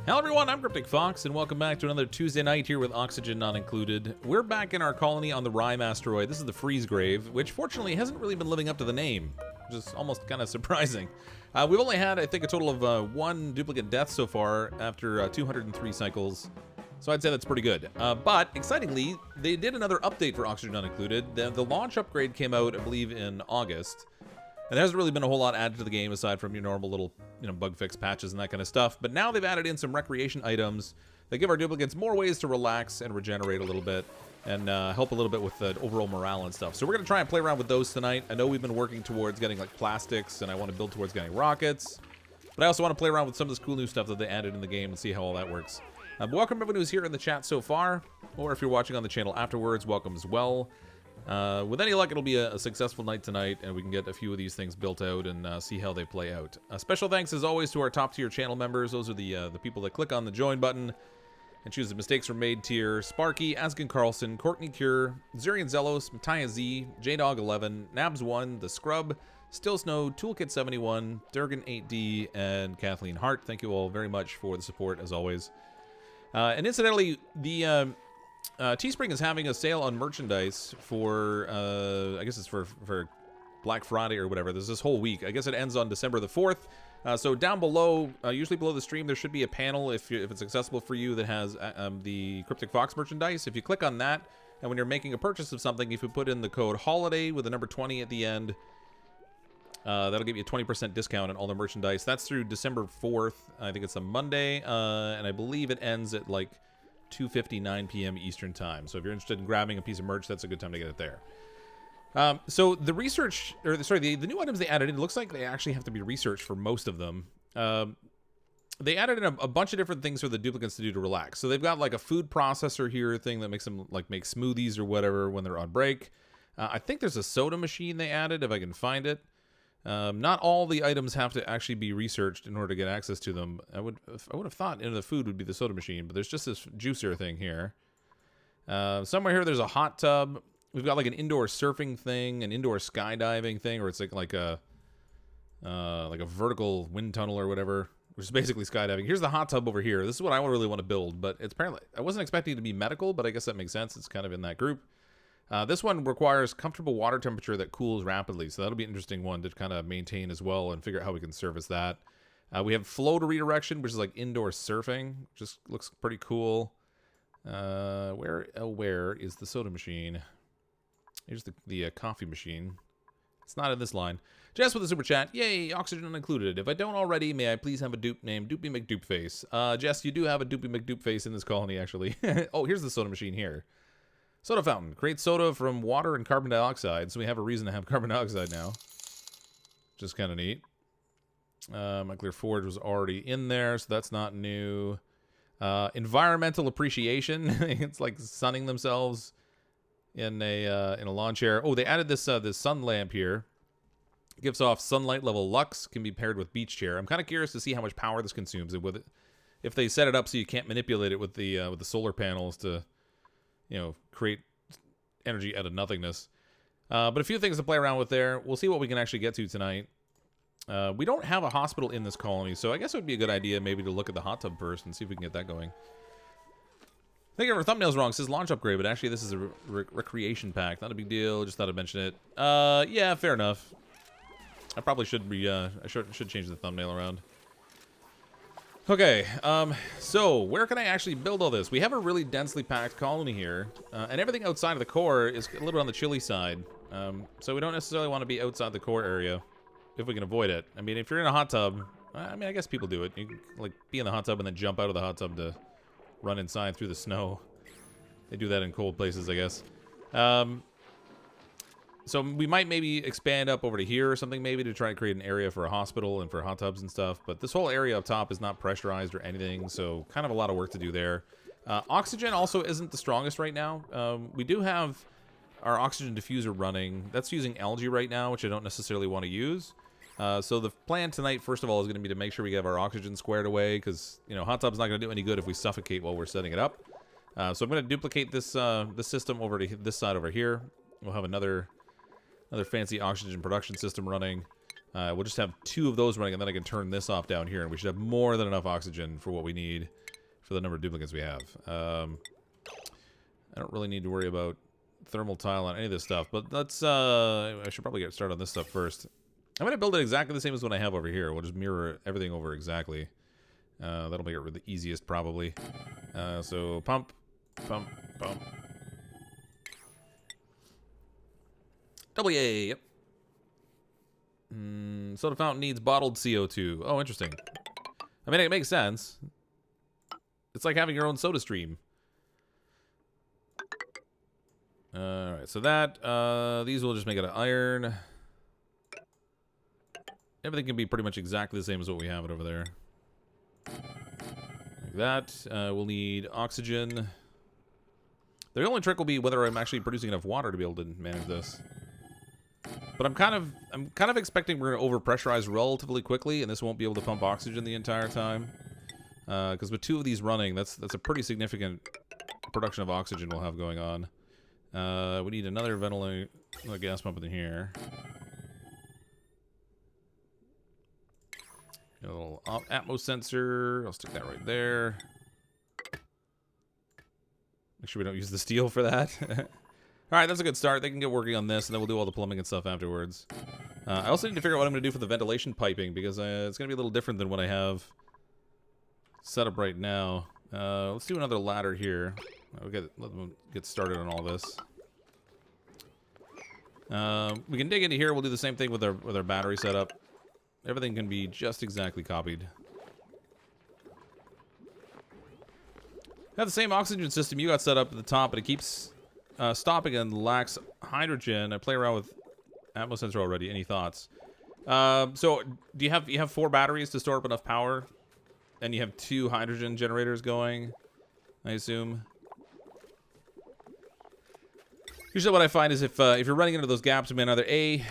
Hello everyone, I'm CrypticFox, and welcome back to another Tuesday night here with Oxygen Not Included. We're back in our colony on the Rime asteroid. This is the Freeze Grave, which fortunately hasn't really been living up to the name, which is almost kind of surprising. We've only had, I think, a total of one duplicate death so far after 203 cycles, so I'd say that's pretty good. But, excitingly, they did another update for Oxygen Not Included. The launch upgrade came out, I believe, in August. And there hasn't really been a whole lot added to the game aside from your normal little, bug fix patches and that kind of stuff. But now they've added in some recreation items that give our duplicates more ways to relax and regenerate a little bit and help a little bit with the overall morale and stuff. So we're going to try and play around with those tonight. I know we've been working towards getting like plastics, and I want to build towards getting rockets. But I also want to play around with some of this cool new stuff that they added in the game and see how all that works. But welcome everyone who's here in the chat so far, or if you're watching on the channel afterwards, welcome as well. With any luck, it'll be a successful night tonight, and we can get a few of these things built out and see how they play out. Special thanks, as always, to our top-tier channel members. Those are the people that click on the join button and choose the Mistakes Were Made tier. Sparky, Askin Carlson, Courtney Cure, Zurian Zelos, Mattia Z, JDog11, Nabs1, The Scrub, Still Snow, Toolkit71, Durgan8D, and Kathleen Hart. Thank you all very much for the support, as always. And incidentally, the... Teespring is having a sale on merchandise for, I guess it's for Black Friday or whatever. There's this whole week. I guess it ends on December the 4th. So down below, usually below the stream, there should be a panel, if it's accessible for you, that has the CrypticFox merchandise. If you click on that, and when you're making a purchase of something, if you put in the code HOLIDAY with the number 20 at the end, that'll give you a 20% discount on all the merchandise. That's through December 4th. I think it's a Monday, and I believe it ends at, like, 2:59 p.m. Eastern Time. So if you're interested in grabbing a piece of merch, that's a good time to get it there. So the research, or sorry, the new items they added in, it looks like they actually have to be researched for most of them. They added in a bunch of different things for the duplicants to do to relax. So they've got like a food processor here thing that makes them like make smoothies or whatever when they're on break. I think there's a soda machine they added, if I can find it. Not all the items have to actually be researched in order to get access to them. I would have thought the food would be the soda machine, but there's just this juicer thing here. Somewhere here there's a hot tub. We've got like an indoor surfing thing, an indoor skydiving thing, or it's like a vertical wind tunnel or whatever, which is basically skydiving. Here's the hot tub over here. This is what I really want to build, but it's apparently, I wasn't expecting it to be medical, but I guess that makes sense. It's kind of in that group. This one requires comfortable water temperature that cools rapidly, so that'll be an interesting one to kind of maintain as well and figure out how we can service that. We have flow to redirection, which is like indoor surfing. Just looks pretty cool. Where is the soda machine? Here's the coffee machine. It's not in this line. Jess with the super chat. Yay, oxygen included. If I don't already, may I please have a dupe named Doopy McDoopface? Jess, you do have a Doopy McDoopface in this colony, actually. Oh, here's the soda machine here. Soda fountain. Create soda from water and carbon dioxide, so we have a reason to have carbon dioxide now. Which is kind of neat. My Clear Forge was already in there, so that's not new. Environmental appreciation. It's like sunning themselves in a lawn chair. Oh, they added this sun lamp here. It gives off sunlight level lux. Can be paired with beach chair. I'm kind of curious to see how much power this consumes. And with it, if they set it up so you can't manipulate it with the solar panels to, create energy out of nothingness. But a few things to play around with there. We'll see what we can actually get to tonight. We don't have a hospital in this colony, so I guess it would be a good idea maybe to look at the hot tub first and see if we can get that going. I think our thumbnail's wrong. It says launch upgrade, but actually this is a recreation pack. Not a big deal. Just thought I'd mention it. Yeah, fair enough. I probably should be, I should change the thumbnail around. Okay, so where can I actually build all this? We have a really densely packed colony here, and everything outside of the core is a little bit on the chilly side. So we don't necessarily want to be outside the core area if we can avoid it. I mean, if you're in a hot tub, I mean, I guess people do it. You can, like, be in the hot tub and then jump out of the hot tub to run inside through the snow. They do that in cold places, I guess. So we might maybe expand up over to here or something maybe to try to create an area for a hospital and for hot tubs and stuff. But this whole area up top is not pressurized or anything, so kind of a lot of work to do there. Oxygen also isn't the strongest right now. We do have our oxygen diffuser running. That's using algae right now, which I don't necessarily want to use. So the plan tonight, first of all, is going to be to make sure we have our oxygen squared away, because, hot tub's not going to do any good if we suffocate while we're setting it up. So I'm going to duplicate this system over to this side over here. We'll have another fancy oxygen production system running. We'll just have 2 of those running, and then I can turn this off down here, and we should have more than enough oxygen for what we need for the number of duplicates we have. I don't really need to worry about thermal tile on any of this stuff, but let's, I should probably get started on this stuff first. I'm going to build it exactly the same as what I have over here. We'll just mirror everything over exactly. That'll make it the easiest, probably. So, pump, pump, pump. Double A, yep. Soda fountain needs bottled CO2. Oh, interesting. I mean, it makes sense. It's like having your own soda stream. Alright, so that, these will just make it an iron. Everything can be pretty much exactly the same as what we have it over there. Like that. We'll need oxygen. The only trick will be whether I'm actually producing enough water to be able to manage this. But I'm kind of expecting we're going to overpressurize relatively quickly, and this won't be able to pump oxygen the entire time. Because with 2 of these running, that's a pretty significant production of oxygen we'll have going on. We need another ventilator, gas pump in here. A little atmos sensor. I'll stick that right there. Make sure we don't use the steel for that. Alright, that's a good start. They can get working on this, and then we'll do all the plumbing and stuff afterwards. I also need to figure out what I'm going to do for the ventilation piping, because it's going to be a little different than what I have set up right now. Let's do another ladder here. Let them get started on all this. We can dig into here. We'll do the same thing with our battery setup. Everything can be just exactly copied. I have the same oxygen system you got set up at the top, but it keeps stopping and lacks hydrogen. I play around with atmos sensor already. Any thoughts? So do you have 4 batteries to store up enough power, and you have 2 hydrogen generators going, I assume? Usually what I find is if you're running into those gaps, I mean, either A,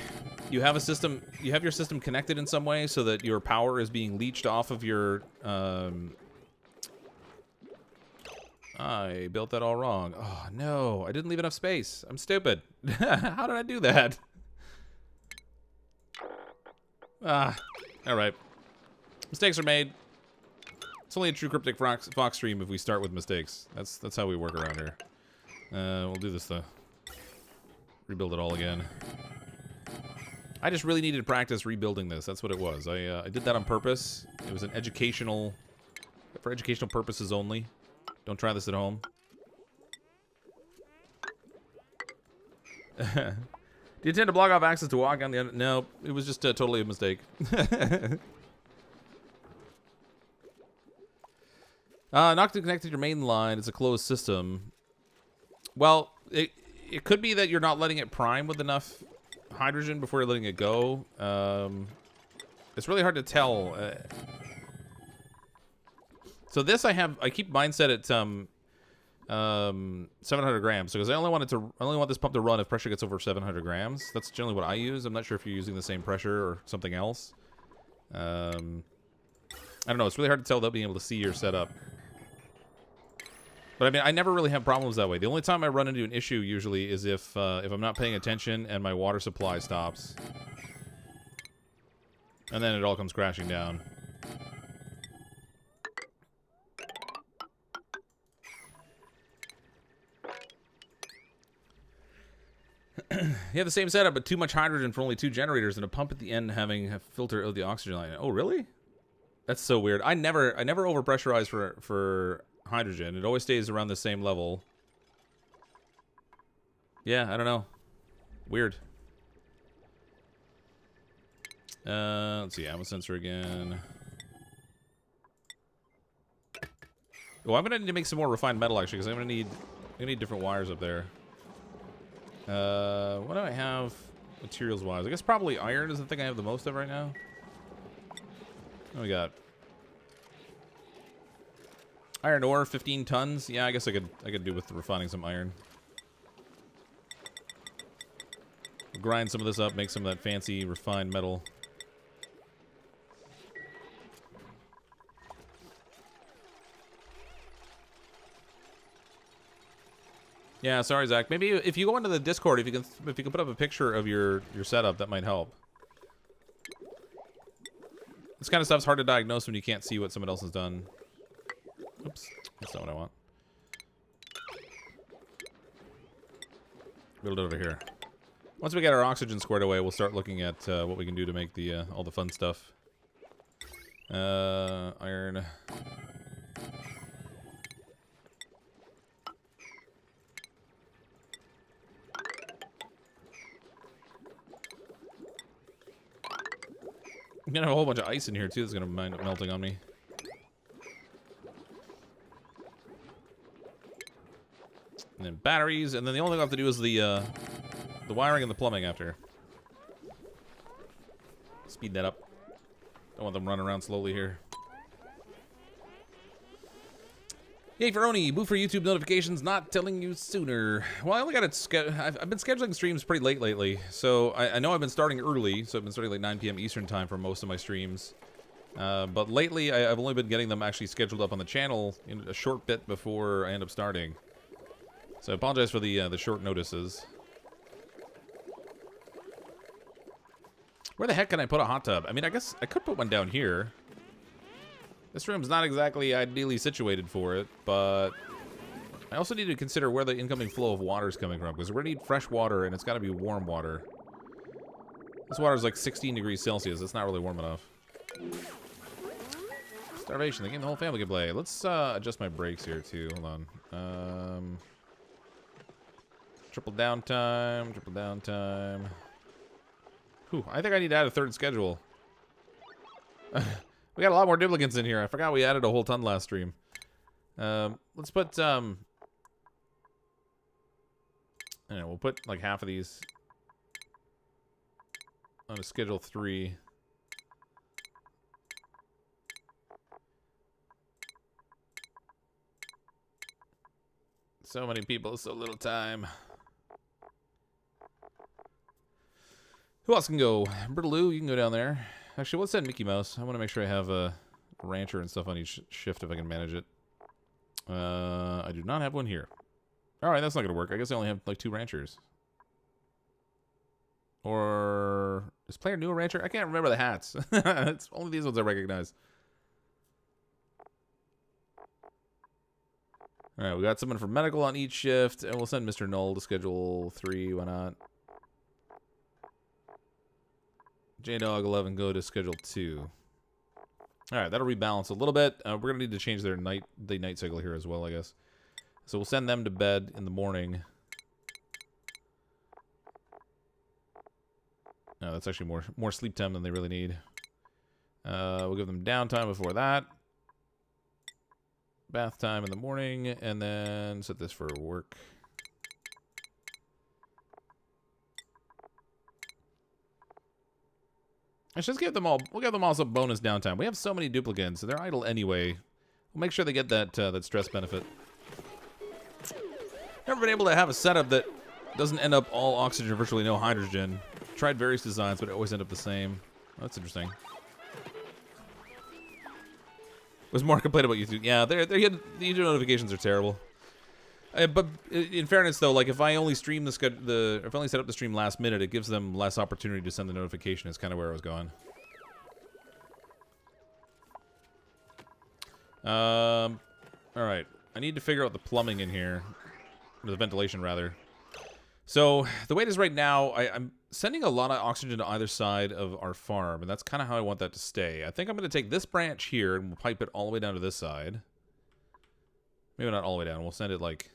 you have your system connected in some way so that your power is being leached off of your, I built that all wrong. Oh, no, I didn't leave enough space. I'm stupid. How did I do that? Alright. Mistakes are made. It's only a true CrypticFox stream if we start with mistakes. That's how we work around here. We'll do this though. Rebuild it all again. I just really needed to practice rebuilding this. That's what it was. I did that on purpose. It was for educational purposes only. Don't try this at home. Do you intend to block off access to walk on the... No, it was just totally a mistake. Not to connect to your main line. It's a closed system. Well, it could be that you're not letting it prime with enough hydrogen before you're letting it go. It's really hard to tell. So this I keep mine set at 700 grams because I only want this pump to run if pressure gets over 700 grams. That's generally what I use. I'm not sure if you're using the same pressure or something else. I don't know. It's really hard to tell without being able to see your setup. But I mean, I never really have problems that way. The only time I run into an issue usually is if I'm not paying attention and my water supply stops. And then it all comes crashing down. You have the same setup, but too much hydrogen for only 2 generators and a pump at the end having a filter of the oxygen line. Oh, really? That's so weird. I never overpressurize for hydrogen. It always stays around the same level. Yeah, I don't know. Weird. Let's see, ammo sensor again. Oh, I'm gonna need to make some more refined metal actually, because I'm gonna need different wires up there. What do I have materials wise? I guess probably iron is the thing I have the most of right now. What do we got? Iron ore, 15 tons. Yeah, I guess I could do with refining some iron. Grind some of this up, make some of that fancy refined metal. Yeah, sorry, Zach. Maybe if you go into the Discord, if you can put up a picture of your setup, that might help. This kind of stuff's hard to diagnose when you can't see what someone else has done. Oops, that's not what I want. Build it over here. Once we get our oxygen squared away, we'll start looking at what we can do to make the all the fun stuff. Iron. I'm gonna have a whole bunch of ice in here too that's gonna wind up melting on me. And then batteries, and then the only thing I have to do is the wiring and the plumbing after. Speed that up. Don't want them running around slowly here. Yay, Ferroni, boo for YouTube notifications not telling you sooner. Well, I only got it. I've been scheduling streams pretty late lately, so I know I've been starting early, so I've been starting like 9 p.m. Eastern time for most of my streams. But lately, I've only been getting them actually scheduled up on the channel in a short bit before I end up starting. So I apologize for the short notices. Where the heck can I put a hot tub? I mean, I guess I could put one down here. This room's not exactly ideally situated for it, but I also need to consider where the incoming flow of water is coming from, because we're going to need fresh water, and it's got to be warm water. This water is like 16 degrees Celsius. It's not really warm enough. Starvation. The game the whole family can play. Let's adjust my brakes here, too. Hold on. Triple downtime. Triple downtime. Whew, I think I need to add a third schedule. We got a lot more duplicants in here. I forgot we added a whole ton last stream. Let's put, I don't know, we'll put like half of these on a schedule 3. So many people, so little time. Who else can go? Brittloo, you can go down there. Actually, let's send Mickey Mouse. I want to make sure I have a rancher and stuff on each shift if I can manage it. I do not have one here. Alright, that's not going to work. I guess I only have like 2 ranchers. Or is player new a rancher? I can't remember the hats. It's only these ones I recognize. Alright, we got someone for medical on each shift, and we'll send Mr. Null to schedule 3. Why not? J-Dog 11 go to schedule 2. Alright, that'll rebalance a little bit. We're going to need to change their night cycle here as well, I guess. So we'll send them to bed in the morning. No, that's actually more sleep time than they really need. We'll give them downtime before that. Bath time in the morning, and then set this for work. Let's just give them all. We'll give them all some bonus downtime. We have so many duplicants, so they're idle anyway. We'll make sure they get that stress benefit. Never been able to have a setup that doesn't end up all oxygen or virtually no hydrogen. Tried various designs, but it always end up the same. That's interesting. Was more complaint about YouTube. Yeah, the YouTube notifications are terrible. But in fairness, though, like if I only stream if I only set up the stream last minute, it gives them less opportunity to send the notification. Is kind of where I was going. All right, I need to figure out the plumbing in here, or the ventilation rather. So the way it is right now, I'm sending a lot of oxygen to either side of our farm, and that's kind of how I want that to stay. I think I'm going to take this branch here and we'll pipe it all the way down to this side. Maybe not all the way down. We'll send it like,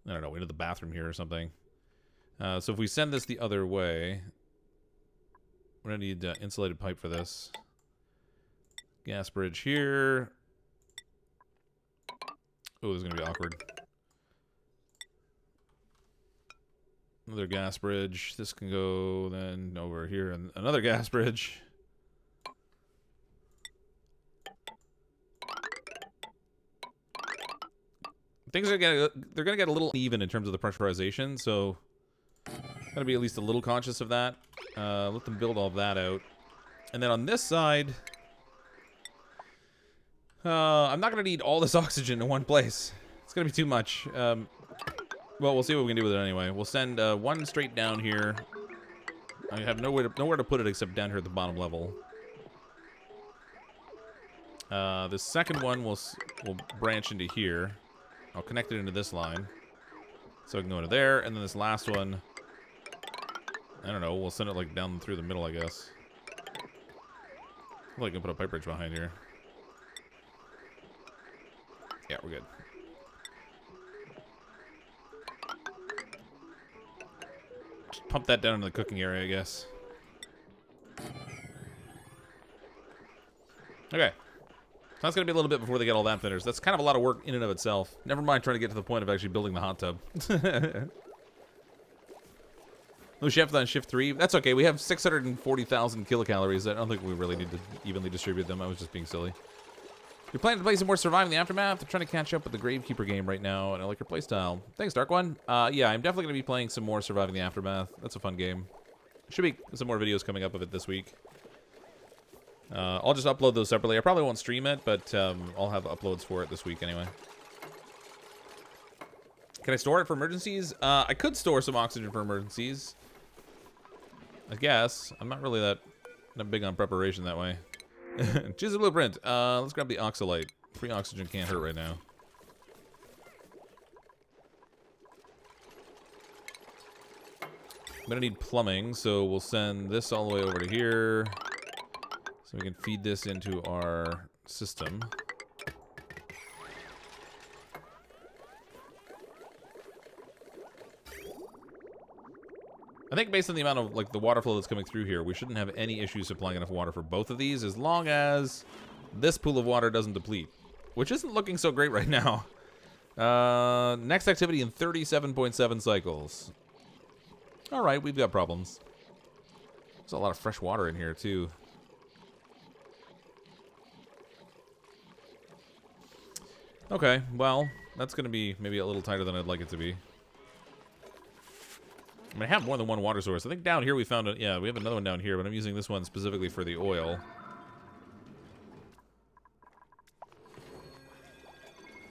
I don't know, into the bathroom here or something. So if we send this the other way, we're going to need insulated pipe for this. Gas bridge here. Oh, this is going to be awkward. Another gas bridge. This can go then over here, and another gas bridge. Things are they're gonna get a little even in terms of the pressurization, so gotta be at least a little conscious of that. Let them build all that out, and then on this side, I'm not gonna need all this oxygen in one place. It's gonna be too much. Well, we'll see what we can do with it anyway. We'll send one straight down here. I have nowhere to put it except down here at the bottom level. The second one will branch into here. I'll connect it into this line. So I can go into there, and then this last one, I don't know, we'll send it like down through the middle, I guess. Well, I can put a pipe bridge behind here. Yeah, we're good. Just pump that down into the cooking area, I guess. Okay. That's going to be a little bit before they get all that finished. That's kind of a lot of work in and of itself. Never mind trying to get to the point of actually building the hot tub. No chef on shift 3. That's okay. We have 640,000 kilocalories. I don't think we really need to evenly distribute them. I was just being silly. You're planning to play some more Surviving the Aftermath? I'm trying to catch up with the Gravekeeper game right now, and I like your playstyle. Thanks, Dark One. Yeah, I'm definitely going to be playing some more Surviving the Aftermath. That's a fun game. Should be some more videos coming up of it this week. I'll just upload those separately. I probably won't stream it, but I'll have uploads for it this week anyway. Can I store it for emergencies? I could store some oxygen for emergencies. I guess. I'm not really that big on preparation that way. Choose a blueprint. Let's grab the oxalite. Free oxygen can't hurt right now. I'm gonna need plumbing, so we'll send this all the way over to here. So we can feed this into our system. I think based on the amount of like the water flow that's coming through here, we shouldn't have any issues supplying enough water for both of these as long as this pool of water doesn't deplete, which isn't looking so great right now. Next activity in 37.7 cycles. All right, we've got problems. There's a lot of fresh water in here too. Okay, well, that's going to be maybe a little tighter than I'd like it to be. I mean, I have more than one water source. I think down here we found it. Yeah, we have another one down here, but I'm using this one specifically for the oil.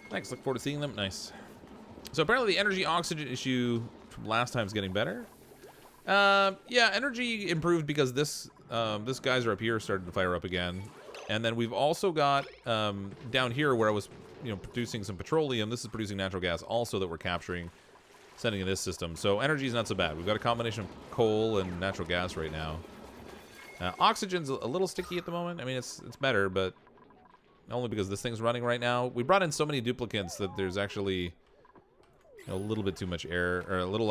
Thanks, look forward to seeing them. Nice. So apparently the energy oxygen issue from last time is getting better. Yeah, energy improved because this geyser up here started to fire up again. And then we've also got down here where I was producing some petroleum. This is producing natural gas also that we're capturing, sending in this system. So energy is not so bad. We've got a combination of coal and natural gas right now. Oxygen's a little sticky at the moment. I mean, it's better, but only because this thing's running right now. We brought in so many duplicants that there's actually a little bit too much air, or a little,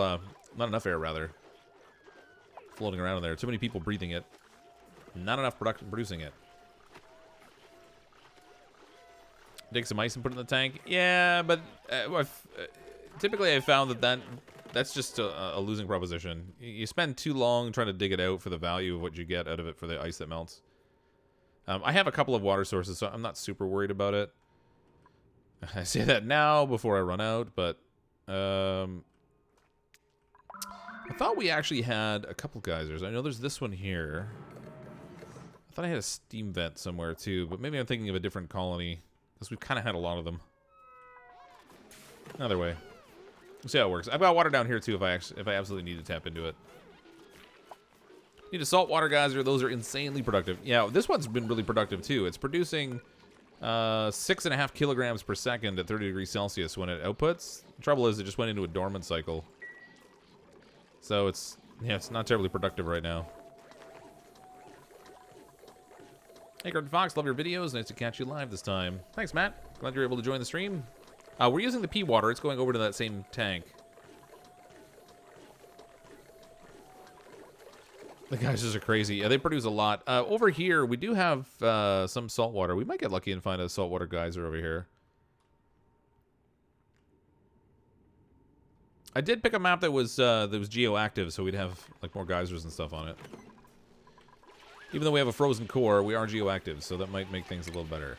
not enough air rather, floating around in there. Too many people breathing it. Not enough producing it. Dig some ice and put it in the tank. Yeah, but typically I found that's just a losing proposition. You spend too long trying to dig it out for the value of what you get out of it for the ice that melts. I have a couple of water sources, so I'm not super worried about it. I say that now before I run out, but I thought we actually had a couple geysers. I know there's this one here. I thought I had a steam vent somewhere too, but maybe I'm thinking of a different colony. Because we've kind of had a lot of them. Either way. We'll see how it works. I've got water down here, too, if I absolutely need to tap into it. Need a saltwater geyser. Those are insanely productive. Yeah, this one's been really productive, too. It's producing 6.5 kilograms per second at 30 degrees Celsius when it outputs. The trouble is it just went into a dormant cycle. So it's not terribly productive right now. Hey, CrypticFox, love your videos. Nice to catch you live this time. Thanks, Matt. Glad you're able to join the stream. We're using the pea water. It's going over to that same tank. The geysers are crazy. Yeah, they produce a lot. Over here, we do have some salt water. We might get lucky and find a saltwater geyser over here. I did pick a map that was geoactive, so we'd have like more geysers and stuff on it. Even though we have a frozen core, we are geoactive, so that might make things a little better.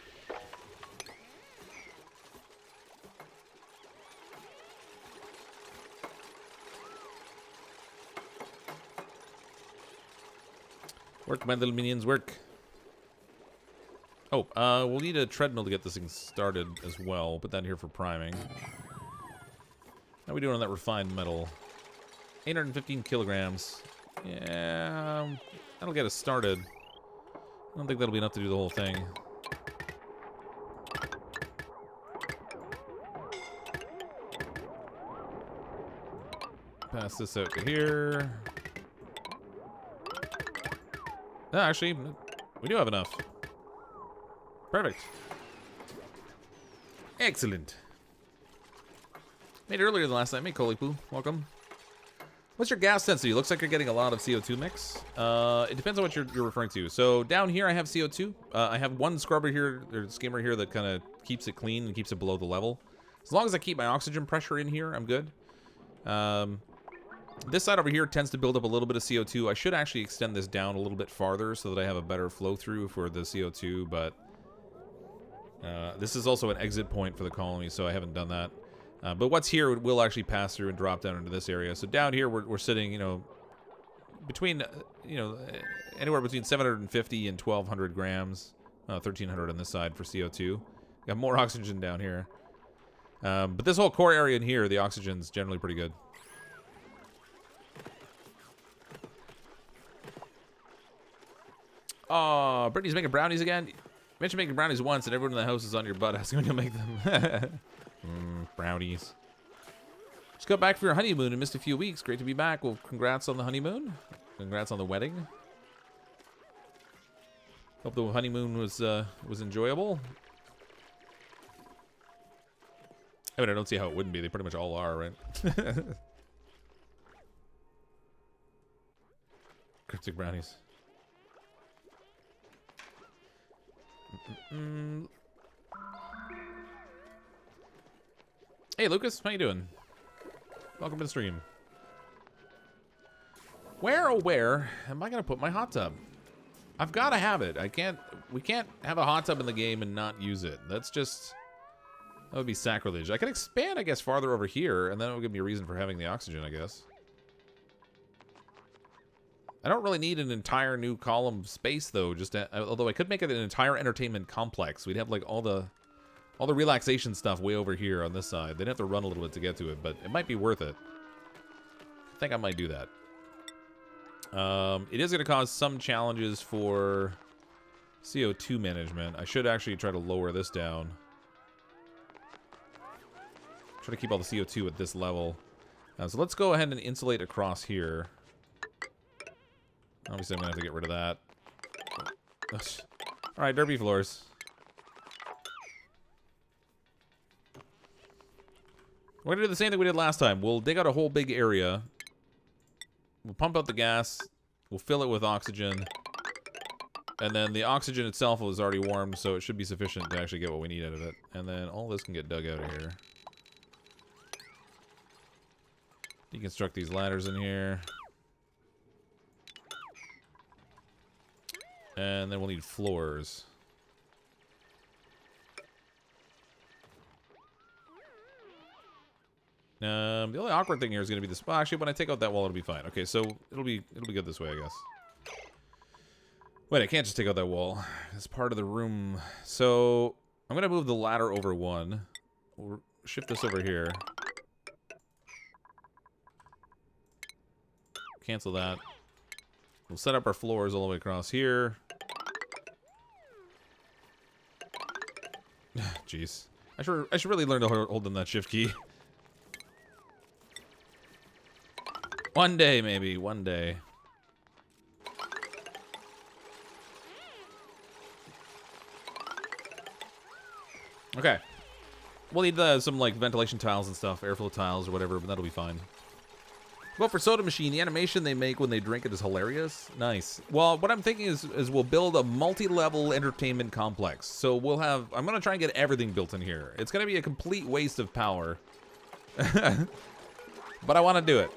Work, my little minions, work. Oh, we'll need a treadmill to get this thing started as well. Put that here for priming. How are we doing on that refined metal? 815 kilograms. Yeah, that'll get us started. I don't think that'll be enough to do the whole thing. Pass this out to here. No, actually, we do have enough. Perfect. Excellent. Made it earlier than last night. Hey, Kolipu. Welcome. What's your gas density? Looks like you're getting a lot of CO2 mix. It depends on what you're referring to. So down here I have CO2. I have one scrubber here, or skimmer here, that kind of keeps it clean and keeps it below the level. As long as I keep my oxygen pressure in here, I'm good. This side over here tends to build up a little bit of CO2. I should actually extend this down a little bit farther so that I have a better flow through for the CO2, but this is also an exit point for the colony, so I haven't done that. But what's here will actually pass through and drop down into this area. So down here, we're sitting, you know, between, you know, anywhere between 750 and 1,200 grams. 1,300 on this side for CO2. Got more oxygen down here. But this whole core area in here, the oxygen's generally pretty good. Oh, Brittany's making brownies again. You mentioned making brownies once, and everyone in the house is on your butt asking me to make them. Brownies. Just got back for your honeymoon and missed a few weeks. Great to be back. Well, congrats on the honeymoon. Congrats on the wedding. Hope the honeymoon was enjoyable. I mean, I don't see how it wouldn't be. They pretty much all are, right? Cryptic brownies. Hey, Lucas, how you doing? Welcome to the stream. Where, oh where, am I gonna put my hot tub? I've got to have it. We can't have a hot tub in the game and not use it. That's just, that would be sacrilege. I can expand, I guess, farther over here, and then it'll give me a reason for having the oxygen, I guess. I don't really need an entire new column space, though. Although I could make it an entire entertainment complex. We'd have like all the relaxation stuff way over here on this side. They'd have to run a little bit to get to it, but it might be worth it. I think I might do that. It is going to cause some challenges for CO2 management. I should actually try to lower this down. Try to keep all the CO2 at this level. So let's go ahead and insulate across here. Obviously, I'm going to have to get rid of that. Alright, derby floors. We're going to do the same thing we did last time. We'll dig out a whole big area. We'll pump out the gas. We'll fill it with oxygen. And then the oxygen itself is already warmed, so it should be sufficient to actually get what we need out of it. And then all this can get dug out of here. Deconstruct these ladders in here. And then we'll need floors. The only awkward thing here is going to be this. Well, actually, when I take out that wall, it'll be fine. Okay, so it'll be good this way, I guess. Wait, I can't just take out that wall. It's part of the room. So I'm going to move the ladder over one. We'll shift this over here. Cancel that. We'll set up our floors all the way across here. Jeez. I should really learn to hold on that shift key. One day, maybe. One day. Okay. We'll need some, like, ventilation tiles and stuff. Airflow tiles or whatever, but that'll be fine. Well, for Soda Machine, the animation they make when they drink it is hilarious. Nice. Well, what I'm thinking is we'll build a multi-level entertainment complex. So we'll have... I'm going to try and get everything built in here. It's going to be a complete waste of power. But I want to do it.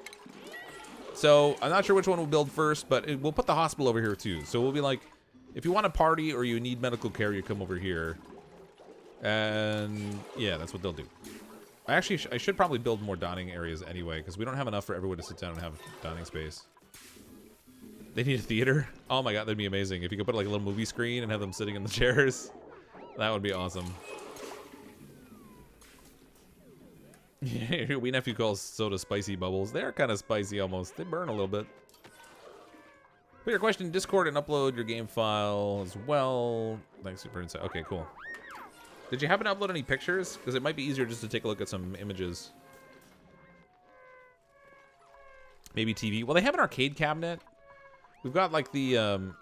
So I'm not sure which one we'll build first, but we'll put the hospital over here too. So we'll be like, if you want to party or you need medical care, you come over here. And yeah, that's what they'll do. I should probably build more dining areas anyway, because we don't have enough for everyone to sit down and have dining space. They need a theater? Oh my god, that'd be amazing. If you could put like a little movie screen and have them sitting in the chairs. That would be awesome. We nephew calls soda spicy bubbles. They're kind of spicy almost. They burn a little bit. Put your question in Discord and upload your game file as well. Thanks for insight. Okay, cool. Did you happen to upload any pictures? Because it might be easier just to take a look at some images. Maybe TV. Well, they have an arcade cabinet. We've got like the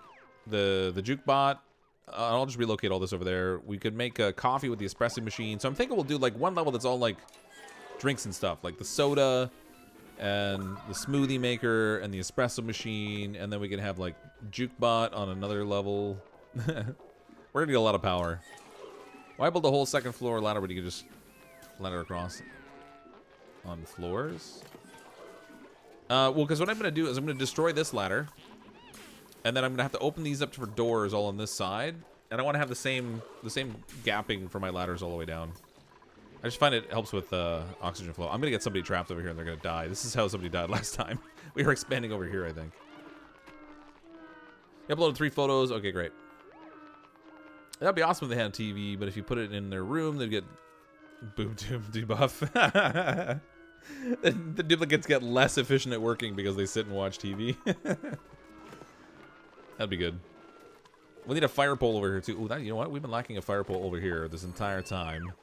juke bot. I'll just relocate all this over there. We could make a coffee with the espresso machine. So I'm thinking we'll do like one level that's all like drinks and stuff, like the soda and the smoothie maker and the espresso machine, and then we can have like jukebot on another level. We're gonna get a lot of power. Why build a whole second floor ladder when you can just ladder across on floors? Well, because what I'm gonna do is I'm gonna destroy this ladder, and then I'm gonna have to open these up for doors all on this side, and I want to have the same gapping for my ladders all the way down. I just find it helps with oxygen flow. I'm gonna get somebody trapped over here and they're gonna die. This is how somebody died last time. We were expanding over here, I think. You uploaded 3 photos. Okay, great. That'd be awesome if they had a TV, but if you put it in their room, they'd get boom tube debuff. The duplicates get less efficient at working because they sit and watch TV. That'd be good. We need a fire pole over here too. Ooh, you know what? We've been lacking a fire pole over here this entire time.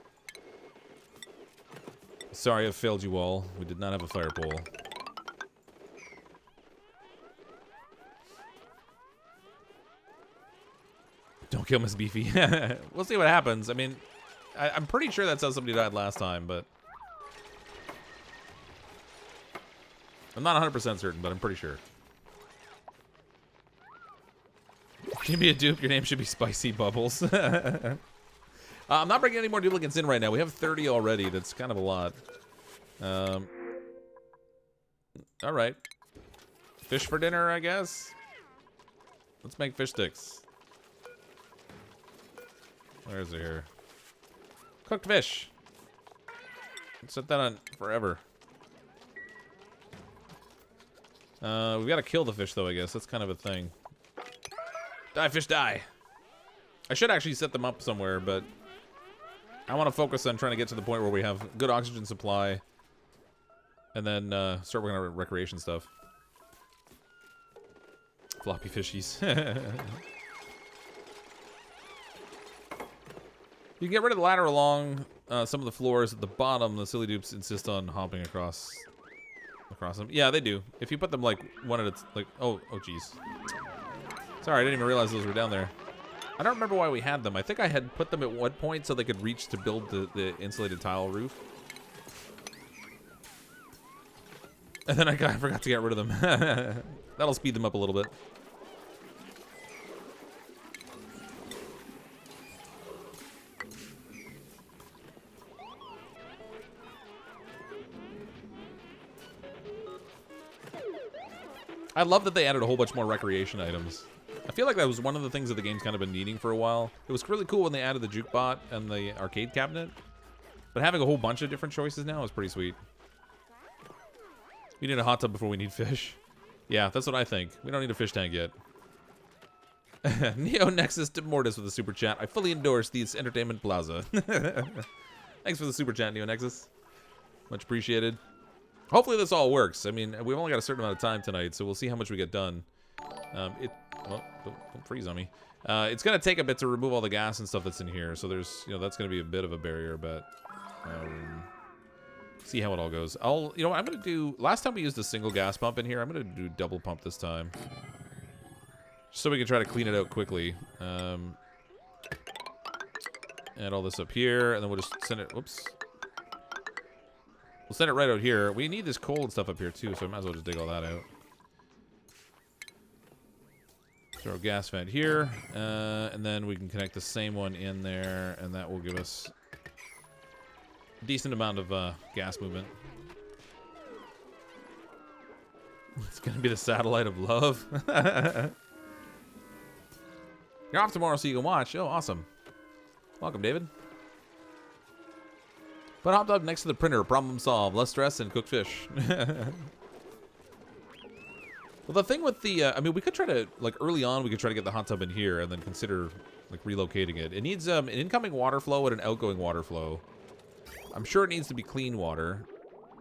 Sorry, I've failed you all. We did not have a fire pole. Don't kill Miss Beefy. We'll see what happens. I mean, I'm pretty sure that's how somebody died last time, but I'm not 100% certain, but I'm pretty sure. Give me a dupe. Your name should be Spicy Bubbles. I'm not bringing any more duplicates in right now. We have 30 already. That's kind of a lot. All right. Fish for dinner, I guess. Let's make fish sticks. Where is it here? Cooked fish. Let's set that on forever. We've got to kill the fish, though, I guess. That's kind of a thing. Die, fish, die. I should actually set them up somewhere, but I want to focus on trying to get to the point where we have good oxygen supply and then start working on recreation stuff. Floppy fishies. You can get rid of the ladder along some of the floors at the bottom. The silly dupes insist on hopping across them. Yeah, they do. If you put them like one at a like oh jeez. Sorry, I didn't even realize those were down there. I don't remember why we had them. I think I had put them at one point so they could reach to build the insulated tile roof. And then I forgot to get rid of them. That'll speed them up a little bit. I love that they added a whole bunch more recreation items. I feel like that was one of the things that the game's kind of been needing for a while. It was really cool when they added the juke bot and the arcade cabinet. But having a whole bunch of different choices now is pretty sweet. We need a hot tub before we need fish. Yeah, that's what I think. We don't need a fish tank yet. Neo Nexus to Mortis with a super chat. I fully endorse this entertainment plaza. Thanks for the super chat, Neo Nexus. Much appreciated. Hopefully this all works. I mean, we've only got a certain amount of time tonight, so we'll see how much we get done. Well, don't freeze on me. It's gonna take a bit to remove all the gas and stuff that's in here, so there's, that's gonna be a bit of a barrier, but see how it all goes. I'm gonna do. Last time we used a single gas pump in here. I'm gonna do double pump this time, just so we can try to clean it out quickly. Add all this up here, and then we'll just send it. Whoops. We'll send it right out here. We need this coal and stuff up here too, so I might as well just dig all that out. Throw a gas vent here, and then we can connect the same one in there, and that will give us a decent amount of gas movement. It's gonna be the satellite of love. You're off tomorrow, so you can watch. Oh, awesome! Welcome, David. Put a hot tub next to the printer. Problem solved. Less stress and cooked fish. Well, the thing with the, I mean, we could try to, like, early on, we could try to get the hot tub in here and then consider, like, relocating it. It needs an incoming water flow and an outgoing water flow. I'm sure it needs to be clean water,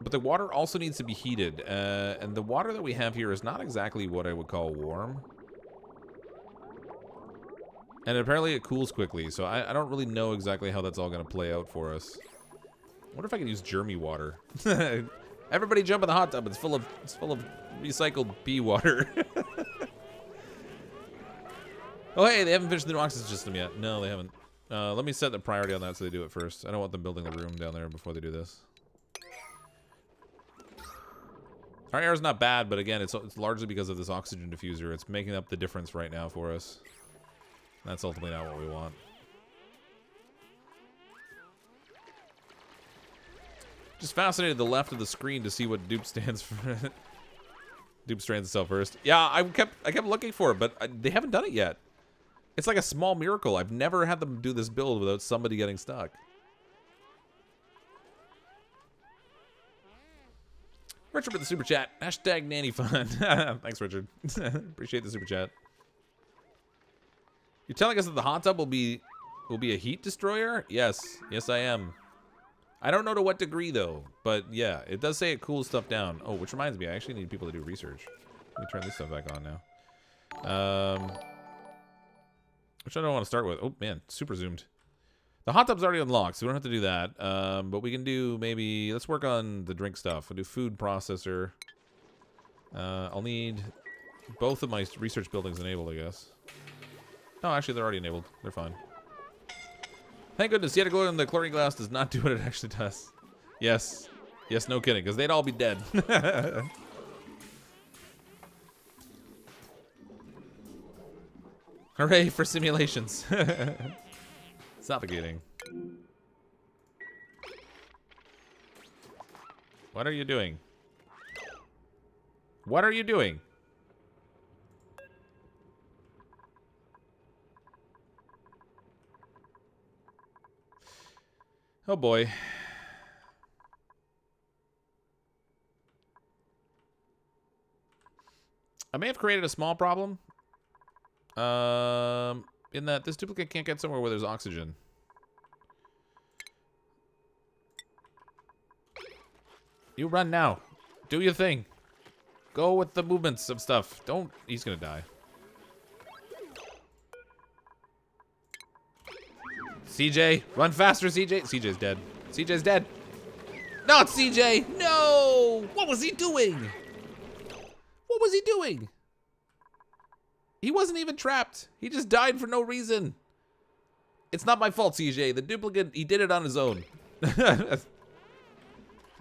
but the water also needs to be heated. And the water that we have here is not exactly what I would call warm. And apparently it cools quickly, so I don't really know exactly how that's all going to play out for us. I wonder if I can use germy water. Everybody jump in the hot tub. It's full of recycled pee water. Oh, hey, they haven't finished the new oxygen system yet. No, they haven't. Let me set the priority on that so they do it first. I don't want them building the room down there before they do this. Our air is not bad, but again, it's largely because of this oxygen diffuser. It's making up the difference right now for us. That's ultimately not what we want. Just fascinated the left of the screen to see what dupe stands for. Dupe strands itself first. Yeah, I kept looking for it, but they haven't done it yet. It's like a small miracle. I've never had them do this build without somebody getting stuck. Richard with the super chat. Hashtag nanny fun. Thanks, Richard. Appreciate the super chat. You're telling us that the hot tub will be a heat destroyer? Yes. Yes, I am. I don't know to what degree, though. But, yeah, it does say it cools stuff down. Oh, which reminds me, I actually need people to do research. Let me turn this stuff back on now. Which I don't want to start with. Oh, man, super zoomed. The hot tub's already unlocked, so we don't have to do that. But we can do maybe... Let's work on the drink stuff. We'll do food processor. I'll need both of my research buildings enabled, I guess. No, actually, they're already enabled. They're fine. Thank goodness, yet glow in the chlorine glass does not do what it actually does. Yes. Yes, no kidding, because they'd all be dead. Hooray for simulations. Suffocating. What are you doing? What are you doing? Oh boy. I may have created a small problem. In that this duplicate can't get somewhere where there's oxygen. You run now. Do your thing. Go with the movements of stuff. Don't. He's gonna die. CJ, run faster, CJ. CJ's dead. CJ's dead. No, it's CJ. No. What was he doing? What was he doing? He wasn't even trapped. He just died for no reason. It's not my fault, CJ. The duplicate, he did it on his own. If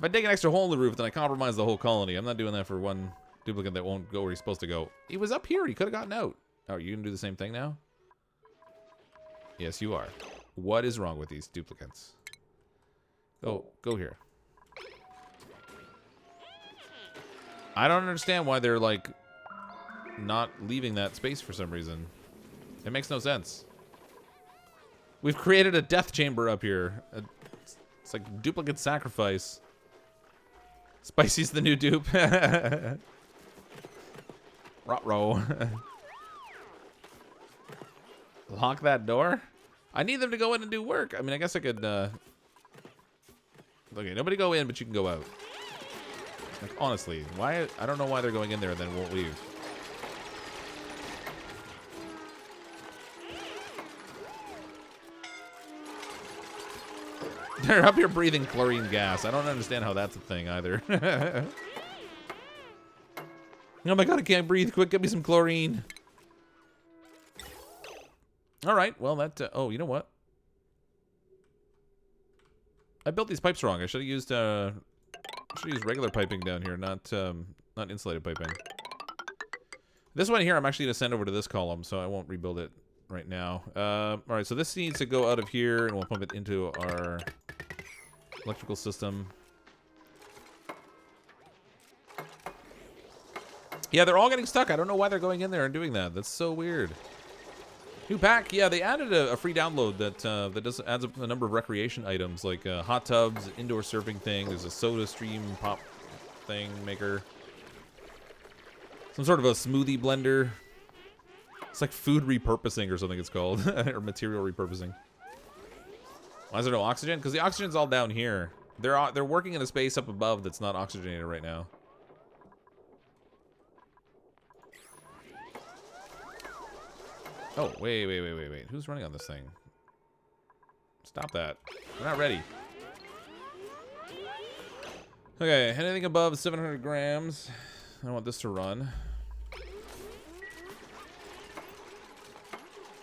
I dig an extra hole in the roof, then I compromise the whole colony. I'm not doing that for one duplicate that won't go where he's supposed to go. He was up here. He could have gotten out. Oh, are you going to do the same thing now? Yes, you are. What is wrong with these duplicates? Oh, go here. I don't understand why they're, like, not leaving that space for some reason. It makes no sense. We've created a death chamber up here. It's like duplicate sacrifice. Spicy's the new dupe. Rot-row. Lock that door? I need them to go in and do work. I mean, I guess I could, Okay, nobody go in, but you can go out. Like, honestly, why? I don't know why they're going in there and then won't leave. They're up here breathing chlorine gas. I don't understand how that's a thing either. Oh my god, I can't breathe. Quick, get me some chlorine. All right, well, that... oh, you know what? I built these pipes wrong. I should have used regular piping down here, not insulated piping. This one here, I'm actually going to send over to this column, so I won't rebuild it right now. All right, so this needs to go out of here, and we'll pump it into our electrical system. Yeah, they're all getting stuck. I don't know why they're going in there and doing that. That's so weird. New pack. Yeah, they added a free download that adds up a number of recreation items, like hot tubs, indoor surfing thing. There's a soda stream pop thing maker. Some sort of a smoothie blender. It's like food repurposing or something it's called. Or material repurposing. Why is there no oxygen? Because the oxygen's all down here. They're working in a space up above that's not oxygenated right now. Oh, wait. Who's running on this thing? Stop that. We're not ready. Okay, anything above 700 grams. I want this to run.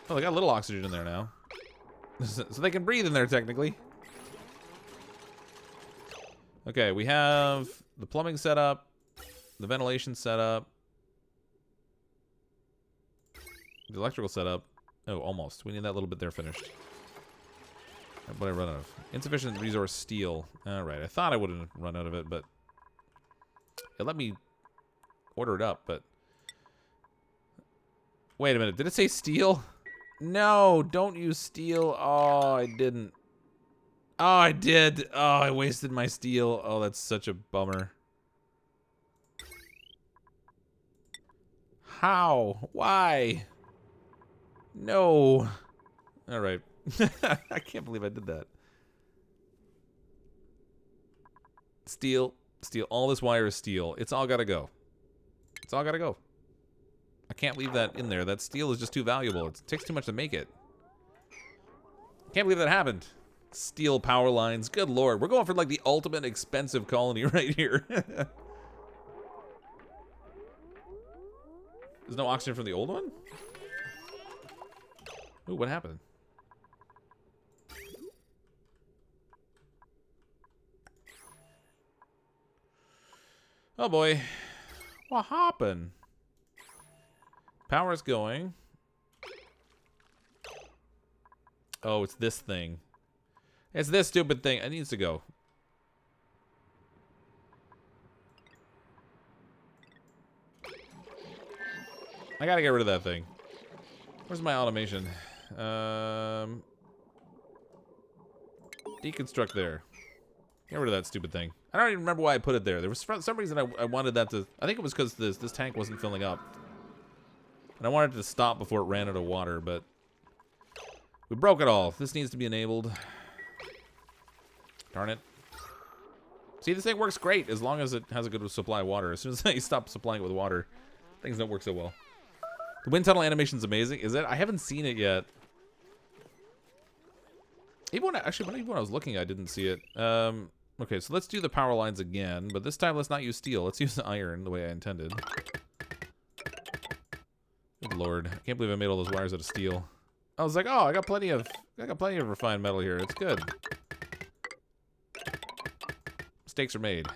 Oh, they got a little oxygen in there now. So they can breathe in there, technically. Okay, we have the plumbing set up, the ventilation set up, the electrical set up. Oh, almost. We need that little bit there finished. What did I run out of? Insufficient resource steel. Alright, I thought I wouldn't run out of it, but it let me order it up, but... Wait a minute, did it say steel? No, don't use steel. Oh, I didn't. Oh, I did. Oh, I wasted my steel. Oh, that's such a bummer. How? Why? No. Alright. I can't believe I did that. Steel. Steel. All this wire is steel. It's all gotta go. It's all gotta go. I can't leave that in there. That steel is just too valuable. It takes too much to make it. Can't believe that happened. Steel power lines. Good lord. We're going for like the ultimate expensive colony right here. There's no oxygen from the old one? Ooh, what happened? Oh boy. What happened? Power's going. Oh, it's this thing. It's this stupid thing. It needs to go. I gotta get rid of that thing. Where's my automation? Deconstruct there. Get rid of that stupid thing. I don't even remember why I put it there. There was for some reason I wanted that to... I think it was because this tank wasn't filling up. And I wanted it to stop before it ran out of water, but... we broke it all. This needs to be enabled. Darn it. See, this thing works great as long as it has a good supply of water. As soon as you stop supplying it with water, things don't work so well. The wind tunnel animation's amazing. Is it? I haven't seen it yet. Even when I was looking, I didn't see it. Okay, so let's do the power lines again, but this time let's not use steel. Let's use the iron the way I intended. Good lord, I can't believe I made all those wires out of steel. I was like, oh, I got plenty of refined metal here. It's good. Mistakes are made.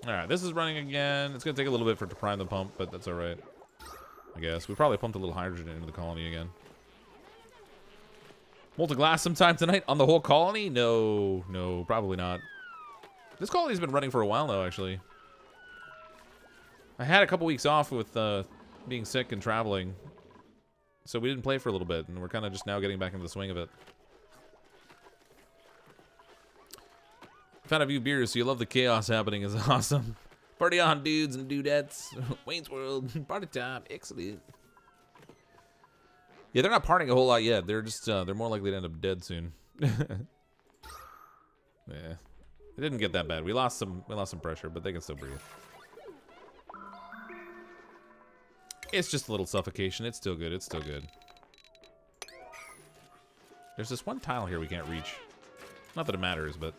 All right, this is running again. It's gonna take a little bit for it to prime the pump, but that's all right. I guess we probably pumped a little hydrogen into the colony again. Molten glass sometime tonight on the whole colony? No, no, probably not. This colony's been running for a while now, actually. I had a couple weeks off with being sick and traveling, so we didn't play for a little bit, and we're kind of just now getting back into the swing of it. Found a few beers, so you love the chaos happening is awesome. Party on, dudes and dudettes. Wayne's World, party time, excellent. Yeah, they're not partying a whole lot yet. They're just, they're more likely to end up dead soon. Yeah. It didn't get that bad. We lost some pressure, but they can still breathe. It's just a little suffocation. It's still good. It's still good. There's this one tile here we can't reach. Not that it matters, but...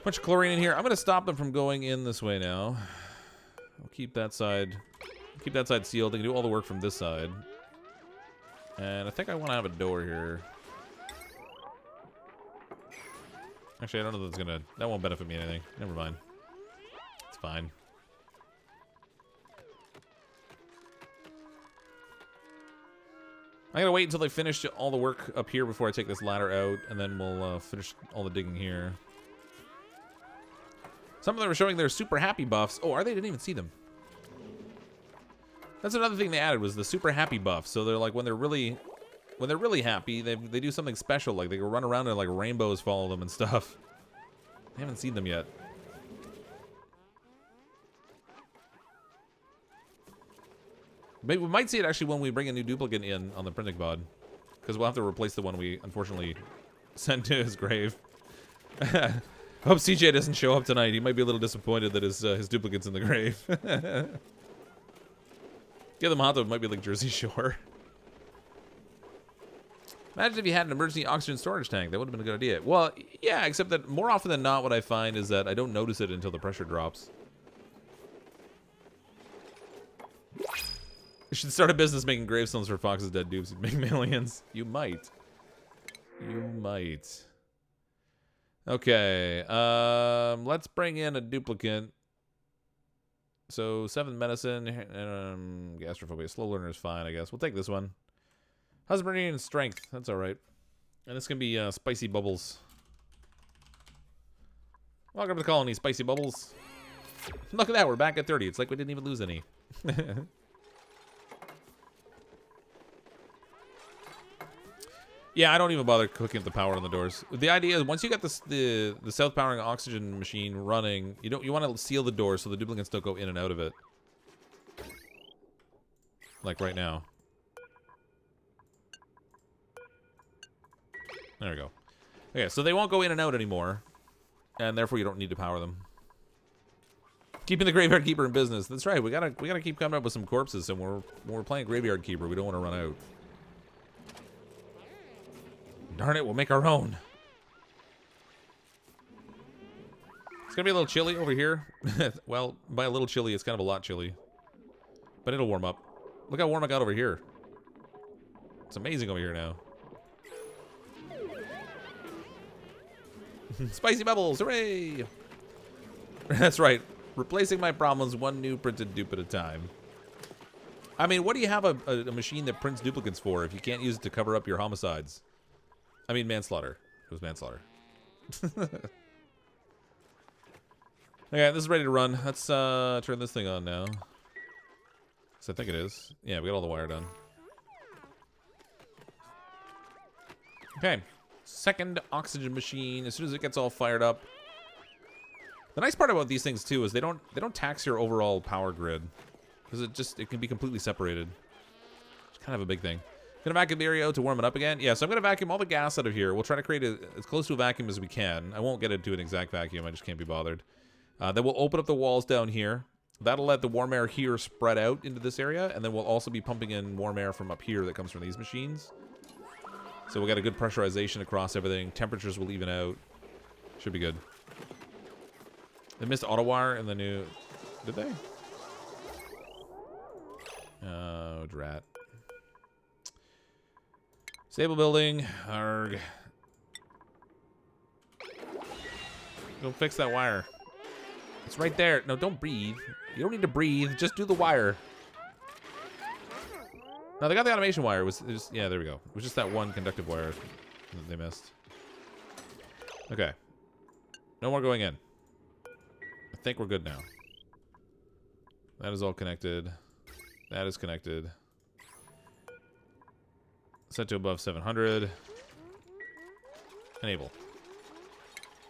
bunch of chlorine in here. I'm going to stop them from going in this way now. I'll keep that side sealed. They can do all the work from this side. And I think I want to have a door here. Actually, I don't know if that's going to... that won't benefit me anything. Never mind. It's fine. I gotta wait until they finish all the work up here before I take this ladder out, and then we'll finish all the digging here. Some of them are showing their super happy buffs. Oh, are they? Didn't even see them. That's another thing they added was the super happy buff. So they're like when they're really happy, they do something special. Like they can run around and like rainbows follow them and stuff. I haven't seen them yet. Maybe we might see it actually when we bring a new duplicant in on the printing pod, because we'll have to replace the one we unfortunately sent to his grave. I hope CJ doesn't show up tonight. He might be a little disappointed that his duplicate's in the grave. Yeah, the motto might be like Jersey Shore. Imagine if you had an emergency oxygen storage tank. That would have been a good idea. Well, yeah, except that more often than not, what I find is that I don't notice it until the pressure drops. You should start a business making gravestones for Fox's dead dupes. You'd make millions. You might. You might. Okay. Let's bring in a duplicant. So 7 medicine, gastrophobia, slow learner is fine, I guess. We'll take this one. Husbandry and strength. That's all right. And this can be spicy bubbles. Welcome to the colony, spicy bubbles. Look at that, we're back at 30. It's like we didn't even lose any. Yeah, I don't even bother cooking up the power on the doors. The idea is once you got the self-powering oxygen machine running, you want to seal the door so the duplicants don't go in and out of it. Like right now. There we go. Okay, so they won't go in and out anymore, and therefore you don't need to power them. Keeping the graveyard keeper in business. That's right. We gotta keep coming up with some corpses, and when we're playing graveyard keeper, we don't want to run out. Darn it, we'll make our own. It's gonna be a little chilly over here. Well, by a little chilly, it's kind of a lot chilly. But it'll warm up. Look how warm I got over here. It's amazing over here now. Spicy bubbles, hooray! That's right. Replacing my problems one new printed dupe at a time. I mean, what do you have a machine that prints duplicates for if you can't use it to cover up your homicides? I mean, manslaughter. It was manslaughter. Okay, this is ready to run. Let's turn this thing on now. So I think it is. Yeah, we got all the wire done. Okay. Second oxygen machine. As soon as it gets all fired up. The nice part about these things too is they don't tax your overall power grid. Because it can be completely separated. It's kind of a big thing. Gonna vacuum the area out to warm it up again. Yeah, so I'm gonna vacuum all the gas out of here. We'll try to create as close to a vacuum as we can. I won't get it to an exact vacuum. I just can't be bothered. Then we'll open up the walls down here. That'll let the warm air here spread out into this area, and then we'll also be pumping in warm air from up here that comes from these machines. So we got a good pressurization across everything. Temperatures will even out. Should be good. They missed auto wire in the new... Did they? Oh, drat. Stable building. Arrgh. Go fix that wire. It's right there. No, don't breathe. You don't need to breathe. Just do the wire. No, they got the automation wire. It was just, yeah, there we go. It was just that one conductive wire that they missed. Okay. No more going in. I think we're good now. That is all connected. That is connected. Set to above 700. Enable.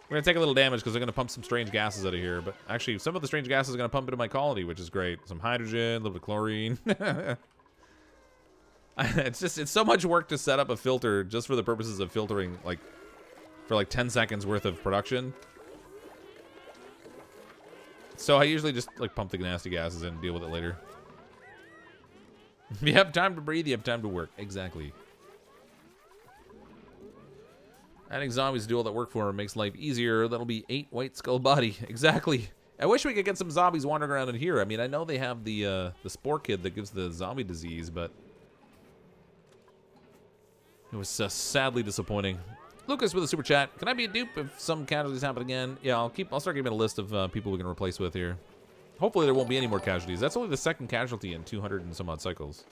We're going to take a little damage because they're going to pump some strange gases out of here. But actually, some of the strange gases are going to pump into my colony, which is great. Some hydrogen, a little bit of chlorine. It's so much work to set up a filter just for the purposes of filtering, like, for like 10 seconds worth of production. So I usually just, like, pump the nasty gases in and deal with it later. If you have time to breathe, you have time to work. Exactly. Adding zombies to do all that work for him makes life easier. That'll be 8 white skull body. Exactly. I wish we could get some zombies wandering around in here. I mean, I know they have the spore kid that gives the zombie disease, but it was sadly disappointing. Lucas with a super chat. Can I be a dupe if some casualties happen again? Yeah, I'll start giving a list of people we can replace with here. Hopefully there won't be any more casualties. That's only the second casualty in 200 and some odd cycles.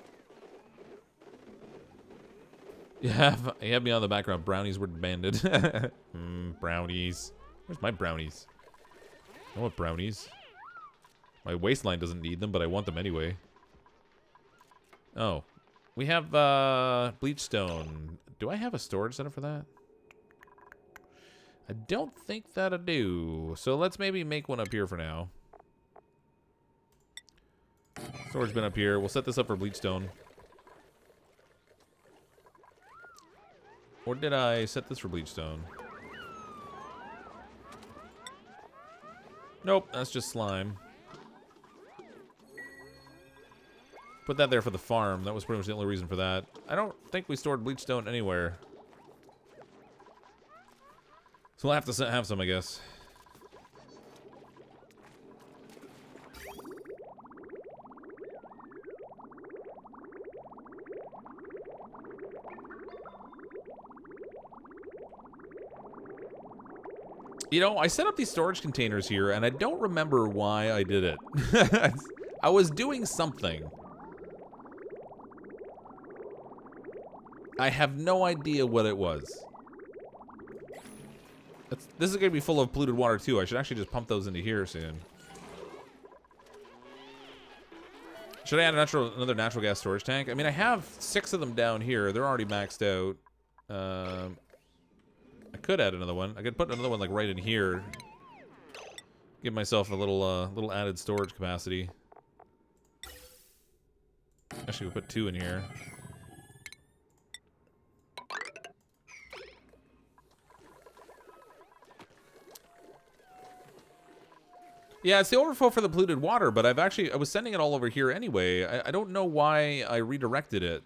You have me on the background. Brownies were banded. Brownies. Where's my brownies? I want brownies. My waistline doesn't need them, but I want them anyway. Oh. We have bleach stone. Do I have a storage center for that? I don't think that I do. So let's maybe make one up here for now. Storage bin up here. We'll set this up for bleach stone. Or did I set this for bleach stone? Nope, that's just slime. Put that there for the farm. That was pretty much the only reason for that. I don't think we stored bleach stone anywhere. So we'll have to have some, I guess. You know, I set up these storage containers here, and I don't remember why I did it. I was doing something. I have no idea what it was. This is going to be full of polluted water, too. I should actually just pump those into here soon. Should I add another natural gas storage tank? I mean, I have 6 of them down here. They're already maxed out. I could add another one. I could put another one like right in here. Give myself a little added storage capacity. Actually, we'll put 2 in here. Yeah, it's the overflow for the polluted water, but I was sending it all over here anyway. I don't know why I redirected it.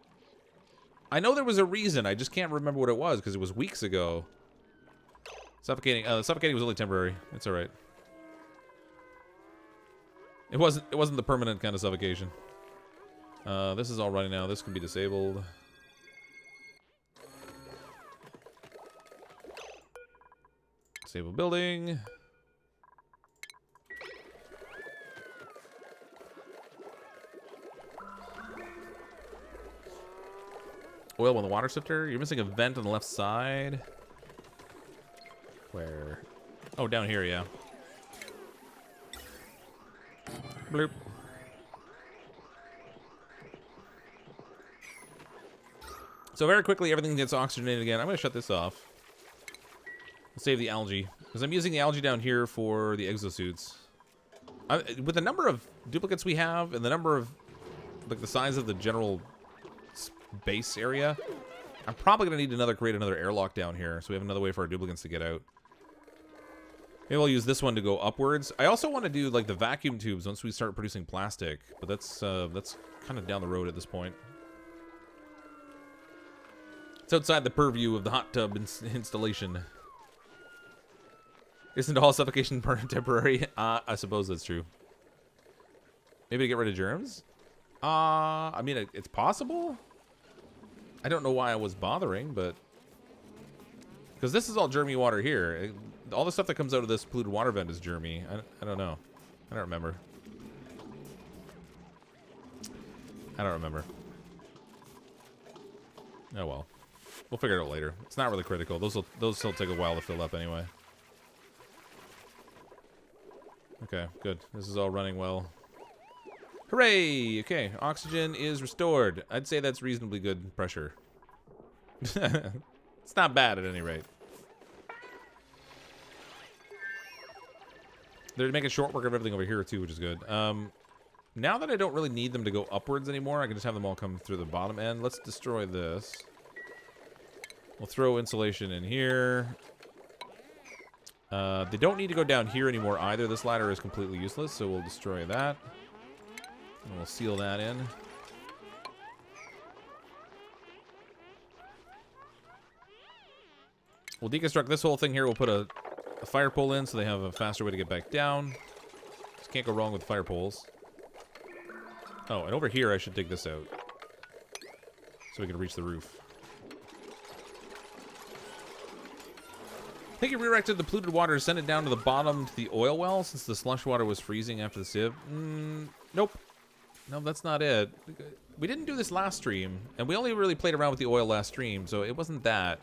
I know there was a reason. I just can't remember what it was because it was weeks ago. Suffocating. Suffocating was only temporary. It's all right. It wasn't the permanent kind of suffocation. This is all running now. This can be disabled. Disable building. Oil on the water sifter. You're missing a vent on the left side. Where? Oh, down here, yeah. Bloop. So very quickly, everything gets oxygenated again. I'm going to shut this off. Save the algae. Because I'm using the algae down here for the exosuits. With the number of duplicates we have, and the number of... like, the size of the general base area, I'm probably going to need to create another airlock down here, so we have another way for our duplicants to get out. Maybe I'll use this one to go upwards. I also want to do, like, the vacuum tubes once we start producing plastic, but that's kind of down the road at this point. It's outside the purview of the hot tub installation. Isn't all suffocation temporary? I suppose that's true. Maybe to get rid of germs? I mean, it's possible. I don't know why I was bothering, but... because this is all germy water here. All the stuff that comes out of this polluted water vent is germy. I don't know. I don't remember. I don't remember. Oh well. We'll figure it out later. It's not really critical. Those still take a while to fill up anyway. Okay, good. This is all running well. Hooray! Okay, oxygen is restored. I'd say that's reasonably good pressure. It's not bad at any rate. They're making short work of everything over here too, which is good. Now that I don't really need them to go upwards anymore, I can just have them all come through the bottom end. Let's destroy this. We'll throw insulation in here. They don't need to go down here anymore either. This ladder is completely useless, so we'll destroy that. And we'll seal that in. We'll deconstruct this whole thing here. We'll put a fire pole in so they have a faster way to get back down. Just can't go wrong with fire poles. Oh, and over here I should dig this out so we can reach the roof. I think you redirected the polluted water, send it down to the bottom to the oil well since the slush water was freezing after the sieve. Nope. No, that's not it. We didn't do this last stream, and we only really played around with the oil last stream, so it wasn't that.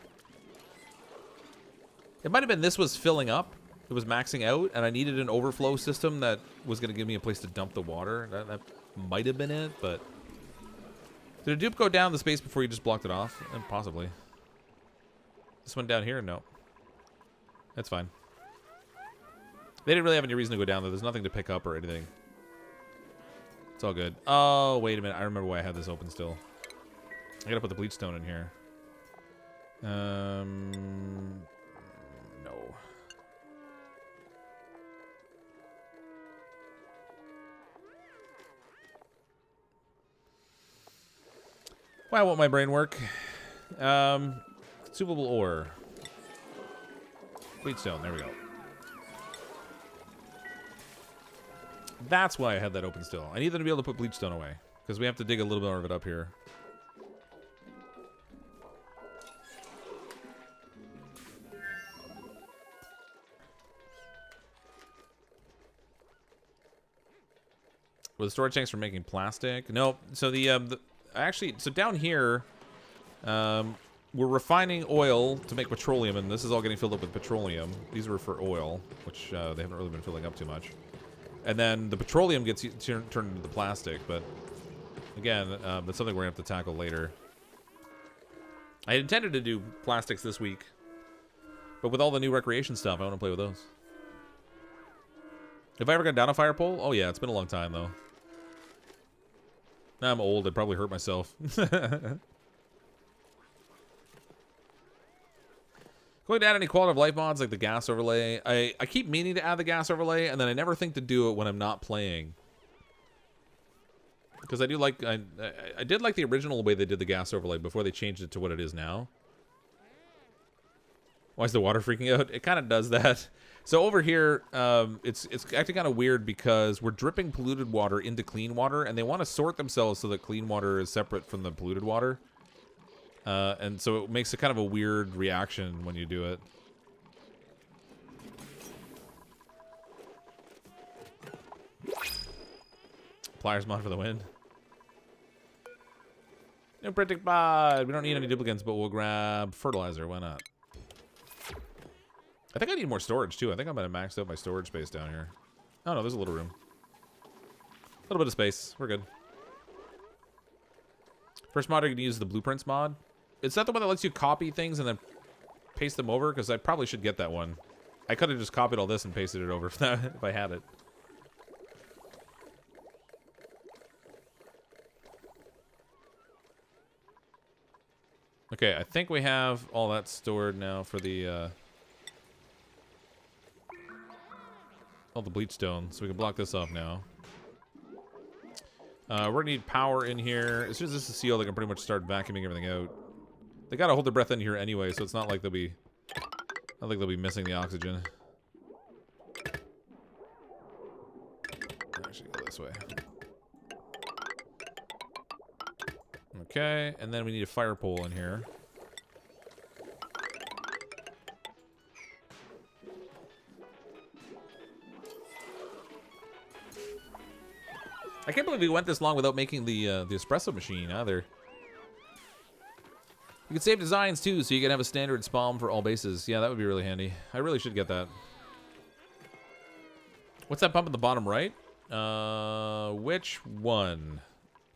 It might have been this was filling up. It was maxing out, and I needed an overflow system that was going to give me a place to dump the water. That might have been it, but... did a dupe go down the space before you just blocked it off? Possibly. This one down here? No. That's fine. They didn't really have any reason to go down there. There's nothing to pick up or anything. It's all good. Oh, wait a minute. I remember why I had this open still. I gotta put the bleach stone in here. No. Why won't my brain work? Consumable ore. Bleach stone, there we go. That's why I had that open still. I need them to be able to put bleach stone away, because we have to dig a little bit more of it up here. Were the storage tanks for making plastic? No. So actually, so down here, we're refining oil to make petroleum, and this is all getting filled up with petroleum. These were for oil, which they haven't really been filling up too much. And then the petroleum gets turned into the plastic, but again, that's something we're gonna have to tackle later. I intended to do plastics this week, but with all the new recreation stuff, I want to play with those. Have I ever gone down a fire pole? Oh yeah, it's been a long time though. Now I'm old, I'd probably hurt myself. Going to add any quality of life mods like the gas overlay. I keep meaning to add the gas overlay, and then I never think to do it when I'm not playing. Because I do like, I did like the original way they did the gas overlay before they changed it to what it is now. Why is the water freaking out? It kind of does that. So over here, it's acting kind of weird because we're dripping polluted water into clean water, and they want to sort themselves so that clean water is separate from the polluted water. And so it makes a kind of a weird reaction when you do it. Pliers mod for the win. No Critic Pod. We don't need any duplicants, but we'll grab fertilizer. Why not? I think I need more storage, too. I think I'm going to max out my storage space down here. Oh, no, there's a little room. A little bit of space. We're good. First mod, you can use the blueprints mod. Is that the one that lets you copy things and then paste them over? Because I probably should get that one. I could have just copied all this and pasted it over if I had it. Okay, I think we have all that stored now for the all the bleach stone, so we can block this off now. We're gonna need power in here. As soon as this is sealed, they can pretty much start vacuuming everything out. They gotta hold their breath in here anyway, so it's not like they'll be, I don't think they'll be missing the oxygen. Actually, go this way. Okay, and then we need a fire pole in here. I can't believe we went this long without making the espresso machine either. You can save designs too, so you can have a standard spawn for all bases. Yeah, that would be really handy. I really should get that. What's that bump at the bottom right? Which one?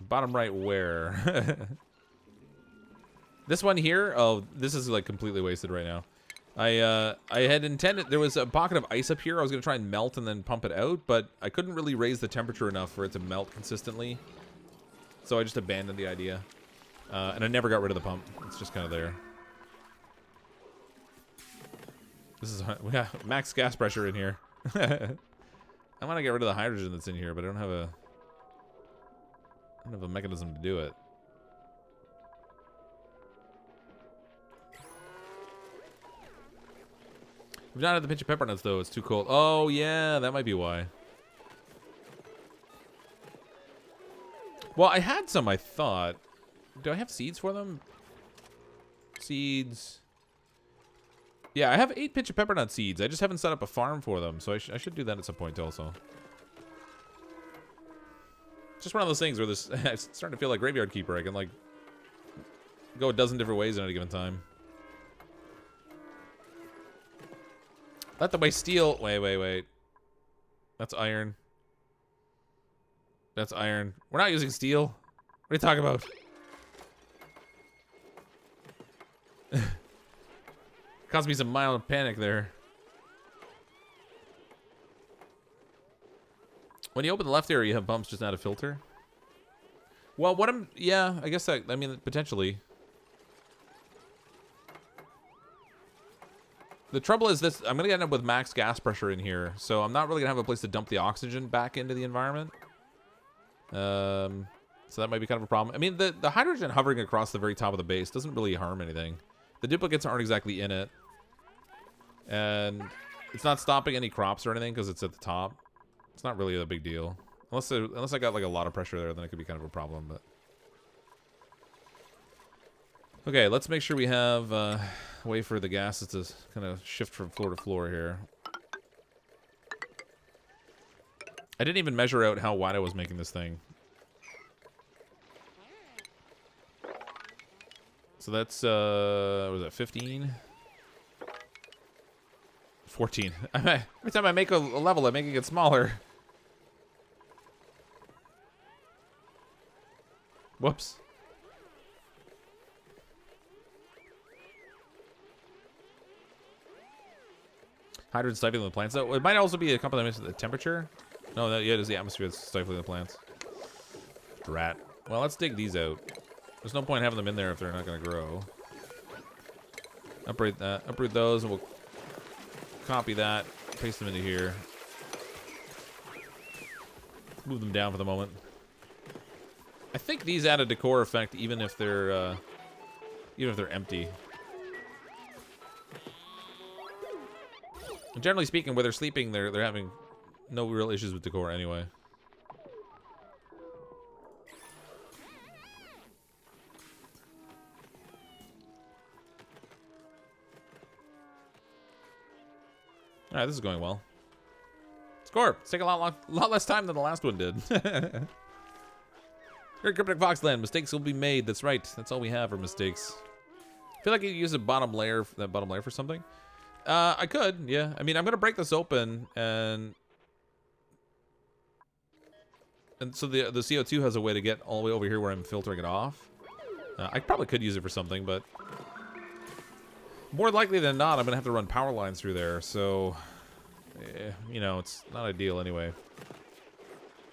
Bottom right where? This one here? Oh, this is like completely wasted right now. I had intended, there was a pocket of ice up here. I was going to try and melt and then pump it out, but I couldn't really raise the temperature enough for it to melt consistently. So I just abandoned the idea. And I never got rid of the pump. It's just kind of there. This is, we got max gas pressure in here. I want to get rid of the hydrogen that's in here, but I don't have a mechanism to do it. We've not had the pinch of pepper nuts though, it's too cold. Oh yeah, that might be why. Well, I had some, I thought. Do I have seeds for them? Seeds. Yeah, I have 8 pinch of pepper nut seeds. I just haven't set up a farm for them, so I should do that at some point also. It's just one of those things where this it's starting to feel like Graveyard Keeper. I can like go a dozen different ways at a given time. Let them waste steel. Wait. That's iron. That's iron. We're not using steel. What are you talking about? Caused me some mild panic there. When you open the left area, you have bumps just not a filter. Well, what I'm... Yeah, I guess that... I mean, potentially. The trouble is this... I'm going to end up with max gas pressure in here, so I'm not really going to have a place to dump the oxygen back into the environment. So that might be kind of a problem. I mean, the hydrogen hovering across the very top of the base doesn't really harm anything. The duplicates aren't exactly in it. And it's not stopping any crops or anything because it's at the top. It's not really a big deal. Unless I got like a lot of pressure there, then it could be kind of a problem. But okay, let's make sure we have a way for the gases to kind of shift from floor to floor here. I didn't even measure out how wide I was making this thing. So that's, what was that, 15? 14. Every time I make a level, I'm making it smaller. Whoops. Hydrogen stifling the plants. So it might also be a combination of the temperature. No, yeah, it is the atmosphere that's stifling the plants. Drat. Well, let's dig these out. There's no point having them in there if they're not going to grow. Uproot that. Uproot those, and we'll copy that. Paste them into here. Move them down for the moment. I think these add a decor effect even if they're empty. And generally speaking, where they're sleeping, they're having no real issues with decor anyway. All right, this is going well. Score! It's taking a lot less time than the last one did. Here at CrypticFox Land, mistakes will be made. That's right. That's all we have are mistakes. I feel like you could use a bottom layer for something. I could, yeah. I mean, I'm gonna break this open, and so the CO2 has a way to get all the way over here where I'm filtering it off. I probably could use it for something, but more likely than not, I'm gonna have to run power lines through there. So, you know, it's not ideal anyway.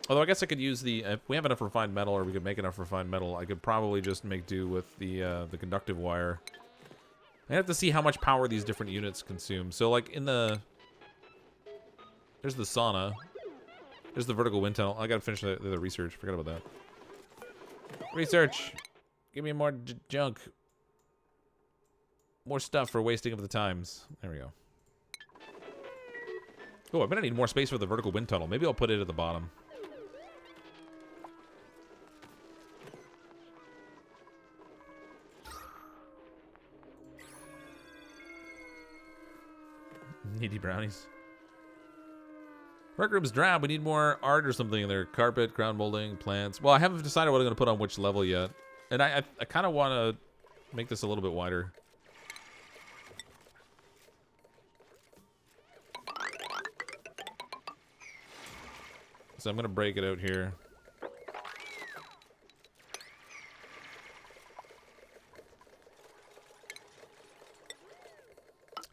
Although I guess I could use the if we have enough refined metal, or we could make enough refined metal, I could probably just make do with the conductive wire. I have to see how much power these different units consume. So, like, there's the sauna. There's the vertical wind tunnel. I gotta finish the research. Forgot about that. Research! Give me more junk. More stuff for wasting of the times. There we go. Oh, I'm gonna need more space for the vertical wind tunnel. Maybe I'll put it at the bottom. Needy brownies. Workroom's drab. We need more art or something in there. Carpet, ground molding, plants. Well, I haven't decided what I'm going to put on which level yet. And I kind of want to make this a little bit wider. So I'm going to break it out here.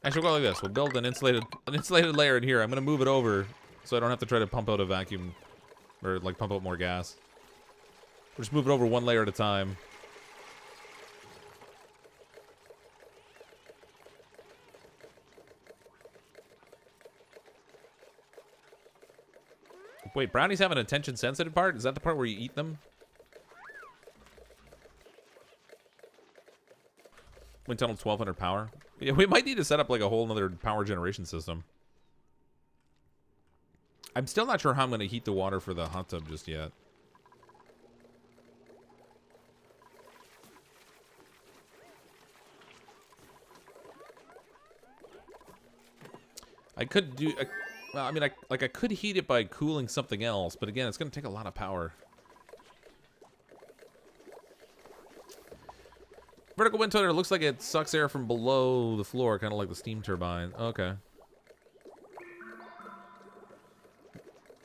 Actually, we'll go like this. We'll build an insulated layer in here. I'm gonna move it over so I don't have to try to pump out a vacuum or like pump out more gas. We'll just move it over one layer at a time. Wait, brownies have an attention sensitive part? Is that the part where you eat them? Wind tunnel 1200 power. Yeah, we might need to set up like a whole nother power generation system. I'm still not sure how I'm going to heat the water for the hot tub just yet. I could do... well, I mean, I could heat it by cooling something else, but again, it's going to take a lot of power. Vertical wind tunnel looks like it sucks air from below the floor, kind of like the steam turbine. Okay.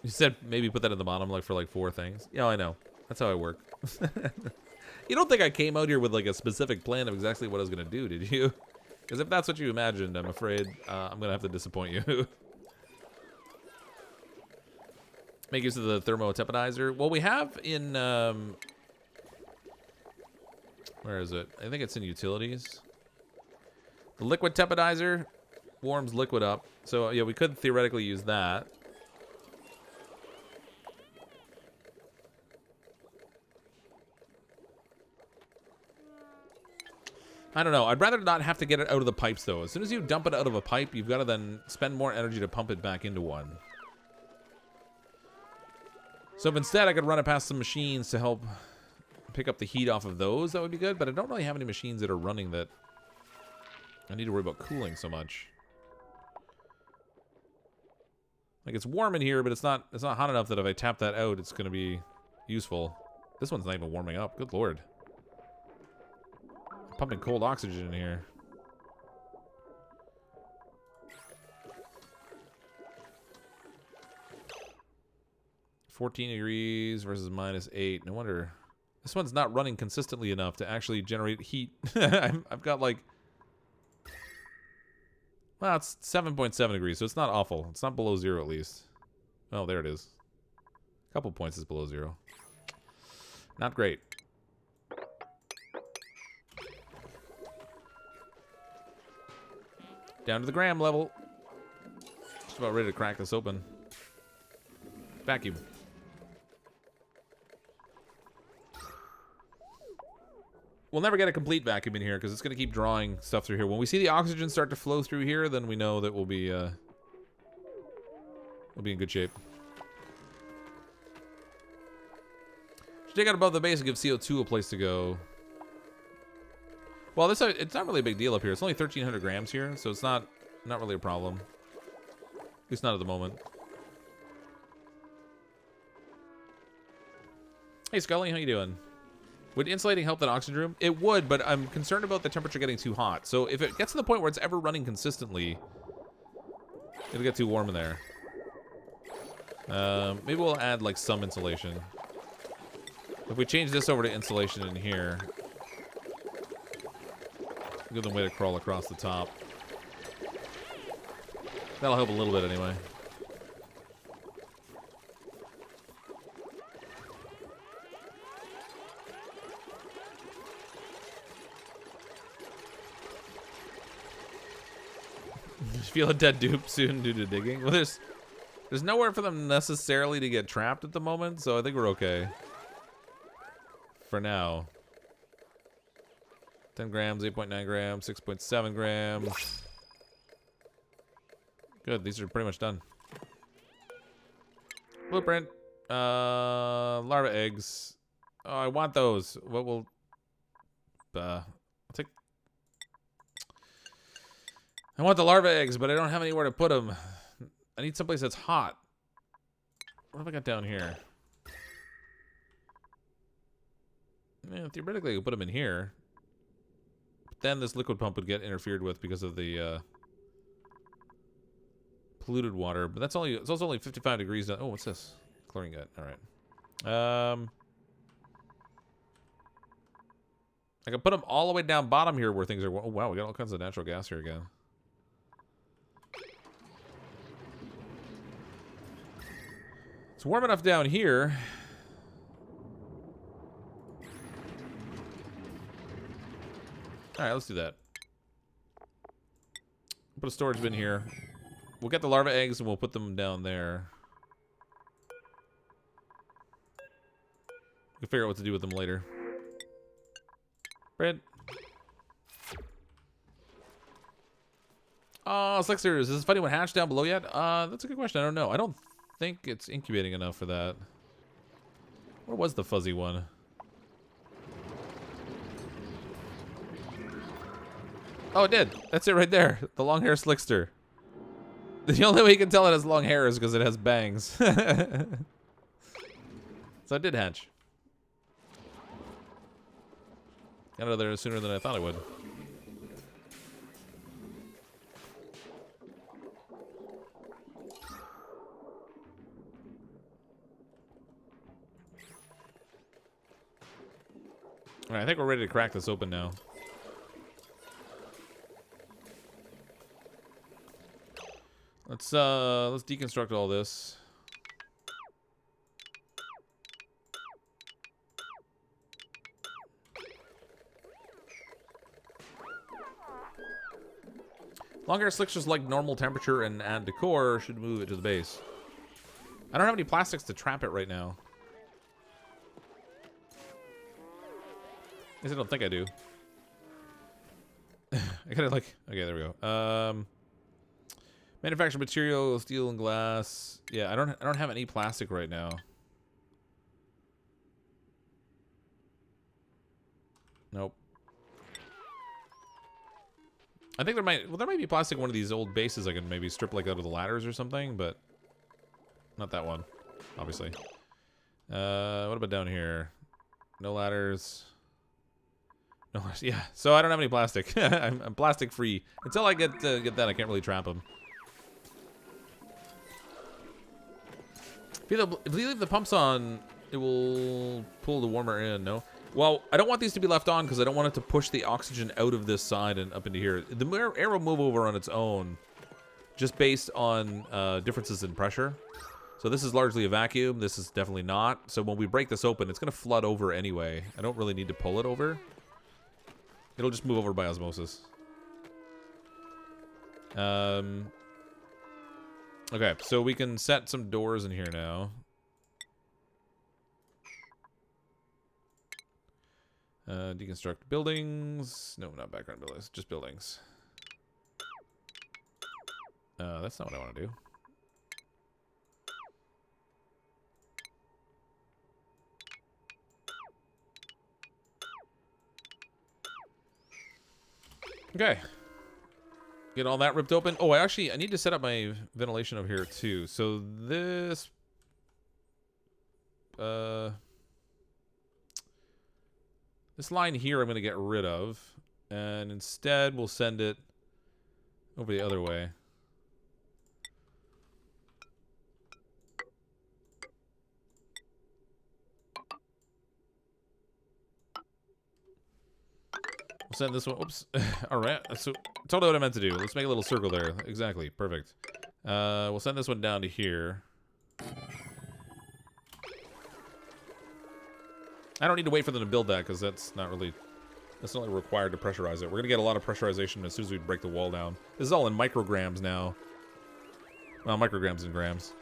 You said maybe put that at the bottom, like for like 4 things. Yeah, I know. That's how I work. You don't think I came out here with like a specific plan of exactly what I was gonna do, did you? Because if that's what you imagined, I'm afraid I'm gonna have to disappoint you. Make use of the thermoteponizer. Well, we have in where is it? I think it's in utilities. The liquid teponizer warms liquid up. So yeah, we could theoretically use that. I don't know. I'd rather not have to get it out of the pipes, though. As soon as you dump it out of a pipe, you've got to then spend more energy to pump it back into one. So if instead I could run it past some machines to help pick up the heat off of those, that would be good. But I don't really have any machines that are running that I need to worry about cooling so much. Like, it's warm in here, but it's not hot enough that if I tap that out, it's going to be useful. This one's not even warming up. Good lord. I'm pumping cold oxygen in here. -14 degrees versus -8. No wonder. This one's not running consistently enough to actually generate heat. I've got like... Well, it's 7.7 degrees, so it's not awful. It's not below 0 at least. Oh, there it is. A couple points is below 0. Not great. Down to the gram level. Just about ready to crack this open. Vacuum. We'll never get a complete vacuum in here because it's going to keep drawing stuff through here. When we see the oxygen start to flow through here, then we know that we'll be in good shape. Should dig out above the base and give CO2 a place to go. Well, it's not really a big deal up here. It's only 1,300 grams here, so it's not really a problem. At least not at the moment. Hey, Scully, how you doing? Would insulating help that oxygen room? It would, but I'm concerned about the temperature getting too hot. So if it gets to the point where it's ever running consistently, it'll get too warm in there. Maybe we'll add like some insulation. If we change this over to insulation in here, give them a way to crawl across the top. That'll help a little bit anyway. Feel a dead dupe soon due to digging. Well, there's nowhere for them necessarily to get trapped at the moment, so I think we're okay. For now. 10 grams, 8.9 grams, 6.7 grams. Good, these are pretty much done. Blueprint. Larva eggs. Oh, I want those. What will... I'll take... I want the larva eggs, but I don't have anywhere to put them. I need someplace that's hot. What have I got down here? Yeah, theoretically, I could put them in here. But then this liquid pump would get interfered with because of the polluted water. But that's only, it's also only 55 degrees. Oh, what's this? Chlorine gut. All right. I can put them all the way down bottom here where things are... Oh, wow, we got all kinds of natural gas here again. It's warm enough down here. All right, let's do that. Put a storage bin here. We'll get the larva eggs and we'll put them down there. We'll figure out what to do with them later. Bread. Slixers, is this funny one hatched down below yet? That's a good question. I don't know. I don't think it's incubating enough for that. Where was the fuzzy one? Oh, it did. That's it right there. The long hair slickster. The only way you can tell it has long hair is because it has bangs. So it did hatch. Got out of there sooner than I thought I would. All right, I think we're ready to crack this open now. Let's deconstruct all this. Long hair slicksters like normal temperature and add decor should move it to the base. I don't have any plastics to trap it right now. At least I don't think I do. I gotta like. Okay, there we go. Manufactured material, steel and glass. Yeah, I don't have any plastic right now. Nope. I think there might be plastic in one of these old bases I can maybe strip like out of the ladders or something, but not that one, obviously. What about down here? No ladders. No ladders. Yeah. So I don't have any plastic. I'm plastic free until I get that. I can't really trap them. If you leave the pumps on, it will pull the warmer in. No. Well, I don't want these to be left on because I don't want it to push the oxygen out of this side and up into here. The air will move over on its own, just based on differences in pressure. So this is largely a vacuum. This is definitely not. So when we break this open, it's going to flood over anyway. I don't really need to pull it over. It'll just move over by osmosis. Okay, so we can set some doors in here now. Deconstruct buildings. No, not background buildings, just buildings. That's not what I want to do. Okay. Get all that ripped open. Oh, I need to set up my ventilation over here too. So this this line here I'm going to get rid of, and instead we'll send it over the other way. We'll send this one. Oops. All right. So totally what I meant to do. Let's make a little circle there. Exactly. Perfect. We'll send this one down to here. I don't need to wait for them to build that because that's not really required to pressurize it. We're gonna get a lot of pressurization as soon as we break the wall down. This is all in micrograms now. Well, micrograms and grams.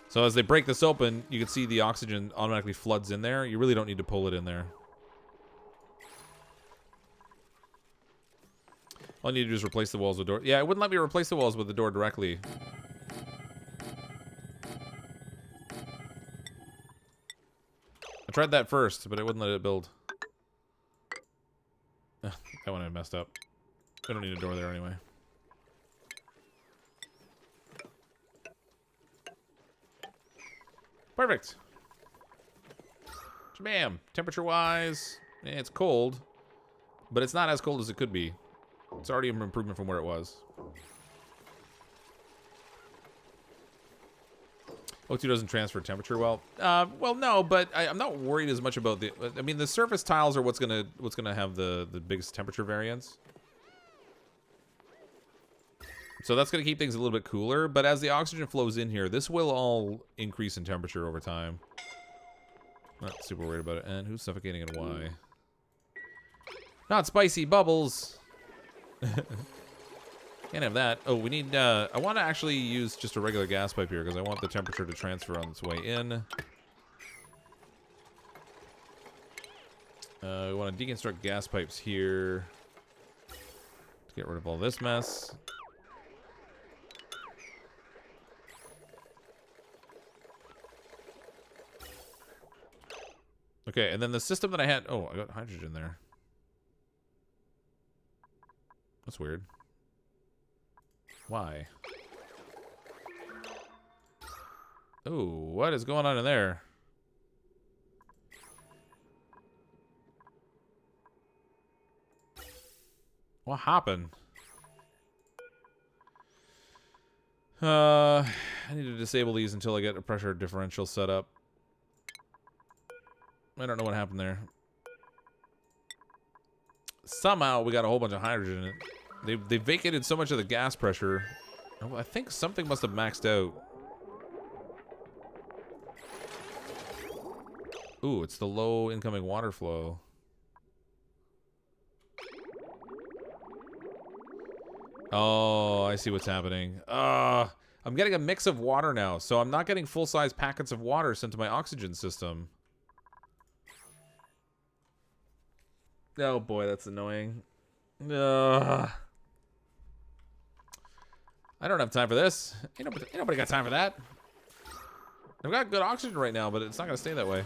So as they break this open, you can see the oxygen automatically floods in there. You really don't need to pull it in there. All I need to do is replace the walls with door. Yeah, it wouldn't let me replace the walls with the door directly. I tried that first, but it wouldn't let it build. That one I messed up. I don't need a door there anyway. Perfect. Bam. Temperature-wise, it's cold, but it's not as cold as it could be. It's already an improvement from where it was. O2 doesn't transfer temperature well. Well, no, but I'm not worried as much about the. I mean, the surface tiles are what's gonna have the biggest temperature variance. So that's gonna keep things a little bit cooler. But as the oxygen flows in here, this will all increase in temperature over time. Not super worried about it. And who's suffocating and why? Not spicy bubbles. Can't have that. Oh, we need, I want to actually use just a regular gas pipe here because I want the temperature to transfer on its way in. We want to deconstruct gas pipes here to get rid of all this mess. Okay, and then the system that I had... Oh, I got hydrogen there. That's weird. Why? Oh, what is going on in there? What happened? I need to disable these until I get a pressure differential set up. I don't know what happened there. Somehow we got a whole bunch of hydrogen in it. They vacated so much of the gas pressure. I think something must have maxed out. Ooh, it's the low incoming water flow. Oh, I see what's happening. I'm getting a mix of water now, so I'm not getting full-size packets of water sent to my oxygen system. Oh boy, that's annoying. I don't have time for this. Ain't nobody got time for that. I've got good oxygen right now, but it's not going to stay that way.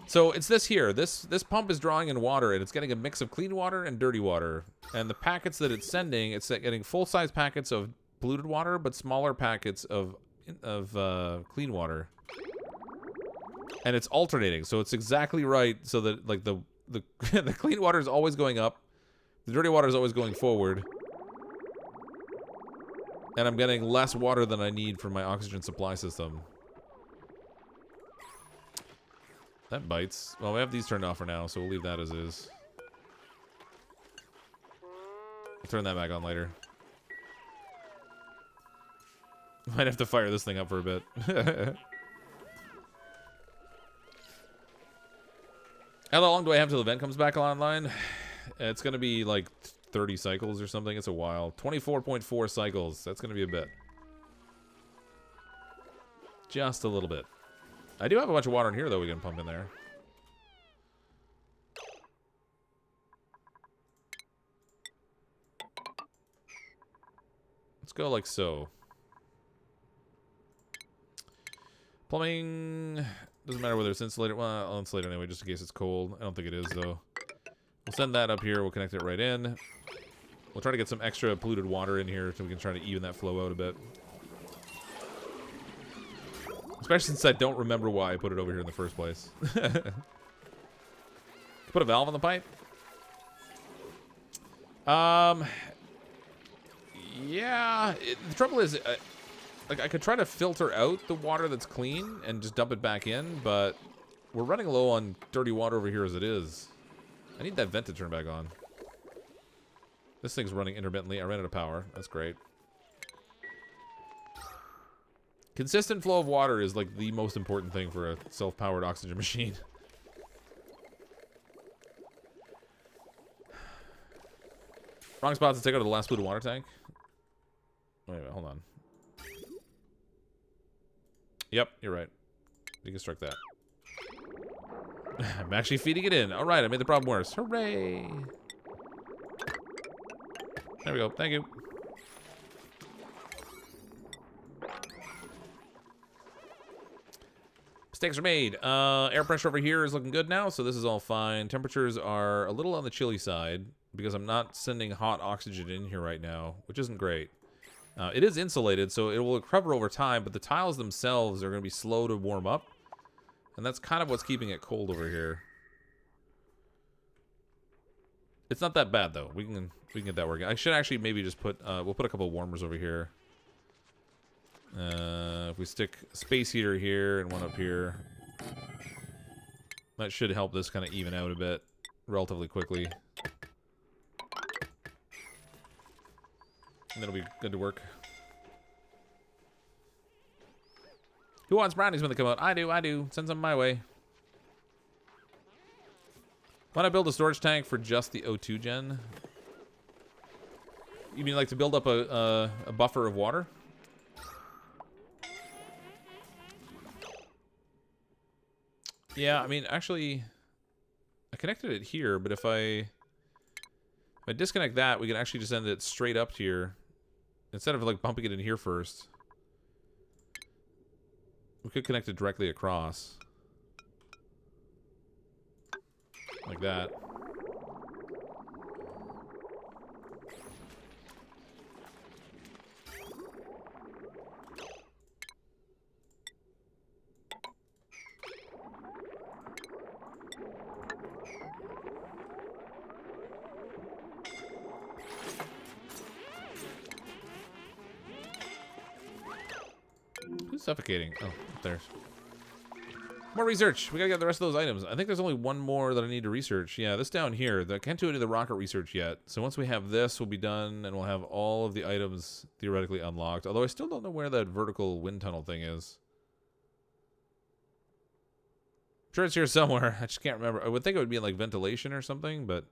So it's this here. This pump is drawing in water, and it's getting a mix of clean water and dirty water. And the packets that it's sending, it's getting full-size packets of polluted water, but smaller packets of clean water. And it's alternating, so it's exactly right. So that like the the clean water is always going up, the dirty water is always going forward, and I'm getting less water than I need for my oxygen supply system. That bites. Well, we have these turned off for now, so we'll leave that as is. I'll turn that back on later. Might have to fire this thing up for a bit. How long do I have till the event comes back online? It's going to be like 30 cycles or something. It's a while. 24.4 cycles. That's going to be a bit. Just a little bit. I do have a bunch of water in here, though, we can pump in there. Let's go like so. Plumbing... Doesn't matter whether it's insulated. Well, I'll insulate it anyway, just in case it's cold. I don't think it is, though. We'll send that up here. We'll connect it right in. We'll try to get some extra polluted water in here so we can try to even that flow out a bit. Especially since I don't remember why I put it over here in the first place. Put a valve on the pipe? Yeah. The trouble is... like, I could try to filter out the water that's clean and just dump it back in, but we're running low on dirty water over here as it is. I need that vent to turn back on. This thing's running intermittently. I ran out of power. That's great. Consistent flow of water is, like, the most important thing for a self-powered oxygen machine. Wrong spot to take out of the last polluted water tank. Wait a minute, hold on. Yep, you're right. Deconstruct that. I'm actually feeding it in. Alright, I made the problem worse. Hooray! There we go. Thank you. Mistakes are made. Air pressure over here is looking good now, so this is all fine. Temperatures are a little on the chilly side because I'm not sending hot oxygen in here right now, which isn't great. It is insulated, so it will recover over time, but the tiles themselves are going to be slow to warm up. And that's kind of what's keeping it cold over here. It's not that bad, though. We can get that working. I should actually maybe just put... we'll put a couple of warmers over here. If we stick a space heater here and one up here, that should help this kind of even out a bit relatively quickly. And it'll be good to work. Who wants brownies when they come out? I do. Send some my way. Why not build a storage tank for just the O2 gen? You mean like to build up a buffer of water? Yeah, I mean, actually, I connected it here, but if I disconnect that, we can actually just send it straight up here. Instead of like bumping it in here first. We could connect it directly across. Like that. Who's suffocating? Oh, up there. More research. We gotta get the rest of those items. I think there's only one more that I need to research. Yeah, this down here. I can't do any of the rocket research yet. So once we have this, we'll be done, and we'll have all of the items theoretically unlocked. Although I still don't know where that vertical wind tunnel thing is. I'm sure it's here somewhere. I just can't remember. I would think it would be in, like, ventilation or something, but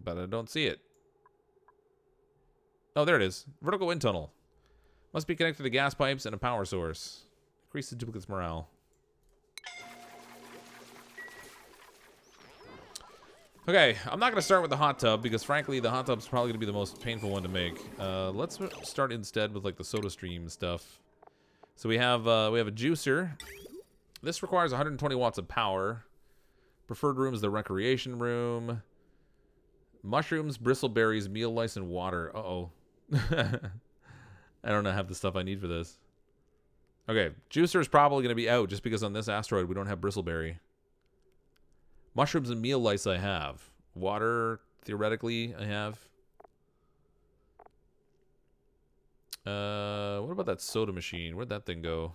I don't see it. Oh, there it is. Vertical wind tunnel. Must be connected to gas pipes and a power source. Increase the duplicate's morale. Okay, I'm not going to start with the hot tub because, frankly, the hot tub's probably going to be the most painful one to make. Let's start instead with, like, the soda stream stuff. So we have a juicer. This requires 120 watts of power. Preferred room is the recreation room. Mushrooms, bristleberries, meal lice, and water. Uh-oh. I don't have the stuff I need for this. Okay, juicer is probably going to be out just because on this asteroid we don't have bristleberry. Mushrooms and meal lice I have. Water, theoretically, I have. What about that soda machine? Where'd that thing go?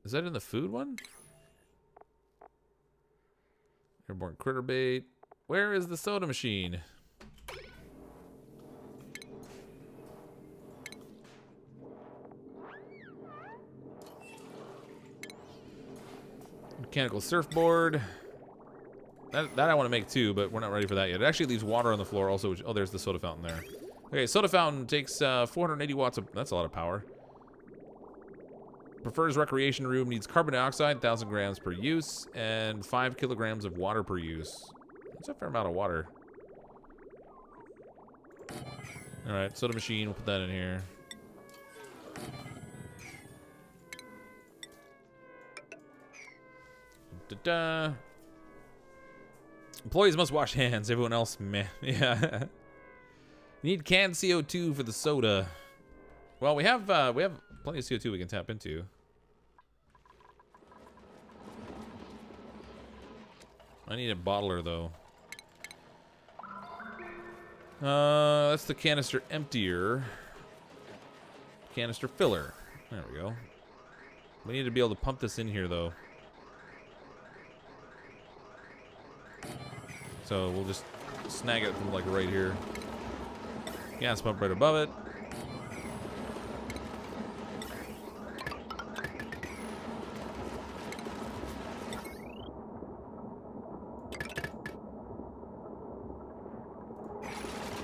Is that in the food one? Airborne critter bait. Where is the soda machine? Mechanical surfboard. That I want to make too, but we're not ready for that yet. It actually leaves water on the floor also. Which, oh, there's the soda fountain there. Okay, soda fountain takes 480 watts of... That's a lot of power. Prefers recreation room. Needs carbon dioxide, 1,000 grams per use, and 5 kilograms of water per use. That's a fair amount of water. Alright, soda machine. We'll put that in here. Da-da. Employees must wash hands. Everyone else, meh. Yeah. Need canned CO2 for the soda. Well, we have plenty of CO2 we can tap into. I need a bottler though. That's the canister emptier. Canister filler. There we go. We need to be able to pump this in here though. So we'll just snag it from like right here. Gas pump right above it.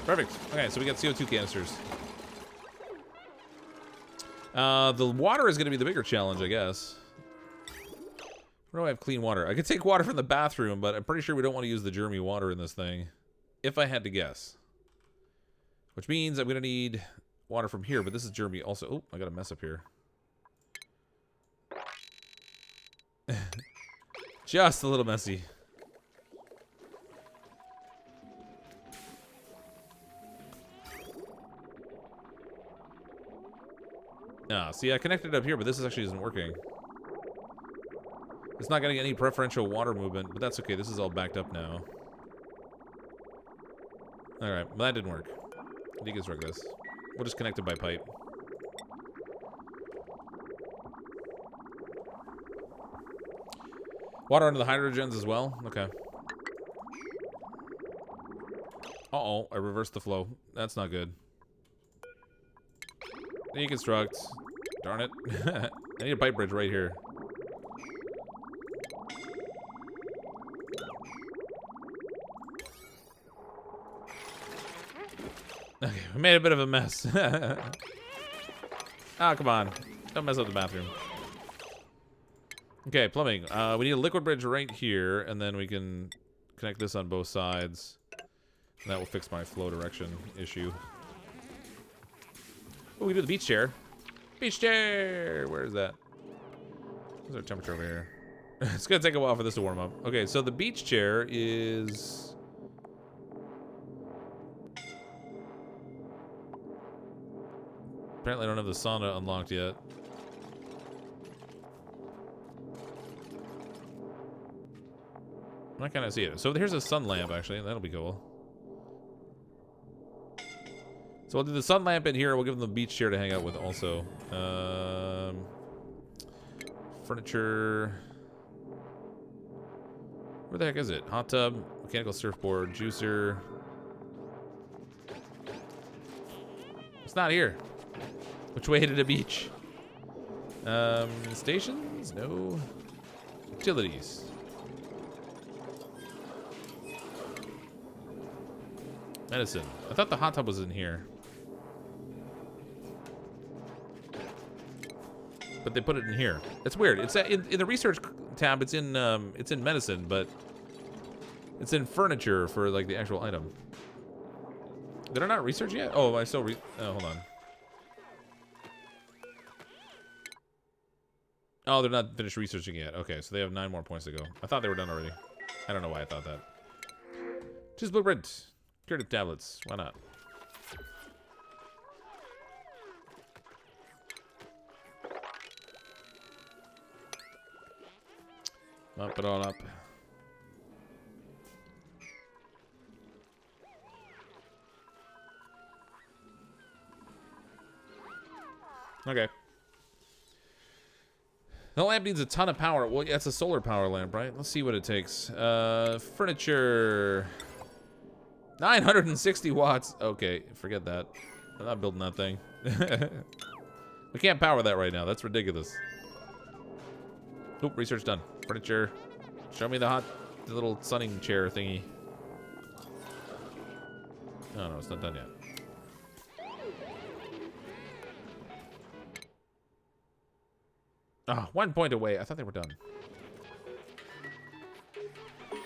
Perfect. Okay, so we got CO2 canisters. The water is going to be the bigger challenge, I guess. Where do I have clean water? I could take water from the bathroom, but I'm pretty sure we don't want to use the germy water in this thing. If I had to guess. Which means I'm going to need water from here, but this is germy also. Oh, I got a mess up here. Just a little messy. Ah, see, I connected it up here, but this actually isn't working. It's not getting any preferential water movement, but that's okay. This is all backed up now. Alright, well, that didn't work. Deconstruct this. We'll just connect it by pipe. Water under the hydrogens as well? Okay. Uh-oh, I reversed the flow. That's not good. Deconstruct. Darn it. I need a pipe bridge right here. Okay, we made a bit of a mess. Ah, come on. Don't mess up the bathroom. Okay, plumbing. We need a liquid bridge right here, and then we can connect this on both sides. And that will fix my flow direction issue. Oh, we can do the beach chair. Beach chair! Where is that? What's our temperature over here? It's gonna take a while for this to warm up. Okay, so the beach chair is... Apparently I don't have the sauna unlocked yet. Why can't I see it? So here's a sun lamp, actually. That'll be cool. So we'll do the sun lamp in here. We'll give them the beach chair to hang out with also. Furniture. Where the heck is it? Hot tub, mechanical surfboard, juicer. It's not here. Which way to the beach? Stations? No. Utilities. Medicine. I thought the hot tub was in here. but they put it in here. It's weird. It's in the research tab. It's in medicine, but it's in furniture for like the actual item. Did I not research yet? Oh, I still oh, hold on. Oh, they're not finished researching yet. Okay, so they have 9 more points to go. I thought they were done already. I don't know why I thought that. Choose blueprint. Curative tablets. Why not? Mop it all up. Okay. The lamp needs a ton of power. Well, yeah, it's a solar power lamp, right? Let's see what it takes. Furniture. 960 watts. Okay, forget that. I'm not building that thing. We can't power that right now. That's ridiculous. Oop, research done. Furniture. Show me the little sunning chair thingy. Oh, no, it's not done yet. Ah, 1 point away. I thought they were done. Do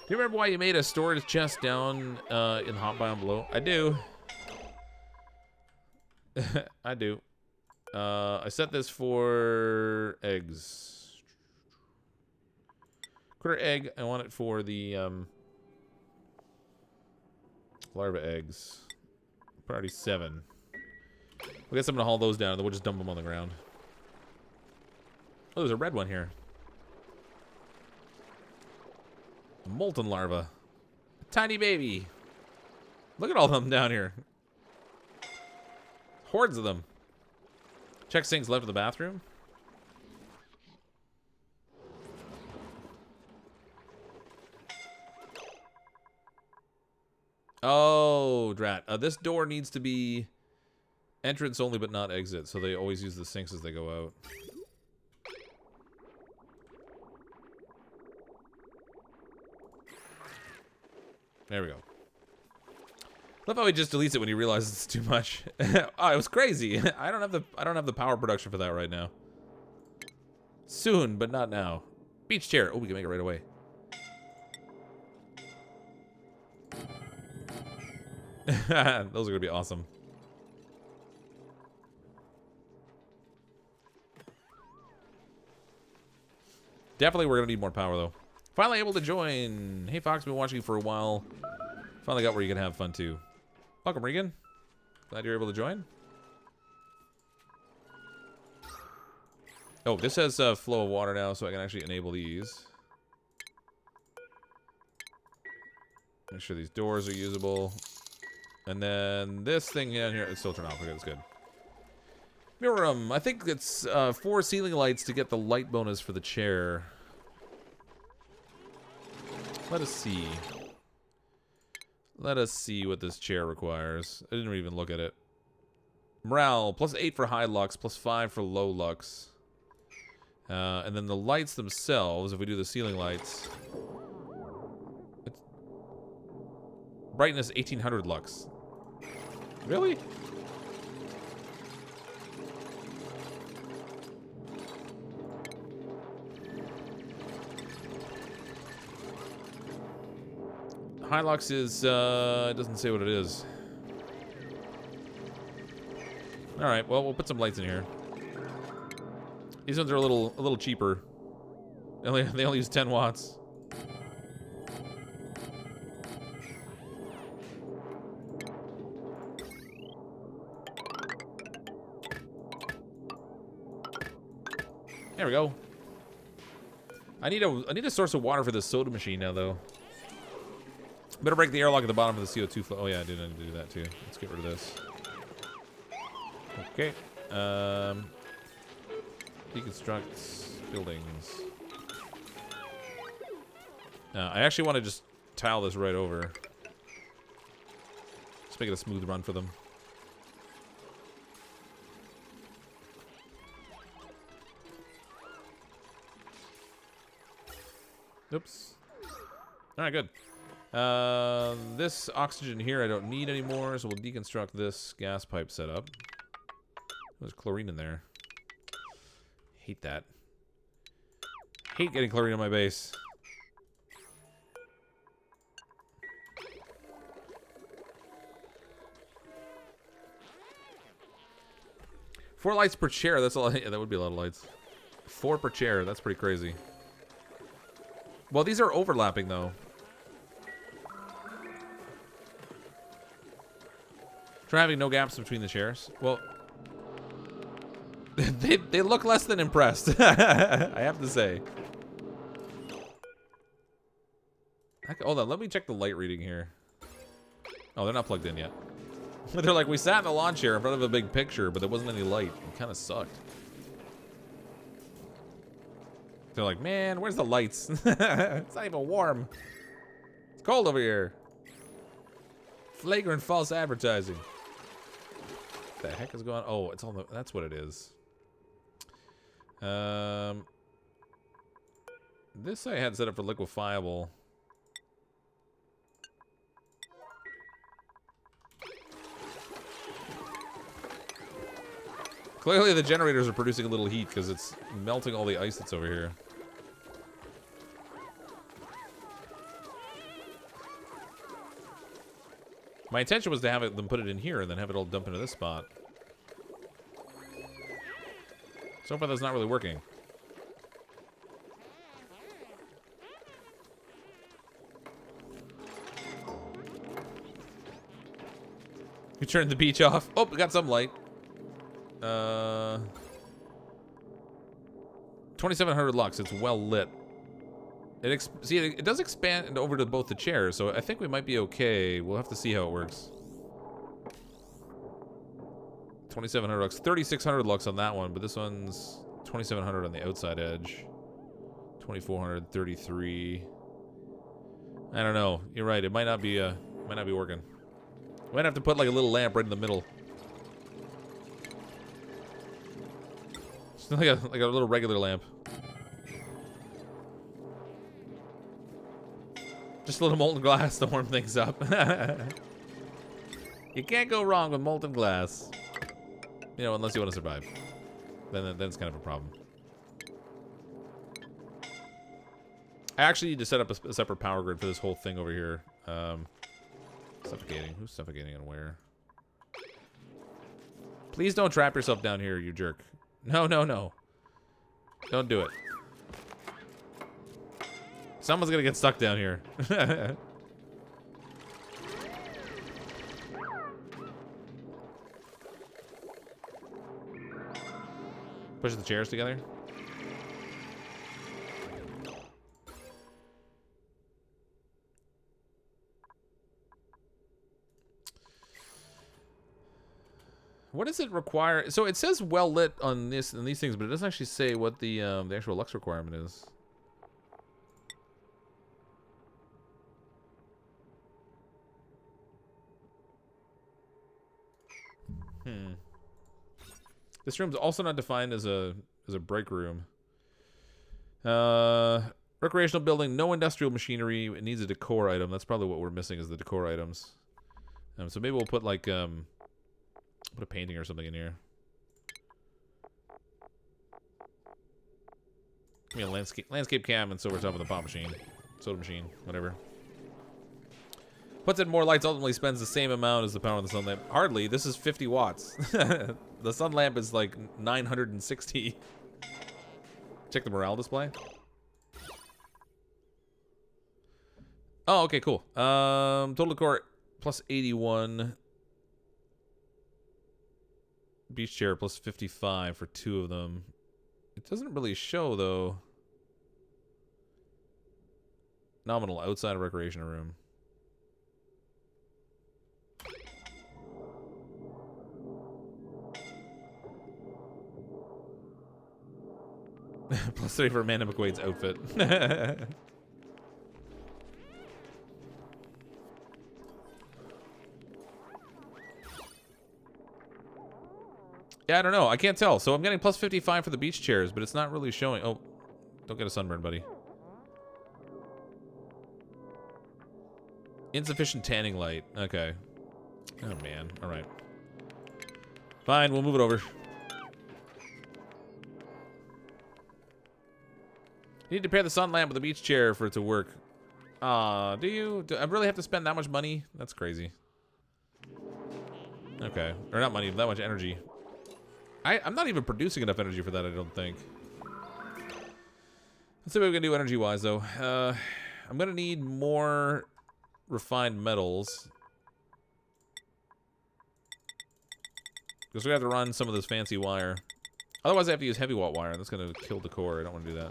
you remember why you made a storage chest down in Hot Biome below? I do. I do. I set this for eggs. Critter egg. I want it for the larva eggs. Priority 7. I guess I'm gonna haul those down and then we'll just dump them on the ground. Oh, there's a red one here. A molten larva. A tiny baby. Look at all of them down here. Hordes of them. Check sinks left of the bathroom. Oh, drat. This door needs to be entrance only but not exit, so they always use the sinks as they go out. There we go. Love how he just deletes it when he realizes it's too much. Oh, it was crazy. I don't have the power production for that right now. Soon, but not now. Beach chair. Oh, we can make it right away. Those are gonna be awesome. Definitely we're gonna need more power though. Finally able to join. Hey Fox, been watching you for a while. Finally got where you can have fun too. Welcome, Regan. Glad you're able to join. Oh, this has flow of water now, so I can actually enable these. Make sure these doors are usable. And then this thing down here, it's still turned off. Okay, that's good. Mirror room. I think it's 4 ceiling lights to get the light bonus for the chair. Let us see. Let us see what this chair requires. I didn't even look at it. Morale, +8 for high lux, +5 for low lux. And then the lights themselves, if we do the ceiling lights. It's brightness 1800 lux. Really? Hilux is, it doesn't say what it is. Alright, well, we'll put some lights in here. These ones are a little cheaper. They only use 10 watts. There we go. I need a source of water for this soda machine now, though. Better break the airlock at the bottom of the CO2 flow. Oh yeah, I did need to do that too. Let's get rid of this. Okay. Deconstruct buildings. I actually want to just tile this right over. Just make it a smooth run for them. Oops. Alright, good. This oxygen here I don't need anymore, so we'll deconstruct this gas pipe setup. There's chlorine in there. Hate that. Hate getting chlorine on my base. Four lights per chair. That's a lot. Yeah, that would be a lot of lights. 4 per chair. That's pretty crazy. Well, these are overlapping, though. Try having no gaps between the chairs. Well, they look less than impressed. I have to say. Hold on, let me check the light reading here. Oh, they're not plugged in yet. They're like, we sat in a lawn chair in front of a big picture, but there wasn't any light. It kind of sucked. They're like, man, where's the lights? It's not even warm. It's cold over here. Flagrant false advertising. What the heck is going on? Oh, it's on the... That's what it is. This I had set up for liquefiable. Clearly the generators are producing a little heat because it's melting all the ice that's over here. My intention was to have them put it in here and then have it all dump into this spot. So far that's not really working. You turned the beach off. Oh, we got some light. 2,700 lux. It's well lit. See, it does expand over to both the chairs, so I think we might be okay. We'll have to see how it works. 2,700 lux. 3,600 lux on that one, but this one's 2,700 on the outside edge. 2,400, 33. I don't know. You're right. It might not be working. We might have to put like a little lamp right in the middle. Like a little regular lamp. Just a little molten glass to warm things up. You can't go wrong with molten glass. You know, unless you want to survive. Then it's kind of a problem. I actually need to set up a separate power grid for this whole thing over here. Suffocating. Who's suffocating and where? Please don't trap yourself down here, you jerk. No, no, no. Don't do it. Someone's gonna get stuck down here. Push the chairs together. What does it require? So it says well lit on these things, but it doesn't actually say what the actual lux requirement is. This room's also not defined as a break room. Recreational building, no industrial machinery. It needs a decor item. That's probably what we're missing is the decor items. So maybe we'll put like put a painting or something in here. Give me a landscape cam and silver top of the pop machine, soda machine, whatever. Puts in more lights, ultimately spends the same amount as the power of the sun lamp. Hardly. This is 50 watts. The sun lamp is like 960. Check the morale display. Oh, okay, cool. Total decor plus 81. Beach chair plus 55 for 2 of them. It doesn't really show, though. Nominal outside recreation room. Plus 3 for Amanda McQuaid's outfit. Yeah, I don't know. I can't tell. So I'm getting plus 55 for the beach chairs, but it's not really showing. Oh, don't get a sunburn, buddy. Insufficient tanning light. Okay. Oh, man. All right. Fine, we'll move it over. You need to pair the sun lamp with the beach chair for it to work. Do you? Do I really have to spend that much money? That's crazy. Okay. Or not money, that much energy. I'm not even producing enough energy for that, I don't think. Let's see what we can do energy-wise, though. I'm going to need more refined metals. Because we have to run some of this fancy wire. Otherwise, I have to use heavy watt wire. That's going to kill the core. I don't want to do that.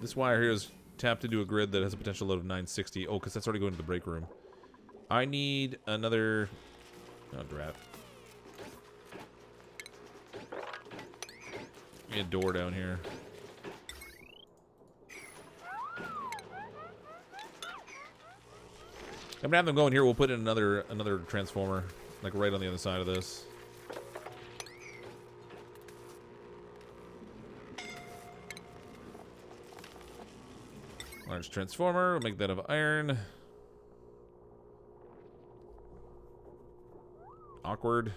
This wire here is tapped into a grid that has a potential load of 960. Oh, because that's already going to the break room. I need another... Oh, drat. Need a door down here. I'm gonna have them go in here. We'll put in another transformer, like right on the other side of this. Large transformer. We'll make that of iron. Awkward.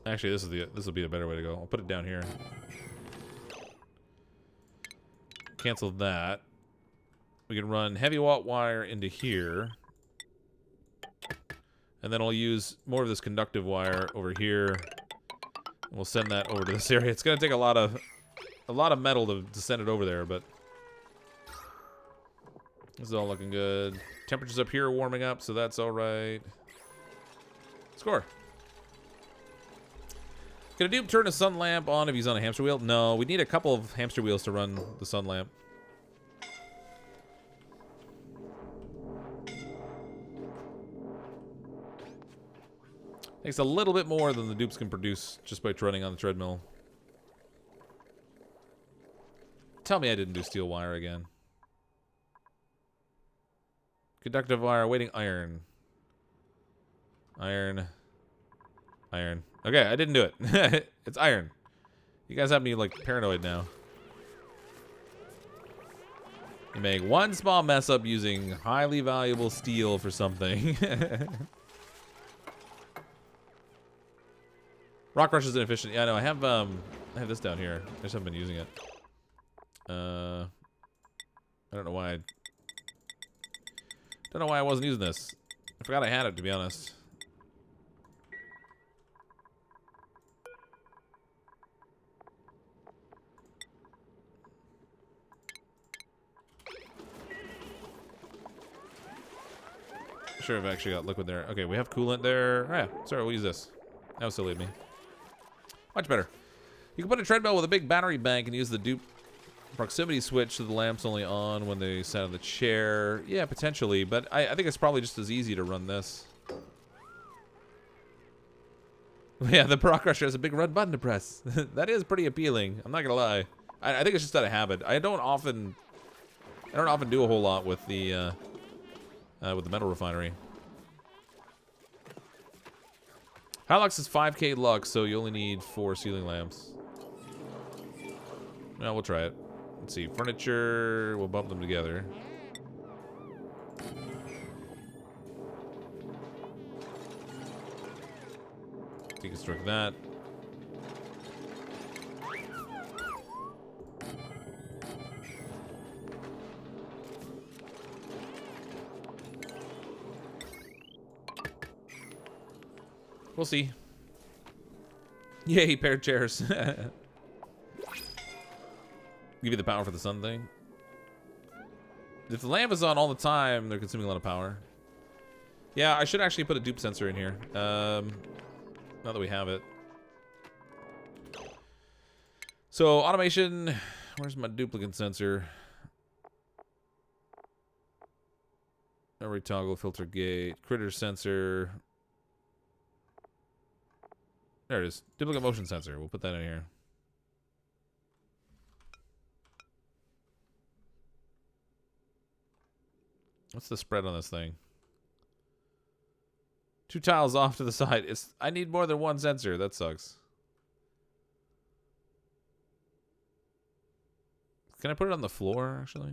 Actually, this will be a better way to go. I'll put it down here. Cancel that. We can run heavy watt wire into here. And then I'll use more of this conductive wire over here. And we'll send that over to this area. It's gonna take a lot of metal to send it over there, but this is all looking good. Temperatures up here are warming up, so that's alright. Score. Can a dupe turn a sun lamp on if he's on a hamster wheel? No, we need a couple of hamster wheels to run the sun lamp. Takes a little bit more than the dupes can produce just by running on the treadmill. Tell me I didn't do steel wire again. Conductive wire, waiting iron. Iron. Iron. Okay, I didn't do it. It's iron. You guys have me, like, paranoid now. You make one small mess up using highly valuable steel for something. Rock Rush is inefficient. Yeah, I know. I have this down here. I just haven't been using it. I don't know why. Don't know why I wasn't using this. I forgot I had it, to be honest. Sure, I've actually got liquid there. Okay, we have coolant there. Oh, yeah, sorry, we'll use this. That was silly of me. Much better. You can put a treadmill with a big battery bank and use the dupe proximity switch so the lamp's only on when they sit on the chair. Yeah, potentially, but I think it's probably just as easy to run this. Yeah, the Rock Crusher has a big red button to press. That is pretty appealing. I'm not gonna lie. I think it's just out of habit. I don't often do a whole lot with the metal refinery. High Lux is 5k lux, so you only need 4 ceiling lamps. Well, we'll try it. Let's see. Furniture, we'll bump them together. Deconstruct that. We'll see. Yay, paired chairs. Give you the power for the sun thing. If the lamp is on all the time, they're consuming a lot of power. Yeah, I should actually put a dupe sensor in here. Now that we have it. So, automation. Where's my duplicant sensor? Every toggle, filter gate, critter sensor. There it is. Duplicate motion sensor. We'll put that in here. What's the spread on this thing? 2 tiles off to the side. I need more than 1 sensor. That sucks. Can I put it on the floor, actually?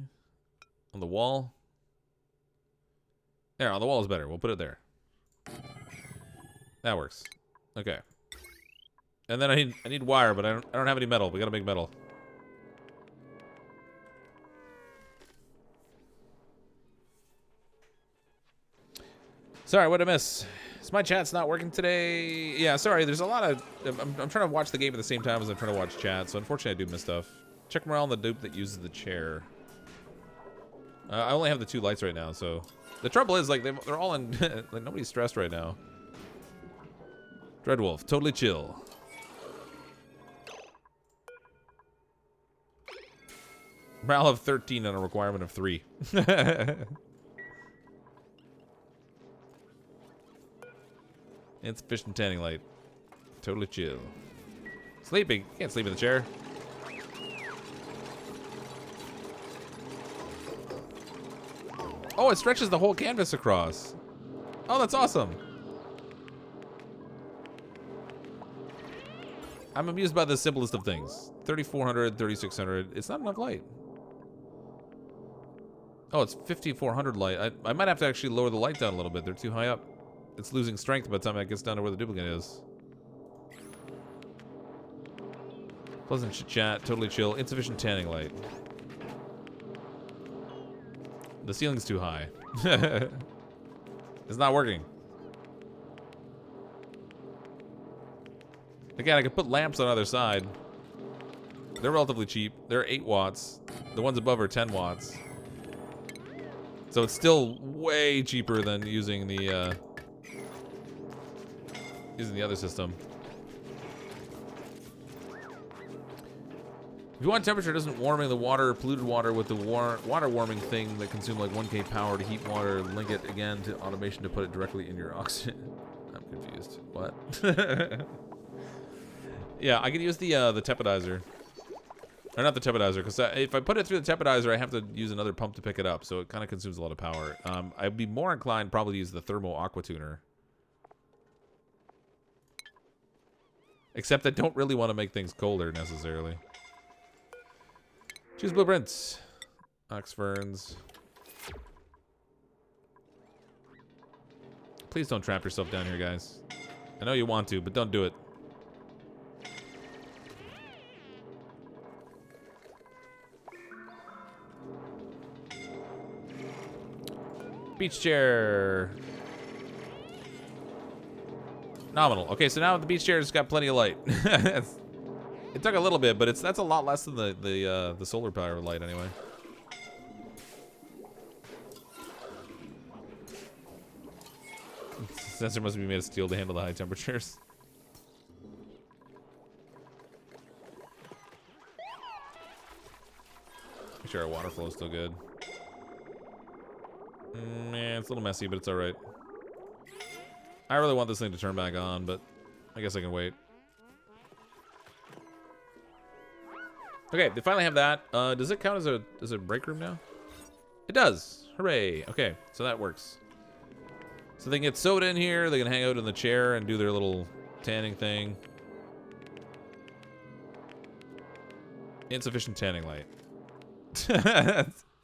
On the wall? There, on the wall is better. We'll put it there. That works. Okay. And then I need wire, but I don't have any metal. We gotta make metal. Sorry, what'd I miss? Is my chat's not working today? Yeah, sorry. There's a lot of... I'm trying to watch the game at the same time as I'm trying to watch chat, so unfortunately I do miss stuff. Check morale on the dupe that uses the chair. I only have the 2 lights right now, so... The trouble is, like, they're all in... like, nobody's stressed right now. Dreadwolf, totally chill. Morale of 13 and a requirement of 3. Insufficient tanning light. Totally chill. Sleeping. Can't sleep in the chair. Oh, it stretches the whole canvas across. Oh, that's awesome. I'm amused by the simplest of things. 3,400, 3,600. It's not enough light. Oh, it's 5,400 light. I might have to actually lower the light down a little bit. They're too high up. It's losing strength by the time it gets down to where the duplicant is. Pleasant chat, totally chill. Insufficient tanning light. The ceiling's too high. It's not working. Again, I could put lamps on either side. They're relatively cheap. They're 8 watts. The ones above are 10 watts. So it's still way cheaper than using the other system. If you want temperature, doesn't warming the water, polluted water with the water warming thing that consume like 1K power to heat water, link it again to automation to put it directly in your oxygen. I'm confused. What? Yeah, I could use the teppidizer. Or not the teppidizer, because if I put it through the teppidizer, I have to use another pump to pick it up, so it kind of consumes a lot of power. I'd be more inclined probably to use the thermo aqua tuner. Except I don't really want to make things colder necessarily. Choose blueprints. Ox ferns. Please don't trap yourself down here, guys. I know you want to, but don't do it. Beach chair. Nominal. Okay, so now the beach chair's got plenty of light. It took a little bit, but that's a lot less than the solar power light anyway. The sensor must be made of steel to handle the high temperatures. Make sure our water flow is still good. Man, it's a little messy, but it's alright. I really want this thing to turn back on, but I guess I can wait. Okay, they finally have that. Does it count as a break room now? It does. Hooray. Okay, so that works. So they can get soda in here. They can hang out in the chair and do their little tanning thing. Insufficient tanning light.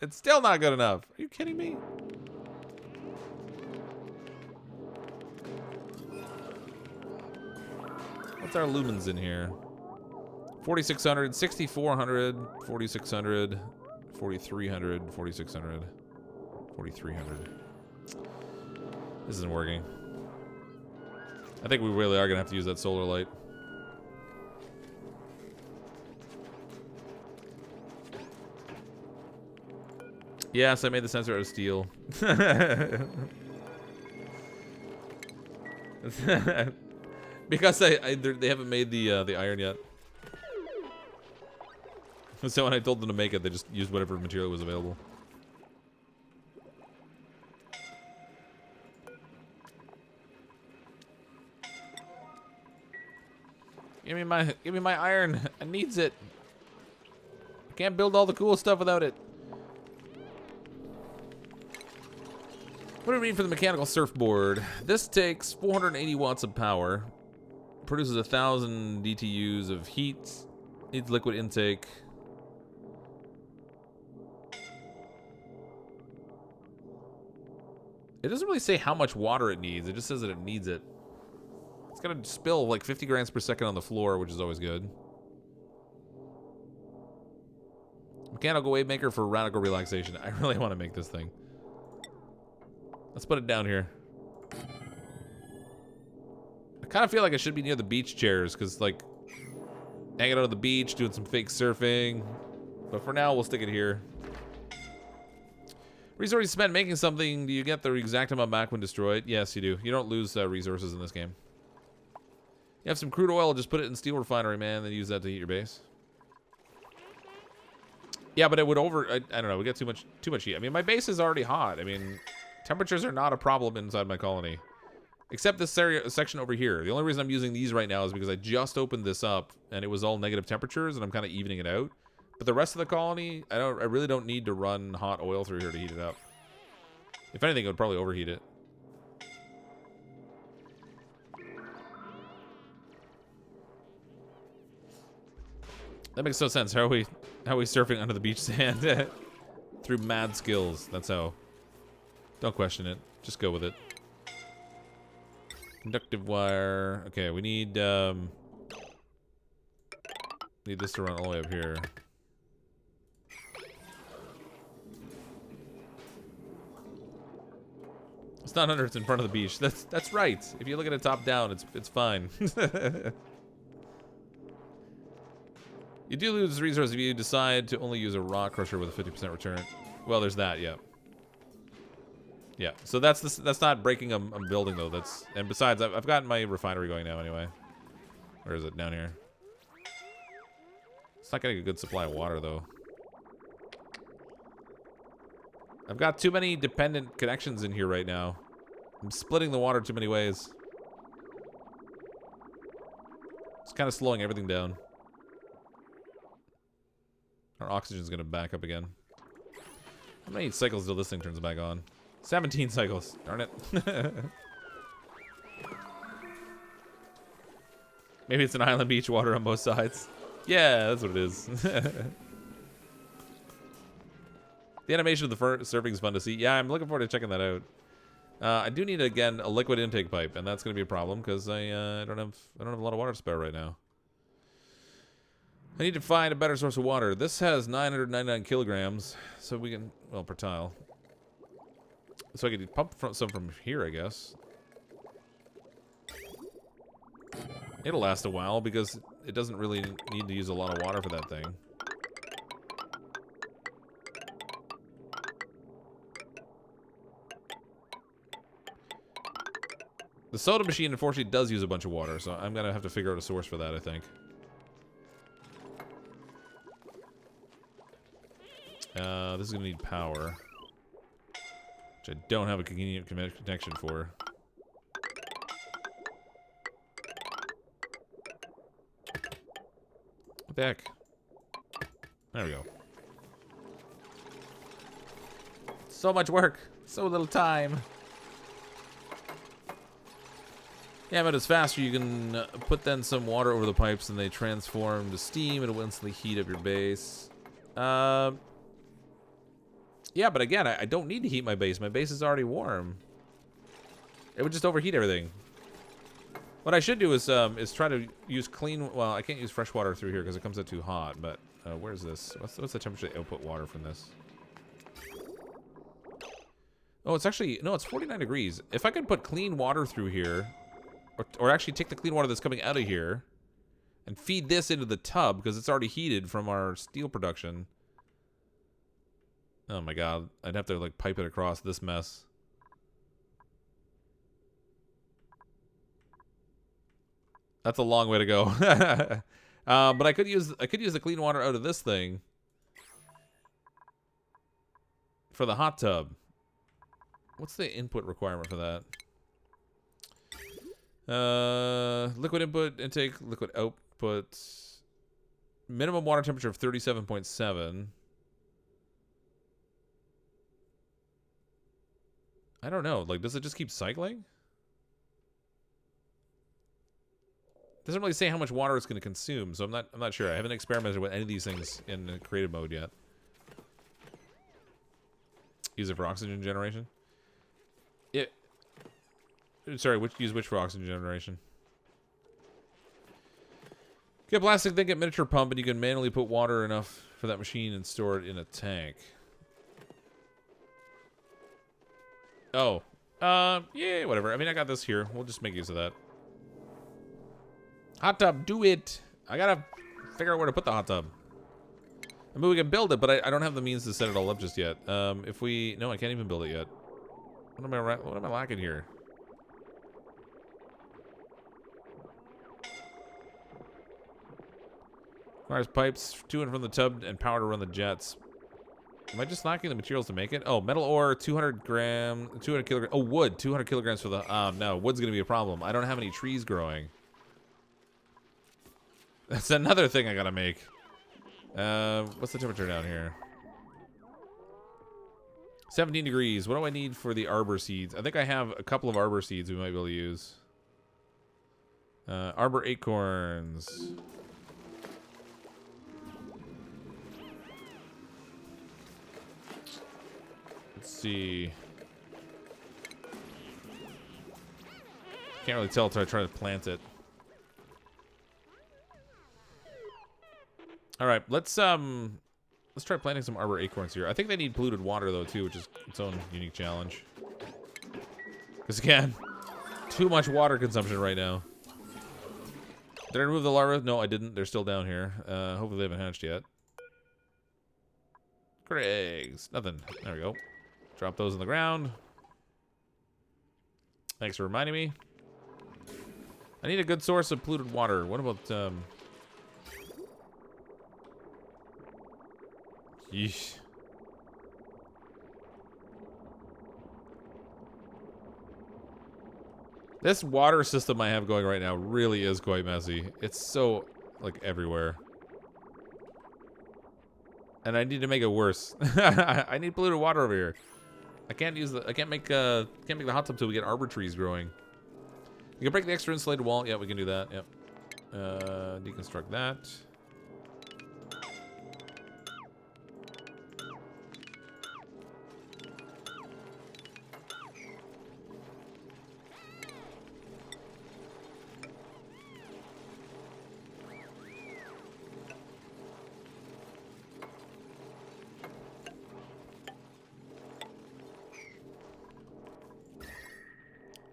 It's still not good enough. Are you kidding me? What's our lumens in here? 4,600, 6,400, 4,600, 4,300, 4,600, 4,300. This isn't working. I think we really are gonna have to use that solar light. Yes, I made the sensor out of steel. Because they haven't made the iron yet. So when I told them to make it, they just used whatever material was available. Give me my iron. I needs it. I can't build all the cool stuff without it. What do we need for the mechanical surfboard? This takes 480 watts of power. Produces 1,000 DTUs of heat. Needs liquid intake. It doesn't really say how much water it needs. It just says that it needs it. It's gonna spill like 50 grams per second on the floor, which is always good. Mechanical wave maker for radical relaxation. I really want to make this thing. Let's put it down here. I kind of feel like I should be near the beach chairs, because, like, hanging out on the beach, doing some fake surfing. But for now, we'll stick it here. Resources spent making something, do you get the exact amount back when destroyed? Yes, you do. You don't lose resources in this game. You have some crude oil, just put it in steel refinery, man, then use that to heat your base. Yeah, but it would I don't know, we get too much heat. I mean, my base is already hot. I mean, temperatures are not a problem inside my colony. Except this section over here. The only reason I'm using these right now is because I just opened this up and it was all negative temperatures and I'm kind of evening it out. But the rest of the colony, I really don't need to run hot oil through here to heat it up. If anything, it would probably overheat it. That makes no sense. How are we surfing under the beach sand? Through mad skills. That's how. Don't question it. Just go with it. Conductive wire. Okay, we need this to run all the way up here. It's not under, it's in front of the beach. That's right. If you look at it top down, it's fine. You do lose resources if you decide to only use a rock crusher with a 50% return. Well, there's that, yeah. Yeah, so that's not breaking a building though. And besides, I've gotten my refinery going now anyway. Where is it? Down here. It's not getting a good supply of water though. I've got too many dependent connections in here right now. I'm splitting the water too many ways. It's kind of slowing everything down. Our oxygen's gonna back up again. How many cycles till this thing turns back on? 17 cycles. Darn it. Maybe it's an island beach water on both sides. Yeah, that's what it is. The animation of the surfing is fun to see. Yeah, I'm looking forward to checking that out. I do need, again, a liquid intake pipe, and that's going to be a problem because I don't have a lot of water to spare right now. I need to find a better source of water. This has 999 kilograms, so we can, well, per tile. So I could pump some from here, I guess. It'll last a while because it doesn't really need to use a lot of water for that thing. The soda machine, unfortunately, does use a bunch of water, so I'm going to have to figure out a source for that, I think. This is going to need power. Which I don't have a convenient connection for. What the heck? There we go. So much work. So little time. Yeah, but it's faster. You can put then some water over the pipes and they transform to steam. It'll instantly heat up your base. Yeah, but again, I don't need to heat my base. My base is already warm. It would just overheat everything. What I should do is try to use clean... Well, I can't use fresh water through here because it comes out too hot. But where's this? What's the temperature to output water from this? Oh, it's actually... No, it's 49 degrees. If I could put clean water through here... Or actually take the clean water that's coming out of here... And feed this into the tub because it's already heated from our steel production... Oh my god, I'd have to like pipe it across this mess. That's a long way to go. But I could use the clean water out of this thing for the hot tub. What's the input requirement for that? Liquid input intake, liquid output. Minimum water temperature of 37.7. I don't know. Like, does it just keep cycling? Doesn't really say how much water it's going to consume, so I'm not sure. I haven't experimented with any of these things in creative mode yet. Use it for oxygen generation. It. Sorry, use which for oxygen generation? Get a plastic thing, get miniature pump, and you can manually put water enough for that machine and store it in a tank. Oh. Yeah, whatever. I mean, I got this here. We'll just make use of that. Hot tub, do it! I gotta figure out where to put the hot tub. I mean, we can build it, but I don't have the means to set it all up just yet. If we... No, I can't even build it yet. What am I lacking here? Requires pipes to and from the tub and power to run the jets. Am I just lacking the materials to make it? Oh, metal ore, 200 kilograms. Oh, wood, 200 kilograms for the... no, wood's gonna be a problem. I don't have any trees growing. That's another thing I gotta make. What's the temperature down here? 17 degrees. What do I need for the arbor seeds? I think I have a couple of arbor seeds we might be able to use. Arbor acorns. Let's see. Can't really tell until I try to plant it. All right, let's try planting some arbor acorns here. I think they need polluted water though too, which is its own unique challenge. Because again, too much water consumption right now. Did I remove the larvae? No, I didn't. They're still down here. Hopefully they haven't hatched yet. Critter eggs. Nothing. There we go. Drop those on the ground. Thanks for reminding me. I need a good source of polluted water. What about yeesh. This water system I have going right now really is quite messy. It's so, like, everywhere. And I need to make it worse. I need polluted water over here. I can't make the hot tub till we get arbor trees growing. You can break the extra insulated wall. Yeah, we can do that. Yep. Deconstruct that.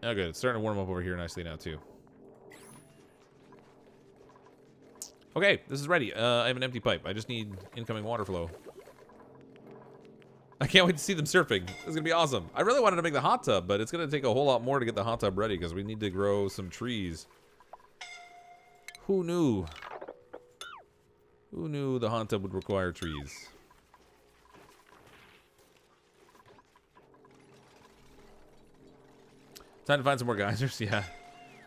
Oh, good. It's starting to warm up over here nicely now, too. Okay, this is ready. I have an empty pipe. I just need incoming water flow. I can't wait to see them surfing. This is going to be awesome. I really wanted to make the hot tub, but it's going to take a whole lot more to get the hot tub ready because we need to grow some trees. Who knew? Who knew the hot tub would require trees? Time to find some more geysers, yeah.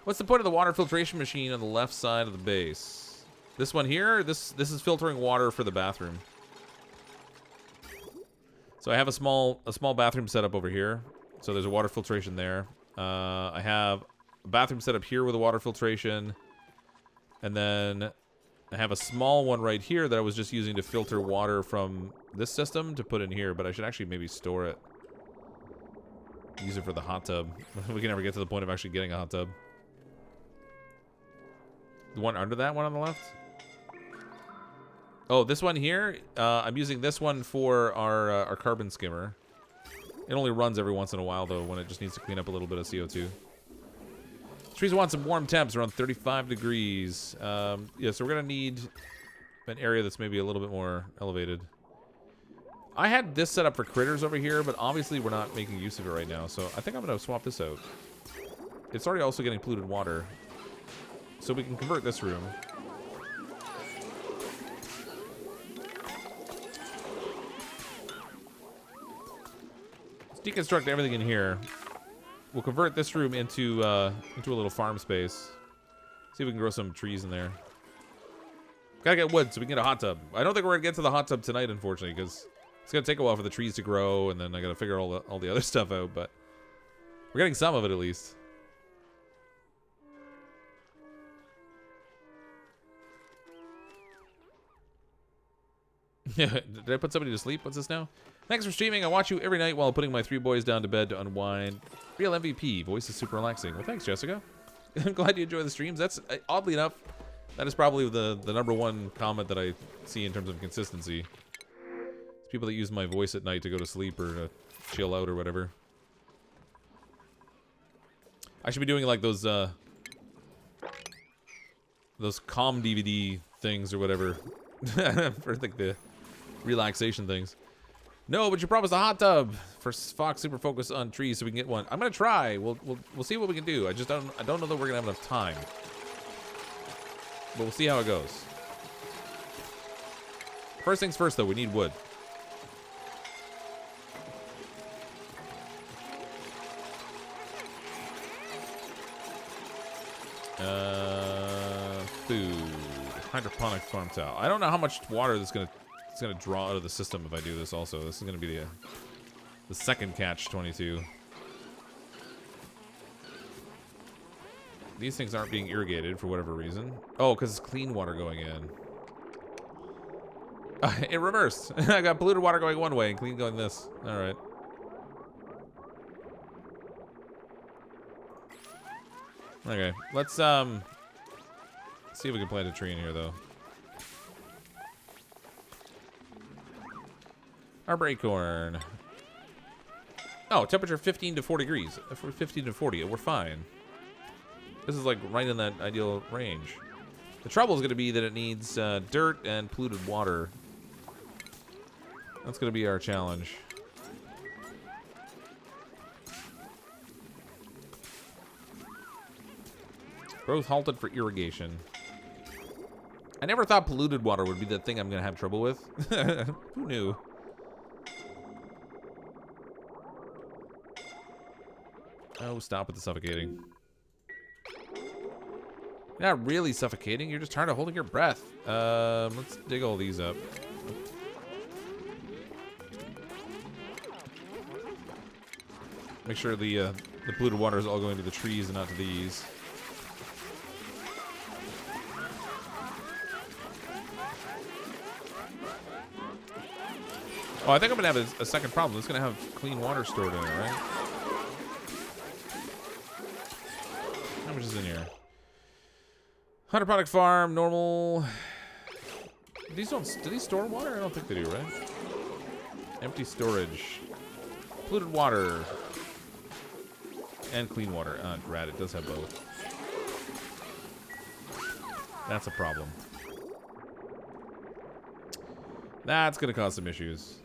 What's the point of the water filtration machine on the left side of the base? This one here, this is filtering water for the bathroom. So I have a small bathroom set up over here. So there's a water filtration there. I have a bathroom set up here with a water filtration. And then I have a small one right here that I was just using to filter water from this system to put in here, but I should actually maybe store it. Use it for the hot tub. We can never get to the point of actually getting a hot tub. The one under that one on the left? Oh, this one here? I'm using this one for our carbon skimmer. It only runs every once in a while, though, when it just needs to clean up a little bit of CO2. Trees want some warm temps, around 35 degrees. Yeah, so we're going to need an area that's maybe a little bit more elevated. I had this set up for critters over here, but obviously we're not making use of it right now, so I think I'm going to swap this out. It's already also getting polluted water, so we can convert this room. Let's deconstruct everything in here. We'll convert this room into a little farm space. See if we can grow some trees in there. Gotta get wood so we can get a hot tub. I don't think we're gonna get to the hot tub tonight, unfortunately, because it's gonna take a while for the trees to grow, and then I gotta figure all the other stuff out. But we're getting some of it at least. Yeah, did I put somebody to sleep? What's this now? Thanks for streaming. I watch you every night while putting my 3 boys down to bed to unwind. Real MVP. Voice is super relaxing. Well, thanks, Jessica. I'm glad you enjoy the streams. That's, oddly enough, that is probably the #1 comment that I see in terms of consistency. It's people that use my voice at night to go to sleep or to chill out or whatever. I should be doing like those calm DVD things or whatever. For like the relaxation things. No, but you promised a hot tub for Fox Super Focus on trees so we can get one. I'm gonna try. We'll see what we can do. I don't know that we're gonna have enough time. But we'll see how it goes. First things first though, we need wood. Food. Hydroponic farm towel. I don't know how much water it's gonna draw out of the system if I do this also. This is gonna be the second catch-22. These things aren't being irrigated for whatever reason. Oh, because it's clean water going in. It reversed. I got polluted water going one way and clean going this. Alright. Okay, let's see if we can plant a tree in here though. Arbor acorn. Oh, temperature 15 to 40 degrees. 15 to 40, we're fine. This is like right in that ideal range. The trouble is going to be that it needs dirt and polluted water. That's going to be our challenge. Growth halted for irrigation. I never thought polluted water would be the thing I'm going to have trouble with. Who knew? Oh, stop with the suffocating. You're not really suffocating. You're just tired of holding your breath. Let's dig all these up. Make sure the polluted water is all going to the trees and not to these. Oh, I think I'm going to have a second problem. It's going to have clean water stored in it, right? How much is in here? Hydroponic farm, normal. Do these store water? I don't think they do, right? Empty storage. Polluted water. And clean water. Rad, it does have both. That's a problem. That's gonna cause some issues.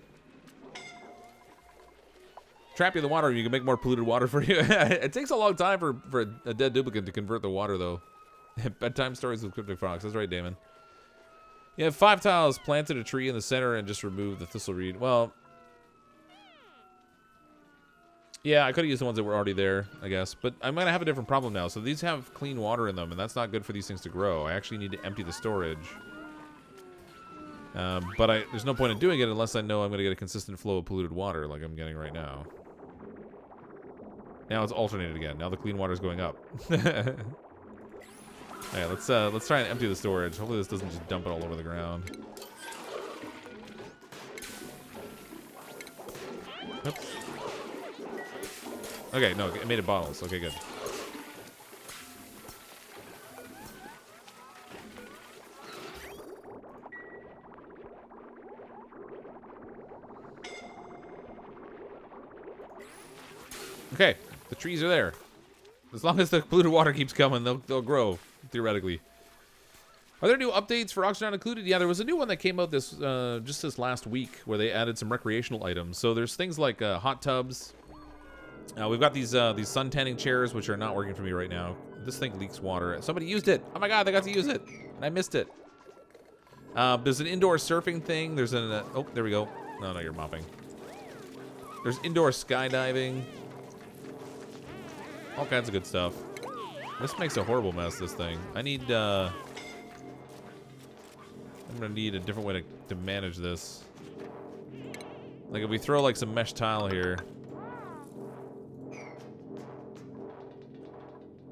Trap you in the water, you can make more polluted water for you. It takes a long time for a dead duplicant to convert the water, though. Bedtime stories with CrypticFox. That's right, Damon. You have 5 tiles, planted a tree in the center, and just removed the thistleweed. Well, yeah, I could have used the ones that were already there, I guess. But I'm going to have a different problem now. So these have clean water in them, and that's not good for these things to grow. I actually need to empty the storage. But there's no point in doing it unless I know I'm going to get a consistent flow of polluted water like I'm getting right now. Now it's alternated again. Now the clean water is going up. Alright, let's try and empty the storage. Hopefully this doesn't just dump it all over the ground. Oops. Okay, no, it made it bottles. Okay, good. Okay, the trees are there. As long as the polluted water keeps coming, they'll grow, theoretically. Are there new updates for Oxygen Not Included? Yeah, there was a new one that came out just this last week where they added some recreational items. So there's things like hot tubs. We've got these sun tanning chairs, which are not working for me right now. This thing leaks water. Somebody used it. Oh my god, they got to use it. And I missed it. There's an indoor surfing thing. There's an... oh, there we go. No, you're mopping. There's indoor skydiving. All kinds of good stuff. This makes a horrible mess, this thing. I need, I'm gonna need a different way to manage this. Like, if we throw, like, some mesh tile here.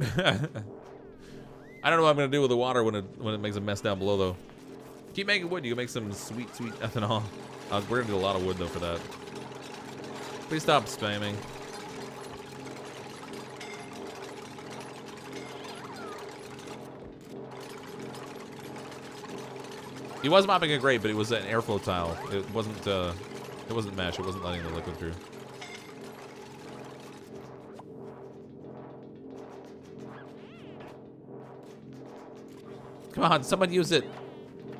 I don't know what I'm gonna do with the water when it makes a mess down below, though. Keep making wood. You can make some sweet ethanol. We're gonna do a lot of wood, though, for that. Please stop spamming. He was mopping it great, but it was an airflow tile. It wasn't mesh. It wasn't letting the liquid through. Come on, someone use it.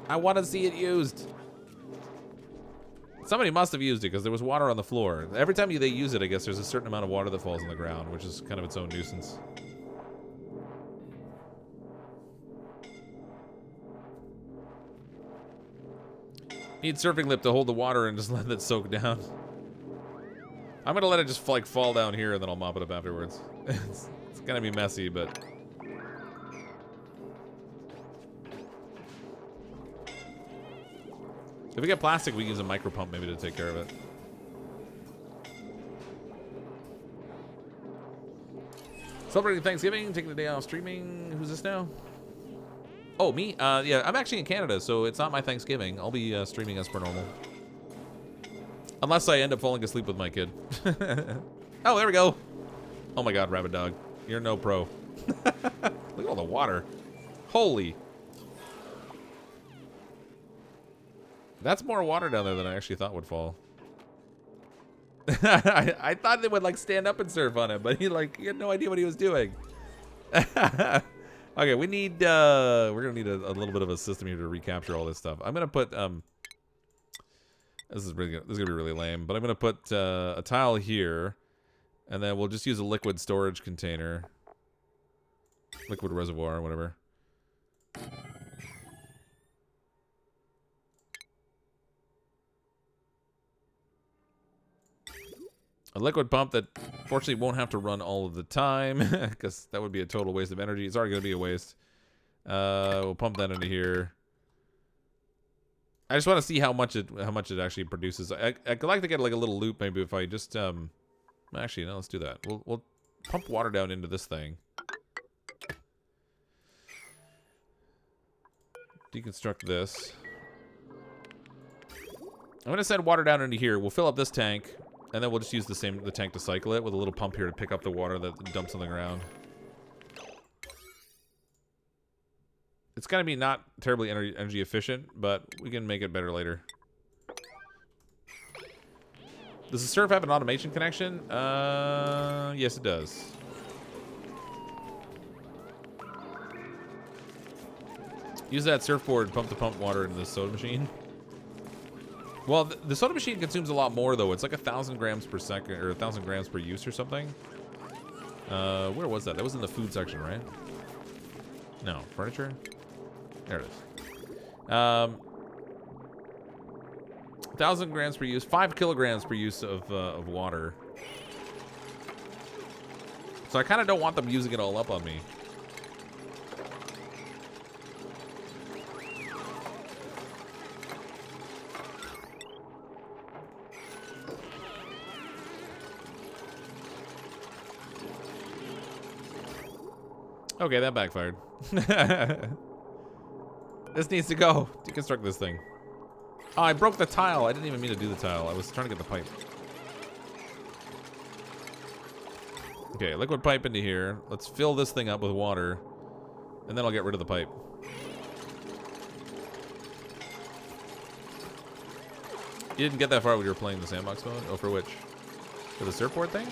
I want to see it used. Somebody must have used it because there was water on the floor. Every time they use it, I guess there's a certain amount of water that falls on the ground, which is kind of its own nuisance. Need surfing lip to hold the water and just let it soak down. I'm gonna let it just like fall down here and then I'll mop it up afterwards. It's gonna be messy, but if we get plastic, we can use a micro pump maybe to take care of it. Celebrating Thanksgiving, taking the day off streaming. Who's this now? Oh, me? Yeah, I'm actually in Canada, so it's not my Thanksgiving. I'll be streaming as per normal. Unless I end up falling asleep with my kid. Oh, there we go. Oh my god, Rabbit Dog. You're no pro. Look at all the water. Holy. That's more water down there than I actually thought would fall. I thought they would like stand up and surf on it, but he had no idea what he was doing. Okay, we need we're gonna need a little bit of a system here to recapture all this stuff. I'm gonna put this is gonna be really lame, but I'm gonna put a tile here, and then we'll just use a liquid storage container, liquid reservoir, whatever. A liquid pump that fortunately won't have to run all of the time because that would be a total waste of energy. It's already going to be a waste. We'll pump that into here. I just want to see how much it actually produces. I'd like to get like a little loop maybe if I just actually no, let's do that. We'll pump water down into this thing. Deconstruct this. I'm going to send water down into here. We'll fill up this tank. And then we'll just use the tank to cycle it with a little pump here to pick up the water that dumps on the ground. It's going to be not terribly energy efficient, but we can make it better later. Does the surf have an automation connection? Yes, it does. Use that surfboard pump to pump water into the soda machine. Well, the soda machine consumes a lot more, though. It's like 1,000 grams per second, or 1,000 grams per use or something. Where was that? That was in the food section, right? No, furniture? There it is. 1,000 grams per use, 5 kilograms per use of water. So I kind of don't want them using it all up on me. Okay, that backfired. This needs to go. Deconstruct this thing. Oh, I broke the tile. I didn't even mean to do the tile. I was trying to get the pipe. Okay, liquid pipe into here. Let's fill this thing up with water. And then I'll get rid of the pipe. You didn't get that far when you were playing the sandbox mode? Oh, for which? For the surfboard thing?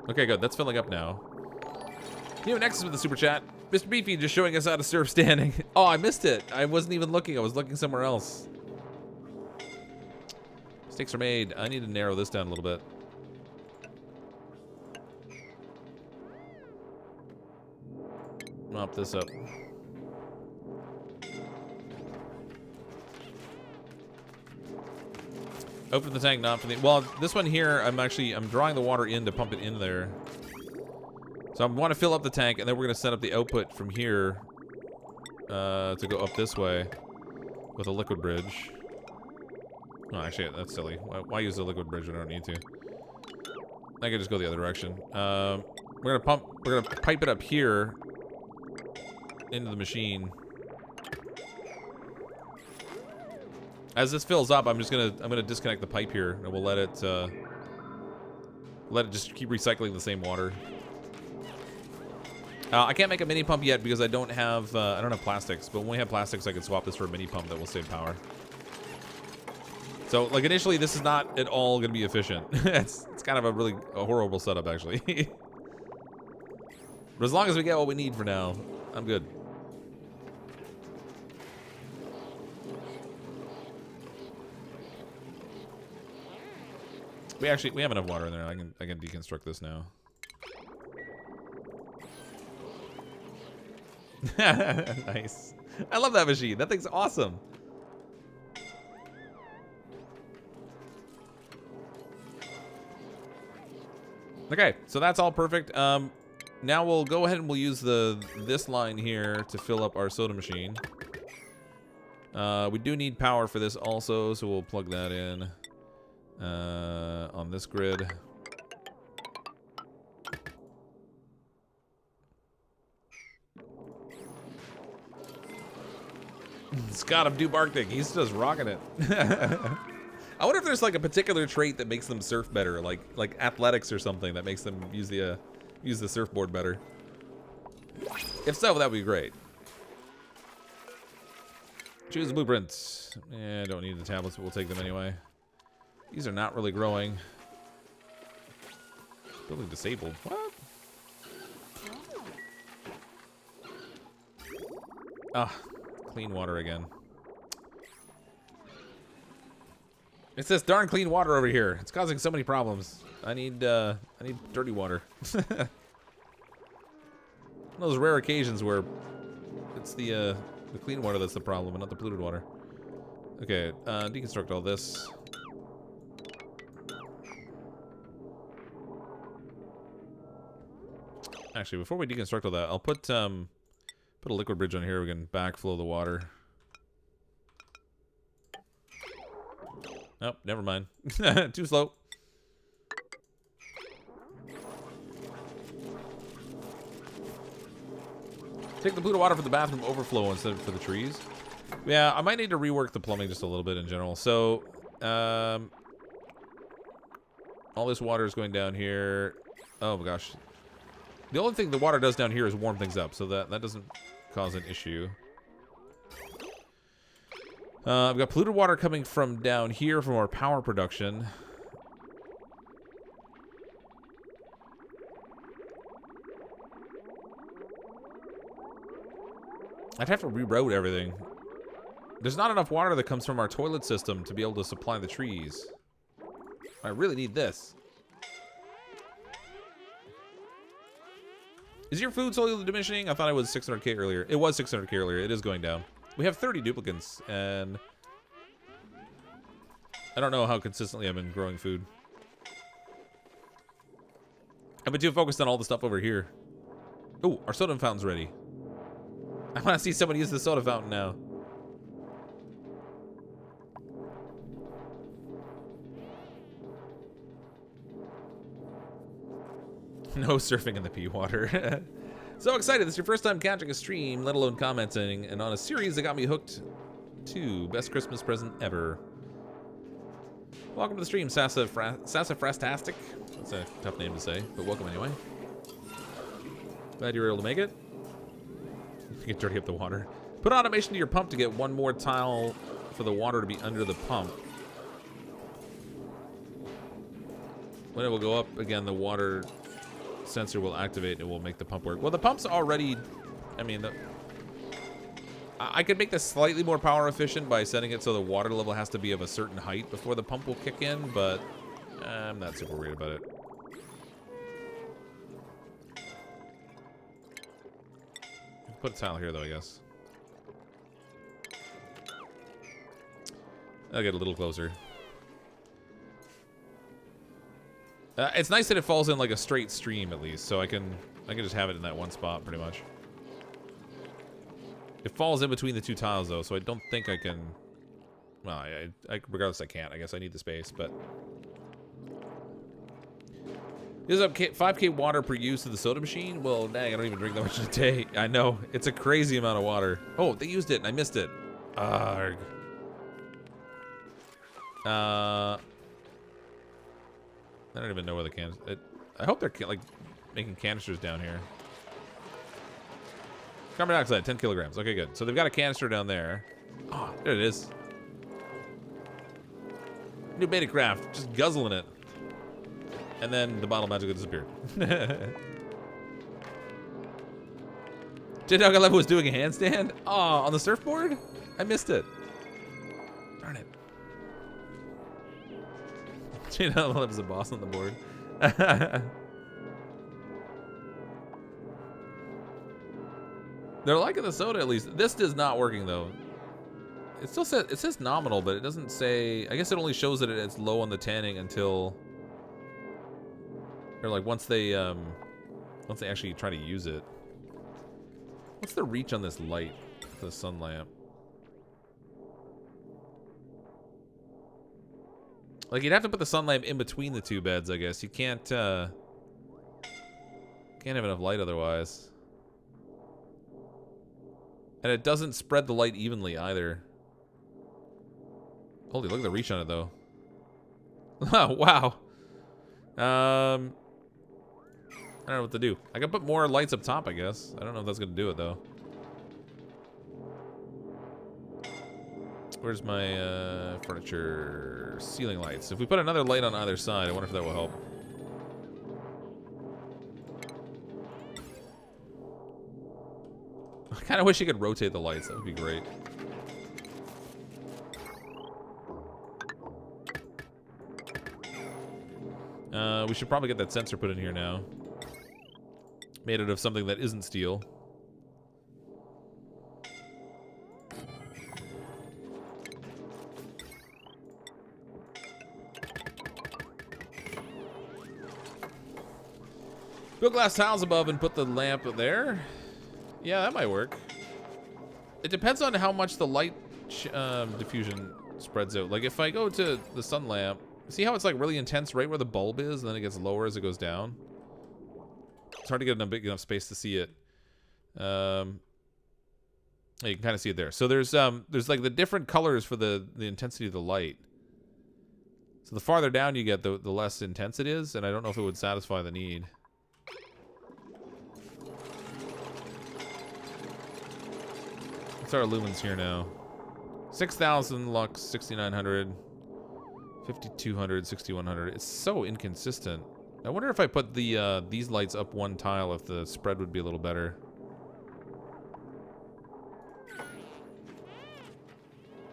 Okay, good. That's filling up now. New Nexus with the super chat. Mr. Beefy just showing us how to surf standing. Oh, I missed it. I wasn't even looking. I was looking somewhere else. Mistakes are made. I need to narrow this down a little bit. Mop this up. Open the tank, not for the... Well, this one here, I'm drawing the water in to pump it in there. So I want to fill up the tank, and then we're going to set up the output from here to go up this way with a liquid bridge. Oh, actually, that's silly. Why use the liquid bridge when I don't need to? I can just go the other direction. We're gonna pipe it up here into the machine. As this fills up, I'm gonna disconnect the pipe here, and we'll let it just keep recycling the same water. I can't make a mini pump yet because I don't have plastics. But when we have plastics, I can swap this for a mini pump that will save power. So, like, initially, this is not at all gonna be efficient. it's kind of a horrible setup, actually. But as long as we get what we need for now, I'm good. We have enough water in there. I can deconstruct this now. Nice. I love that machine. That thing's awesome. Okay, so that's all perfect. Now we'll go ahead and we'll use this line here to fill up our soda machine. We do need power for this also, so we'll plug that in on this grid. Scott of Duke Arctic, he's just rocking it. I wonder if there's like a particular trait that makes them surf better, like athletics or something that makes them use the surfboard better. If so, that would be great. Choose the blueprints. Yeah, don't need the tablets, but we'll take them anyway. These are not really growing. Building disabled. What? Ah, clean water again. It's this darn clean water over here. It's causing so many problems. I need dirty water. Those rare occasions where it's the clean water that's the problem, and not the polluted water. Okay, deconstruct all this. Actually, before we deconstruct all that, I'll put a liquid bridge on here. We can backflow the water. Nope, never mind. Too slow. Take the polluted water for the bathroom overflow instead of for the trees. Yeah, I might need to rework the plumbing just a little bit in general. So, all this water is going down here. Oh my gosh. The only thing the water does down here is warm things up, so that doesn't cause an issue. I've got polluted water coming from down here from our power production. I'd have to reroute everything. There's not enough water that comes from our toilet system to be able to supply the trees. I really need this. Is your food slowly diminishing? I thought it was 600k earlier. It was 600k earlier. It is going down. We have 30 duplicants, and I don't know how consistently I've been growing food. I've been too focused on all the stuff over here. Oh, our soda fountain's ready. I want to see somebody use the soda fountain now. No surfing in the pea water. So excited, this is your first time catching a stream, let alone commenting, and on a series that got me hooked to best Christmas present ever. Welcome to the stream, Sassafrastastic. That's a tough name to say, but welcome anyway. Glad you were able to make it. You can dirty up the water. Put automation to your pump to get one more tile for the water to be under the pump. When it will go up again, the water sensor will activate and it will make the pump work. Well, the pump's already, I mean, I could make this slightly more power efficient by setting it so the water level has to be of a certain height before the pump will kick in, but I'm not super worried about it. Put a tile here though, I guess. I'll get a little closer. It's nice that it falls in like a straight stream at least, so I can just have it in that one spot pretty much. It falls in between the two tiles though, so I don't think I can. Well, I regardless I can't. I guess I need the space, but this is up 5k water per use of the soda machine. Well, dang, I don't even drink that much a day. I know it's a crazy amount of water. Oh, they used it and I missed it. Arg. I don't even know where the cans. I hope they're like making canisters down here. Carbon dioxide, 10 kilograms. Okay, good. So they've got a canister down there. Oh, there it is. New beta craft, just guzzling it. And then the bottle magically disappeared. J-Dog 11 was doing a handstand? Oh, on the surfboard? I missed it. Darn it. J-Dog 11 is a boss on the board. They're liking the soda at least. This is not working though. It still says, it says nominal, but it doesn't say, I guess it only shows that it's low on the tanning until, or like once they actually try to use it. What's the reach on this light for the sun lamp? Like you'd have to put the sun lamp in between the two beds, I guess. You can't have enough light otherwise. And it doesn't spread the light evenly either. Holy, look at the reach on it though. Oh, wow. I don't know what to do. I can put more lights up top, I guess. I don't know if that's gonna do it though. Where's my furniture ceiling lights? If we put another light on either side, I wonder if that will help. I kind of wish you could rotate the lights. That would be great. We should probably get that sensor put in here now. Made it of something that isn't steel. Build glass tiles above and put the lamp there. Yeah, that might work. It depends on how much the light diffusion spreads out. Like if I go to the sun lamp, see how it's like really intense right where the bulb is, and then it gets lower as it goes down? It's hard to get a big enough space to see it. Yeah, you can kind of see it there. So there's like the different colors for the intensity of the light. So the farther down you get, the less intense it is, and I don't know if it would satisfy the need. What's our lumens here now? 6,000 lux, 6,900, 5,200, 6,100. It's so inconsistent. I wonder if I put the these lights up one tile, if the spread would be a little better.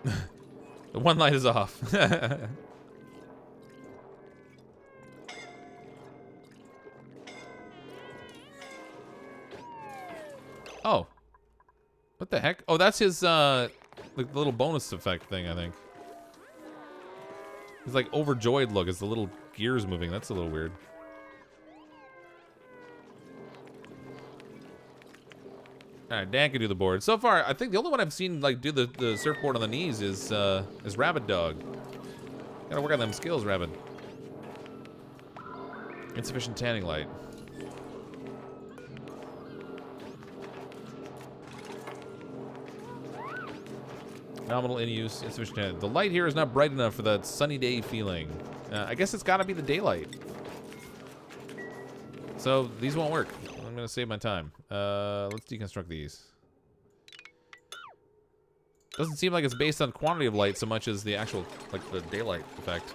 The one light is off. Oh. What the heck? Oh, that's his, like, the little bonus effect thing, I think. He's like overjoyed look as the little gears moving. That's a little weird. Alright, Dan can do the board. So far, I think the only one I've seen, like, do the surfboard on the knees is Rabbit Dog. Gotta work on them skills, Rabbit. Insufficient tanning light. Nominal in use, insufficient tanning. The light here is not bright enough for that sunny day feeling. I guess it's gotta be the daylight. So, these won't work. I'm gonna save my time. Let's deconstruct these. Doesn't seem like it's based on quantity of light so much as the actual, like, the daylight effect.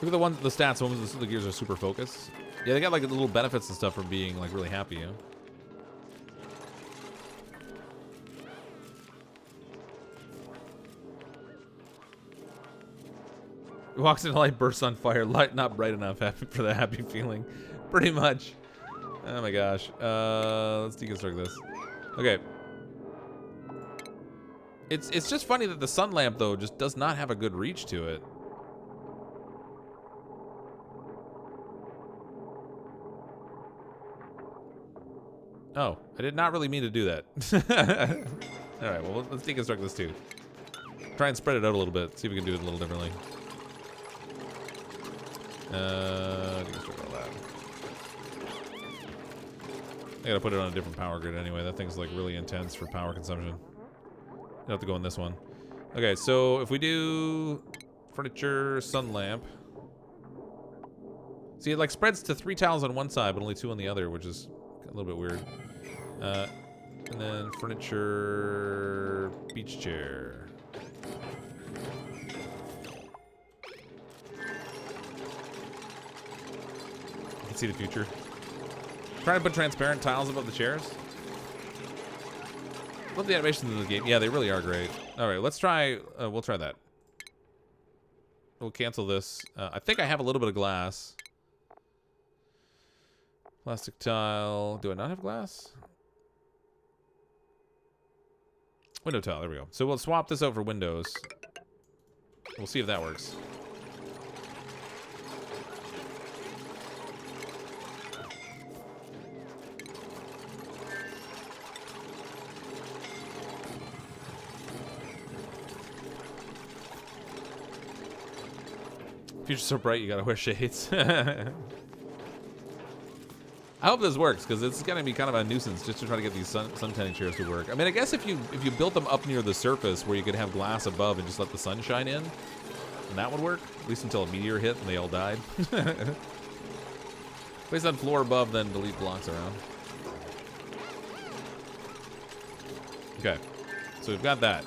Look at the stats. The gears are super focused. Yeah, they got like little benefits and stuff from being like really happy, you know? Walks in the light, bursts on fire. Light not bright enough for the happy feeling. Pretty much. Oh my gosh. Let's deconstruct this. Okay. It's just funny that the sun lamp though just does not have a good reach to it. Oh, I did not really mean to do that. All right, well let's deconstruct this too. Try and spread it out a little bit. See if we can do it a little differently. Deconstruct all that. I gotta put it on a different power grid anyway. That thing's like really intense for power consumption. You have to go in this one. Okay, so if we do furniture, sun lamp. See, it like spreads to 3 tiles on one side, but only 2 on the other, which is a little bit weird. And then furniture, beach chair. I can see the future. Trying to put transparent tiles above the chairs. Love the animations in the game. Yeah, they really are great. All right, let's try. We'll try that. We'll cancel this. I think I have a little bit of glass. Plastic tile. Do I not have glass? Window tile. There we go. So we'll swap this out for windows. We'll see if that works. Future's so bright, you gotta wear shades. I hope this works, because it's gonna be kind of a nuisance just to try to get these sun tanning chairs to work. I mean, I guess if you built them up near the surface where you could have glass above and just let the sun shine in, and that would work, at least until a meteor hit and they all died. Place that floor above, then delete blocks around. Okay, so we've got that.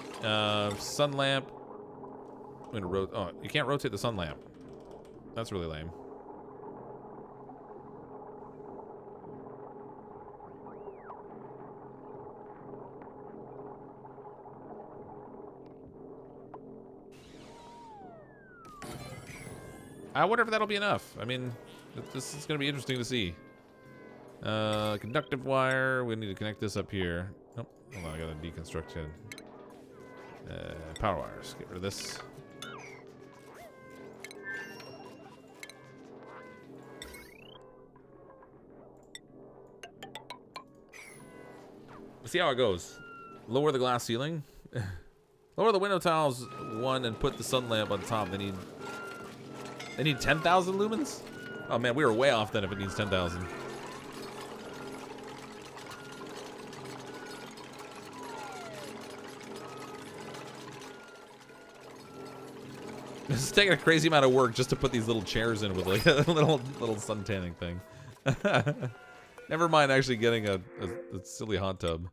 Sun lamp. I'm gonna oh, you can't rotate the sun lamp. That's really lame. I wonder if that'll be enough. I mean, this is going to be interesting to see. Conductive wire. We need to connect this up here. Oh, hold on. I got to deconstruct it. Power wires. Get rid of this. See how it goes. Lower the glass ceiling. Lower the window tiles 1 and put the sun lamp on top. They need 10,000 lumens? Oh man, we were way off then if it needs 10,000. This is taking a crazy amount of work just to put these little chairs in with like a little sun tanning thing. Never mind actually getting a silly hot tub.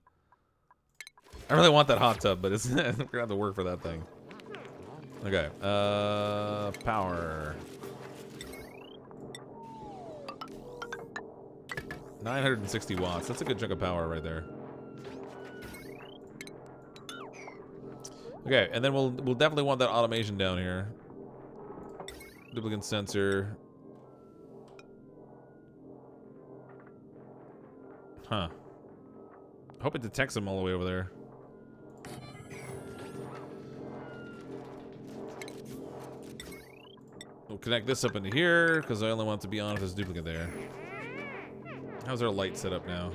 I really want that hot tub, but it's we're gonna have to work for that thing. Okay, power. 960 watts. That's a good chunk of power right there. Okay, and then we'll definitely want that automation down here. Duplicant sensor. Huh. I hope it detects them all the way over there. We'll connect this up into here, because I only want it to be on if there's a duplicate there. How's our light set up now?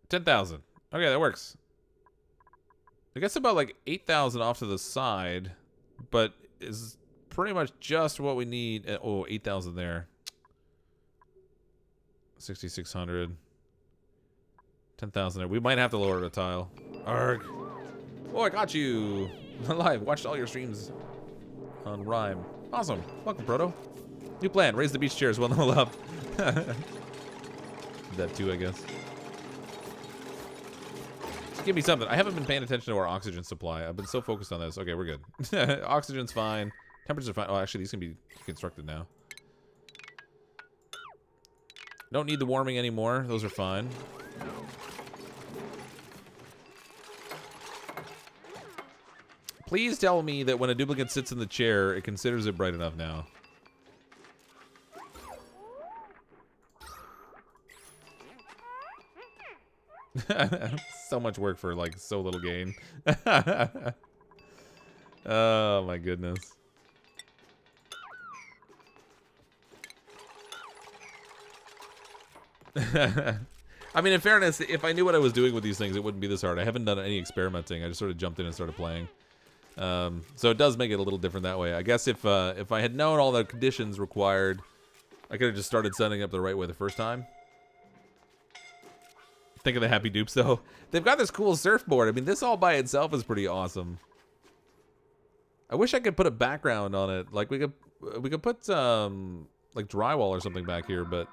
10,000. Okay, that works. I guess about like 8,000 off to the side, but is pretty much just what we need. Oh, 8,000 there. 6,600. 10,000 there. We might have to lower the tile. Arg. Oh, I got you. Live. Watched all your streams on Rime. Awesome. Welcome, Proto. New plan. Raise the beach chairs. We'll level up. That too, I guess. Just give me something. I haven't been paying attention to our oxygen supply. I've been so focused on this. Okay, we're good. Oxygen's fine. Temperature's fine. Oh, actually, these can be constructed now. Don't need the warming anymore. Those are fine. Please tell me that when a duplicate sits in the chair, it considers it bright enough now. So much work for like so little gain. Oh my goodness. I mean, in fairness, if I knew what I was doing with these things, it wouldn't be this hard. I haven't done any experimenting. I just sort of jumped in and started playing. So it does make it a little different that way. I guess if I had known all the conditions required, I could have just started setting up the right way the first time. Think of the happy dupes, though. They've got this cool surfboard. I mean, this all by itself is pretty awesome. I wish I could put a background on it. Like, we could put, like, drywall or something back here, but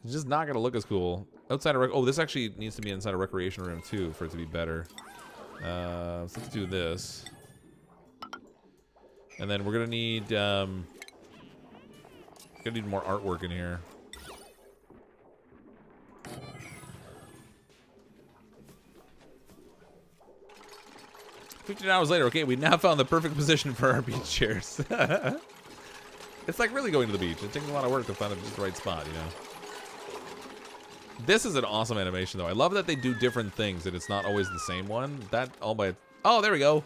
it's just not going to look as cool. Outside of... Oh, this actually needs to be inside a recreation room, too, for it to be better. So let's do this. And then we're going to need... gonna need more artwork in here. $15 later, okay, we now found the perfect position for our beach chairs. It's like really going to the beach. It takes a lot of work to find just the right spot, you know. This is an awesome animation, though. I love that they do different things, that it's not always the same one. That all by... Oh, there we go.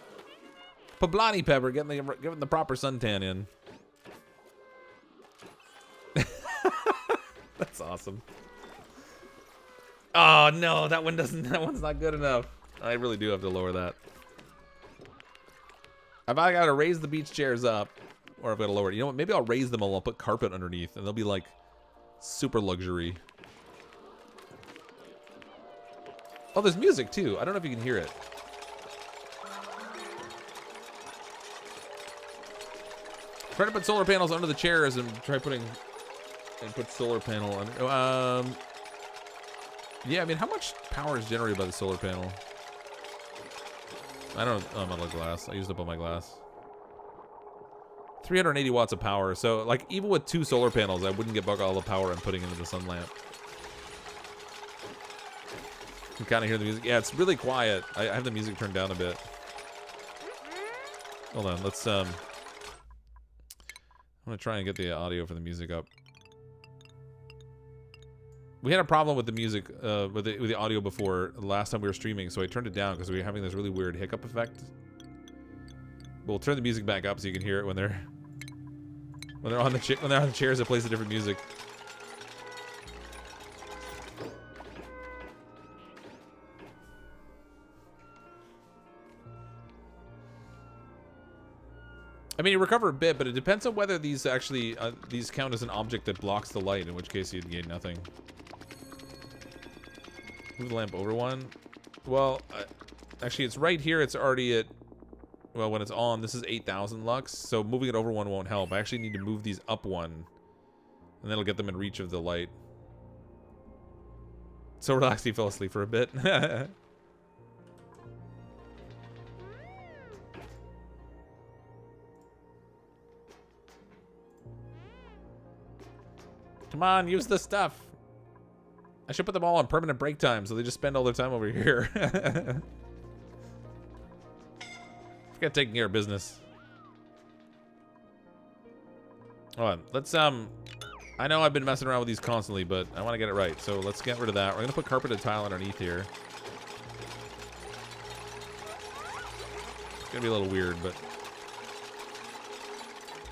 Poblani Pepper getting the proper suntan in. That's awesome. Oh, no, that one's not good enough. I really do have to lower that. I've either got to raise the beach chairs up, or I've got to lower it. You know what? Maybe I'll raise them all. I'll put carpet underneath, and they'll be like super luxury. Oh, there's music too. I don't know if you can hear it. Try to put solar panels under the chairs and try putting and put solar panel on. Yeah, I mean, how much power is generated by the solar panel? I don't know. Oh, I'm out of glass. I used up all my glass. 380 watts of power. So, like, even with 2 solar panels, I wouldn't get back all the power I'm putting into the sun lamp. You can kind of hear the music. Yeah, it's really quiet. I have the music turned down a bit. Hold on. Let's, I'm going to try and get the audio for the music up. We had a problem with the music, with the audio before the last time we were streaming, so I turned it down because we were having this really weird hiccup effect. We'll turn the music back up so you can hear it when they're on the chairs that plays a different music. I mean, you recover a bit, but it depends on whether these actually these count as an object that blocks the light, in which case you'd gain nothing. Move the lamp over one. Well, actually, it's right here. It's already at... Well, when it's on, this is 8,000 lux, so moving it over one won't help. I actually need to move these up one, and that'll get them in reach of the light. So relaxed, he fell asleep for a bit. Come on, use the stuff. I should put them all on permanent break time, so they just spend all their time over here. Forget taking care of business. Hold on, let's, I know I've been messing around with these constantly, but I want to get it right, so let's get rid of that. We're gonna put carpeted tile underneath here. It's gonna be a little weird, but...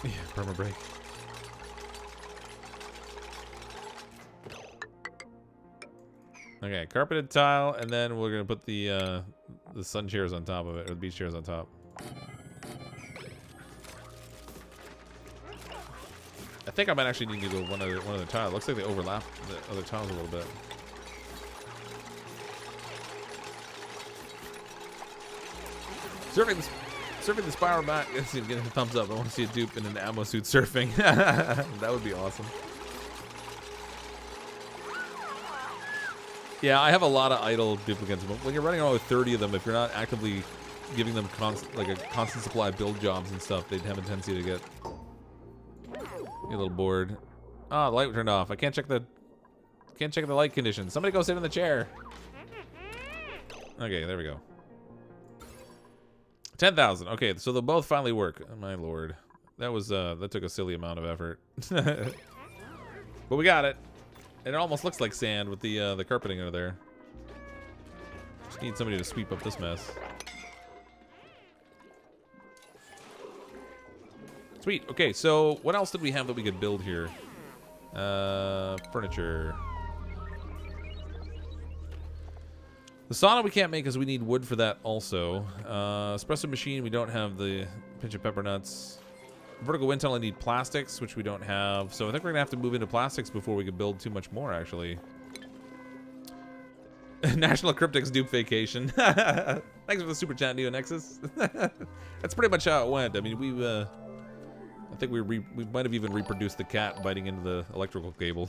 Yeah, permanent break. Okay, carpeted tile, and then we're gonna put the sun chairs on top of it, or the beach chairs on top. I think I might actually need to go one other tile. Looks like they overlap the other tiles a little bit. Surfing the spiral back. Let's see, getting a thumbs up. I want to see a dupe in an ammo suit surfing. That would be awesome. Yeah, I have a lot of idle duplicants, but when you're running around with 30 of them, if you're not actively giving them a constant supply of build jobs and stuff, they'd have a tendency to get a little bored. Ah, the light turned off. I can't check the light conditions. Somebody go sit in the chair. Okay, there we go. 10,000. Okay, so they'll both finally work. Oh, my lord, that was that took a silly amount of effort, but we got it. It almost looks like sand with the carpeting under there. Just need somebody to sweep up this mess. Sweet. Okay, so what else did we have that we could build here? Furniture. The sauna we can't make because we need wood for that also. Espresso machine, we don't have the pinch of pepper nuts. Vertical wind tunnel, I need plastics, which we don't have. So I think we're gonna have to move into plastics before we can build too much more, actually. National Cryptics dupe vacation. Thanks for the super chat, Neo Nexus. That's pretty much how it went. I mean, I think we might have even reproduced the cat biting into the electrical cable.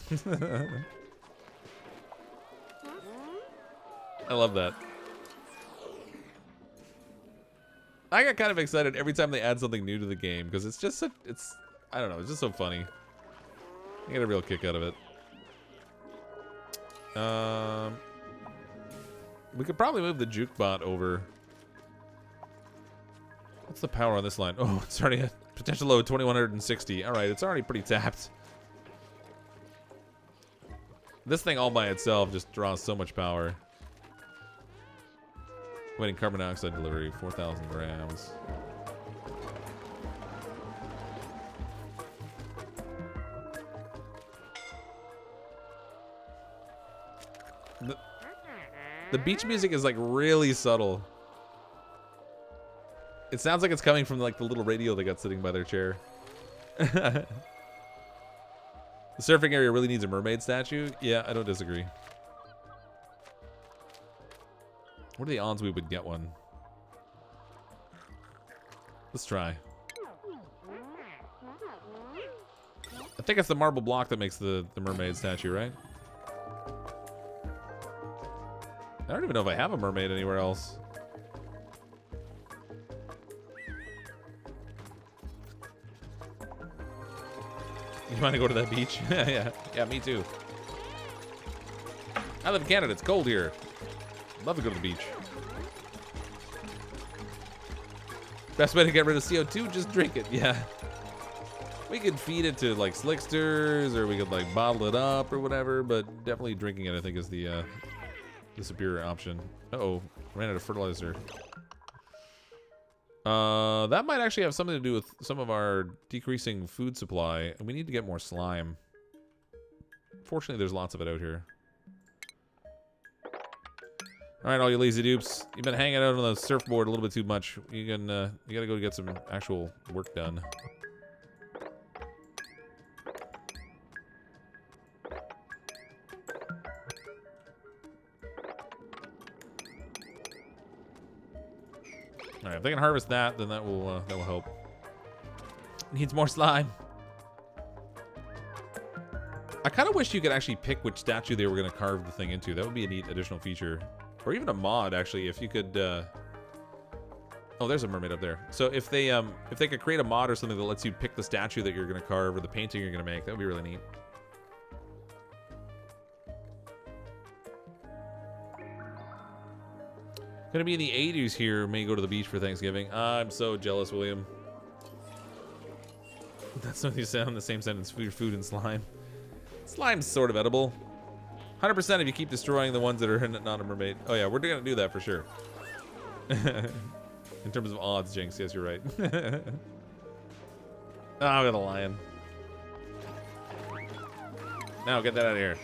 I love that. I got kind of excited every time they add something new to the game because it's just I don't know, it's just so funny. I get a real kick out of it. We could probably move the juke bot over. What's the power on this line? Oh, it's already at potential load 2160. All right, it's already pretty tapped. This thing all by itself just draws so much power. Waiting carbon dioxide delivery, 4,000 grams. The beach music is like really subtle. It sounds like it's coming from like the little radio they got sitting by their chair. The surfing area really needs a mermaid statue. Yeah, I don't disagree. What are the odds we would get one? Let's try. I think it's the marble block that makes the mermaid statue, right? I don't even know if I have a mermaid anywhere else. You want to go to that beach? Yeah, me too. I live in Canada. It's cold here. Love to go to the beach. Best way to get rid of CO2, just drink it. Yeah. We could feed it to like slicksters, or we could like bottle it up or whatever, but definitely drinking it I think is the superior option. Uh-oh, ran out of fertilizer. That might actually have something to do with some of our decreasing food supply, and we need to get more slime. Fortunately, there's lots of it out here. All right, all you lazy dupes, you've been hanging out on the surfboard a little bit too much. You gotta go get some actual work done. All right, if they can harvest that, then that will help. Needs more slime. I kind of wish you could actually pick which statue they were going to carve the thing into. That would be a neat additional feature, or even a mod actually. If you could. Oh, there's a mermaid up there. So if they could create a mod or something that lets you pick the statue that you're going to carve or the painting you're going to make, that would be really neat. Gonna be in the 80s here. May go to the beach for Thanksgiving. I'm so jealous, William. That's what you said in the same sentence. Food and slime. Slime's sort of edible. 100% if you keep destroying the ones that are not a mermaid. Oh yeah, we're gonna do that for sure. In terms of odds, Jinx, yes, you're right. Oh, we got a lion. Now get that out of here.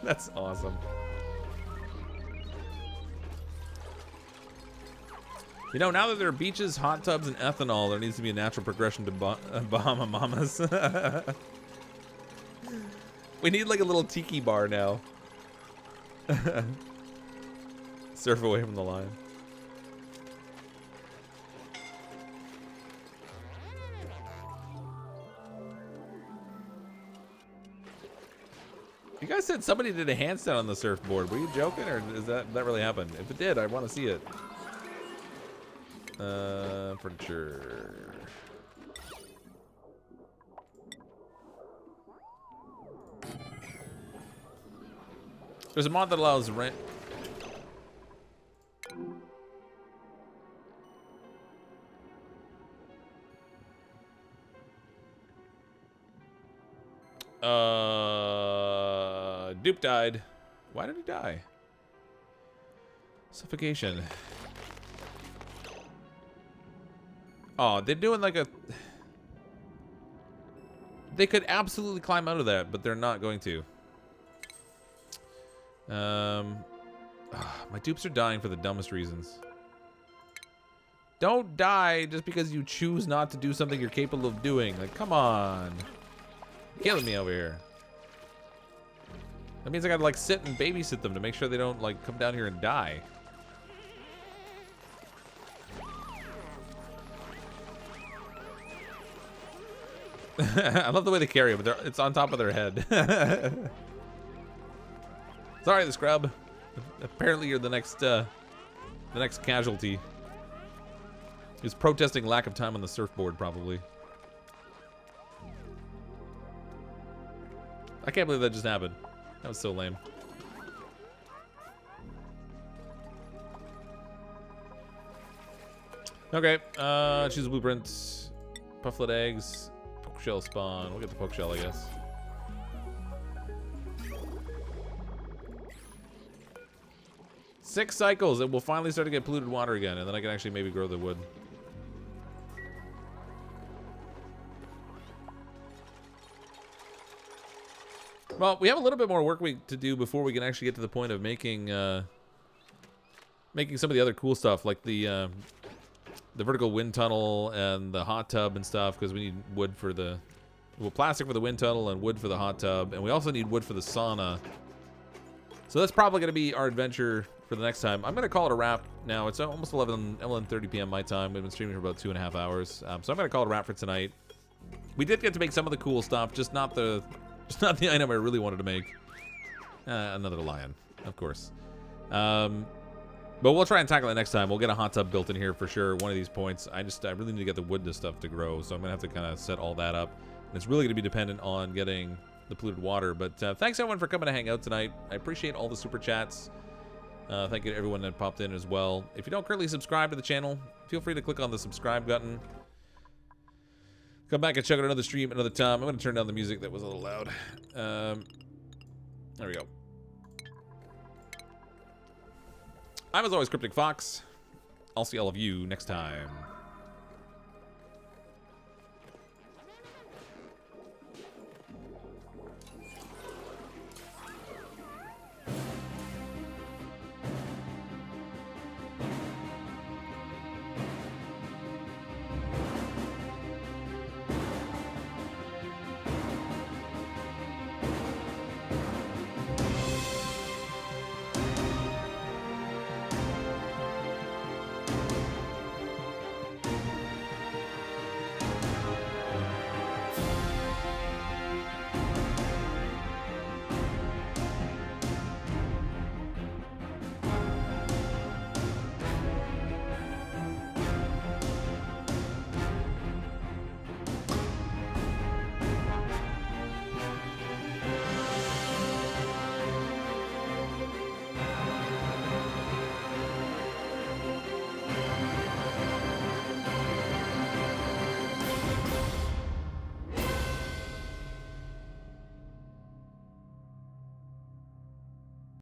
That's awesome. You know, now that there are beaches, hot tubs, and ethanol, there needs to be a natural progression to Bahama Mamas. We need like a little tiki bar now. Surf away from the line. You guys said somebody did a handstand on the surfboard. Were you joking, or is that really happened? If it did, I want to see it. For sure. There's a mod that allows rent. Dupe died. Why did he die? Suffocation. Oh, they're doing like a... They could absolutely climb out of that, but they're not going to. My dupes are dying for the dumbest reasons. Don't die just because you choose not to do something you're capable of doing. Like, come on. Killing me over here. That means I gotta like sit and babysit them to make sure they don't like come down here and die. I love the way they carry them, but it's on top of their head. Sorry, the scrub. Apparently you're the next casualty. He's protesting lack of time on the surfboard, probably. I can't believe that just happened. That was so lame. Okay, choose a blueprint. Pufflet eggs. Poke shell spawn. We'll get the poke shell, I guess. Six cycles, and we'll finally start to get polluted water again, and then I can actually maybe grow the wood. Well, we have a little bit more work to do before we can actually get to the point of making making some of the other cool stuff, like the vertical wind tunnel and the hot tub and stuff, because we need wood for the plastic for the wind tunnel and wood for the hot tub, and we also need wood for the sauna. So that's probably going to be our adventure for the next time. I'm going to call it a wrap now. It's almost 11:30 p.m. my time. We've been streaming for about 2.5 hours, so I'm going to call it a wrap for tonight. We did get to make some of the cool stuff, just not the item I really wanted to make. Another lion, of course. But we'll try and tackle it next time. We'll get a hot tub built in here for sure. One of these points. I really need to get the wood and stuff to grow, so I'm gonna have to kind of set all that up. And it's really gonna be dependent on getting the polluted water. But thanks everyone for coming to hang out tonight. I appreciate all the super chats. Thank you to everyone that popped in as well. If you don't currently subscribe to the channel, feel free to click on the subscribe button. Come back and check out another stream another time. I'm gonna turn down the music that was a little loud. There we go. I'm as always CrypticFox. I'll see all of you next time.